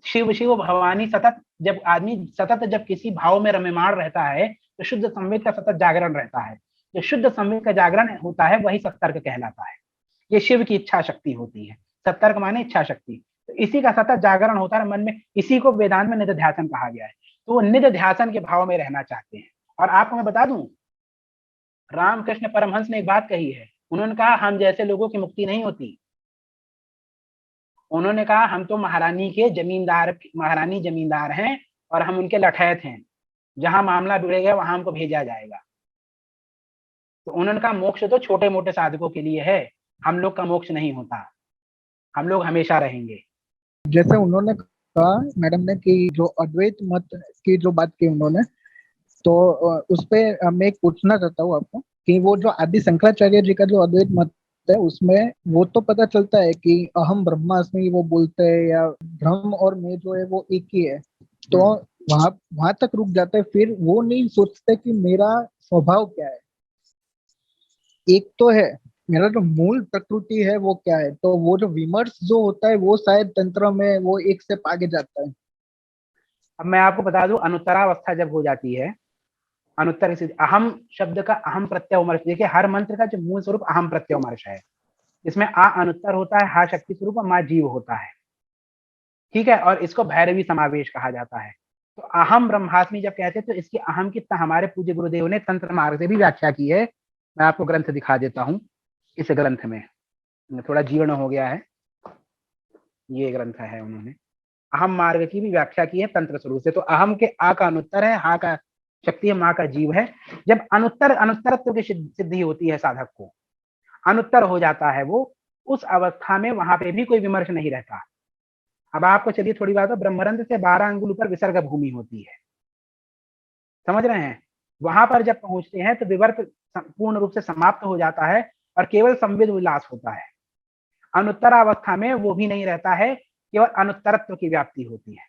शिव शिव भवानी सतत, जब आदमी सतत जब किसी भाव में रम्यमाण रहता है, तो शुद्ध संवेद का सतत जागरण रहता है। जो शुद्ध संवेद का जागरण होता है वही सतर्क कहलाता है। ये शिव की इच्छा शक्ति होती है। सतर्क माने इच्छा शक्ति, तो इसी का सतत जागरण होता है मन में। इसी को वेदांत में निधिध्यासन कहा गया है। तो वो निधिध्यासन के भाव में रहना चाहते हैं। और आपको मैं बता दूं, रामकृष्ण परमहंस ने एक बात कही है, उन्होंने कहा हम जैसे लोगों की मुक्ति नहीं होती। उन्होंने कहा हम तो महारानी के जमींदार, महारानी जमींदार हैं और हम उनके लठैत हैं, जहां मामला बिगड़ेगा वहां हमको भेजा जाएगा। तो उन्होंने कहा मोक्ष तो छोटे मोटे साधकों के लिए है, हम लोग का मोक्ष नहीं होता, हम लोग हमेशा रहेंगे। जैसे उन्होंने कहा मैडम ने कि जो अद्वैत मत की जो बात की उन्होंने, तो उस पे मैं एक पूछना चाहता हूँ आपको कि वो जो आदि शंकराचार्य जी का जो अद्वैत मत है, उसमें वो तो पता चलता है कि अहम ब्रह्मास्मि वो बोलते हैं, या ब्रह्म और मैं जो है वो एक ही है। तो वहां वहां तक रुक जाते हैं, फिर वो नहीं सोचते कि मेरा स्वभाव क्या है। एक तो है मेरा जो मूल प्रकृति है वो क्या है, तो वो जो विमर्श जो होता है वो शायद तंत्र में वो एक से आगे जाता है। अब मैं आपको बता दूं, अनुत्तरावस्था जब हो जाती है, अनुत्तर अहम शब्द का अहम प्रत्यय, देखिए हर मंत्र का जो मूल स्वरूप अहम प्रत्यय है। इसमें आ अनुत्तर होता है, हा शक्ति स्वरूप और माँ जीव होता है, ठीक है। और इसको भैरवी समावेश कहा जाता है। तो अहम ब्रह्मास्मि जब कहते हैं, तो इसकी अहम की हमारे पूज्य गुरुदेव ने तंत्र मार्ग से भी व्याख्या की है। मैं आपको ग्रंथ दिखा देता हूँ। इस ग्रंथ में थोड़ा जीर्ण हो गया है, ये ग्रंथ है, उन्होंने अहम मार्ग की भी व्याख्या की है तंत्र स्वरूप से। तो अहम के आ का अनुत्तर है, हा का शक्ति है, माँ का जीव है। जब अनुत्तरत्व की सिद्धि होती है साधक को, अनुत्तर हो जाता है वो, उस अवस्था में वहां पे भी कोई विमर्श नहीं रहता। अब आपको चलिए थोड़ी बात है, ब्रह्मरंध्र से 12 अंगुल ऊपर विसर्ग भूमि होती है, समझ रहे हैं। वहां पर जब पहुंचते हैं तो विवर्त पूर्ण रूप से समाप्त हो जाता है और केवल संविद उल्लास होता है। अनुत्तरावस्था में वो भी नहीं रहता है, केवल अनुत्तरत्व की व्याप्ति होती है।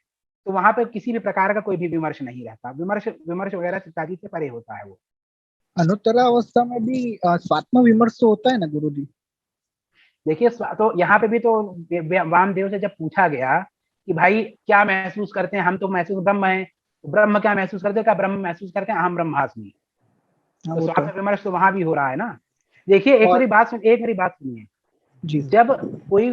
तो वहां पे किसी भी प्रकार का कोई भी विमर्श नहीं रहता, विमर्श विमर्श वगैरह इत्यादि से परे होता है वो। अनुत्तरावस्था में भी स्वात्म विमर्श तो होता है ना गुरु जी? देखिए, तो यहाँ पे भी तो वामदेव से जब पूछा गया कि भाई क्या महसूस करते हैं, हम तो महसूस ब्रह्म है, तो ब्रह्म क्या महसूस करते हैं, क्या ब्रह्म महसूस करते हैं, अहम ब्रह्मास्मि। तो वो स्वात्म विमर्श तो वहां भी हो रहा है ना। देखिए एक मेरी बात सुनिए, जी जब कोई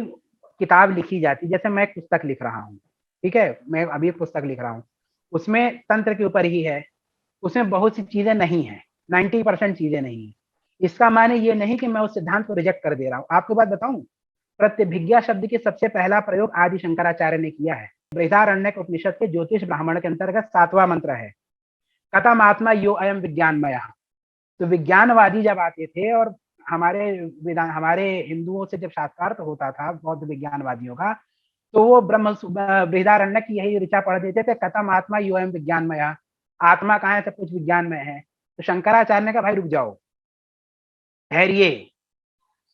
किताब लिखी जाती, जैसे मैं एक पुस्तक लिख रहा हूँ, ठीक है, मैं अभी एक पुस्तक लिख रहा हूँ, उसमें तंत्र के ऊपर ही है, उसमें बहुत सी चीजें नहीं है, 90% चीजें नहीं है। इसका माने ये नहीं कि मैं उस सिद्धांत को रिजेक्ट कर दे रहा हूँ। आपको बात बताऊं, प्रत्यभिज्ञा शब्द के सबसे पहला प्रयोग आदि शंकराचार्य ने किया है। बृहदारण्यक उपनिषद के ज्योतिष ब्राह्मण के अंतर्गत 7वां मंत्र है, कथम आत्मा यो अयम विज्ञानमय। तो विज्ञानवादी जब आते थे, और हमारे हिंदुओं से जब साक्षात्कार होता था बौद्ध विज्ञानवादियों का, तो वो बृहदारण्यक की यही ऋचा पढ़ देते थे, कथम आत्मा यो अयम विज्ञानमय, आत्मा कहाँ है, सब कुछ विज्ञान में है। तो शंकराचार्य ने कहा भाई रुक जाओ, ठहरिए,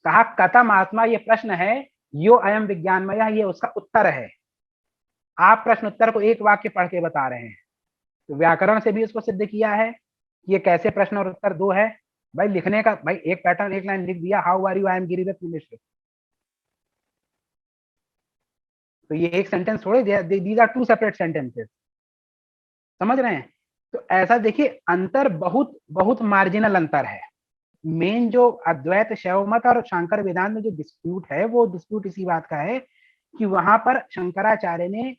कहा कथम आत्मा, ये प्रश्न है यो अयम विज्ञानमय, ये उसका उत्तर है। आप प्रश्न उत्तर को एक वाक्य पढ़ के बता रहे हैं, तो व्याकरण से भी उसको सिद्ध किया है कि ये कैसे प्रश्न और उत्तर दो है। भाई लिखने का, भाई एक पैटर्न, एक लाइन लिख दिया, how are you, I am Giridatt Mishra, तो ये एक सेंटेंस थोड़े, these are two separate sentences, समझ रहे हैं। तो ऐसा देखिए, अंतर बहुत बहुत मार्जिनल अंतर है। मेन जो अद्वैत शैव मत और शंकर वेदांत में जो डिस्प्यूट है, वो डिस्प्यूट इसी बात का है कि वहां पर शंकराचार्य ने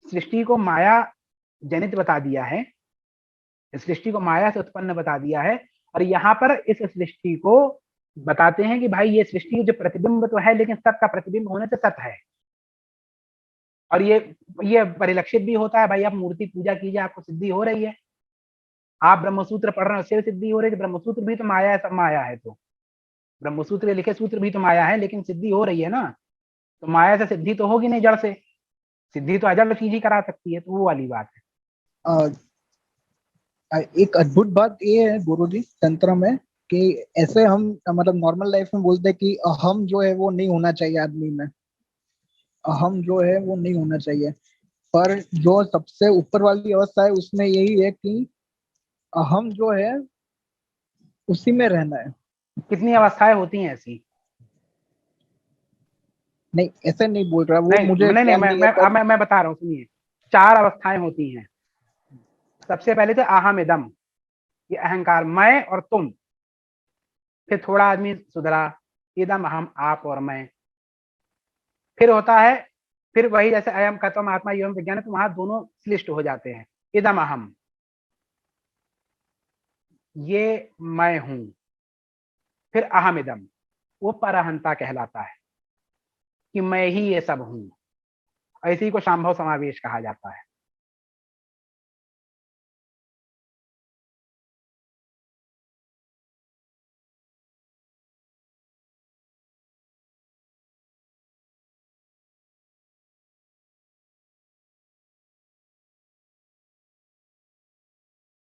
सृष्टि को माया जनित बता दिया है, सृष्टि को माया से उत्पन्न बता दिया है, और यहाँ पर इस सृष्टि को बताते हैं कि भाई ये सृष्टि जो प्रतिबिंब तो है, लेकिन सत का प्रतिबिंब होने से सत है। और ये परिलक्षित भी होता है। भाई आप मूर्ति पूजा कीजिए, आपको सिद्धि हो रही है। आप ब्रह्मसूत्र पढ़ रहे हो, उससे भी सिद्धि हो रही है। ब्रह्मसूत्र भी तो माया है, सब माया है। तो ब्रह्मसूत्र लिखे सूत्र भी तो माया है, लेकिन सिद्धि हो रही है ना। तो माया से सिद्धि तो होगी नहीं, जड़ से सिद्धि तो अजड़ चीज ही करा सकती है। तो वो वाली बात है। एक अद्भुत बात ये है गुरुजी तंत्र में कि ऐसे हम मतलब नॉर्मल लाइफ में बोलते हैं कि अहम जो है वो नहीं होना चाहिए आदमी में, अहम जो है वो नहीं होना चाहिए, पर जो सबसे ऊपर वाली अवस्था है उसमें यही है कि अहम जो है उसी में रहना है। कितनी अवस्थाएं होती हैं ऐसी? नहीं ऐसे नहीं बोल रहा, वो नहीं मुझे नहीं नहीं, ध्यान नहीं है, पर मैं बता रहा हूँ, सुनिए। 4 अवस्थाएं होती हैं। सबसे पहले तो अहम इदम, ये अहंकार, मैं और तुम। फिर थोड़ा आदमी सुधरा, इदम अहम, आप और मैं। फिर होता है, फिर वही जैसे अयम खत्म आत्मा एवं विज्ञान है, तो वहां दोनों श्लिष्ट हो जाते हैं। इदम अहम, ये मैं हूं। फिर अहम इदम, वो परहंता कहलाता है कि मैं ही ये सब हूं। इसी को शांभव समावेश कहा जाता है।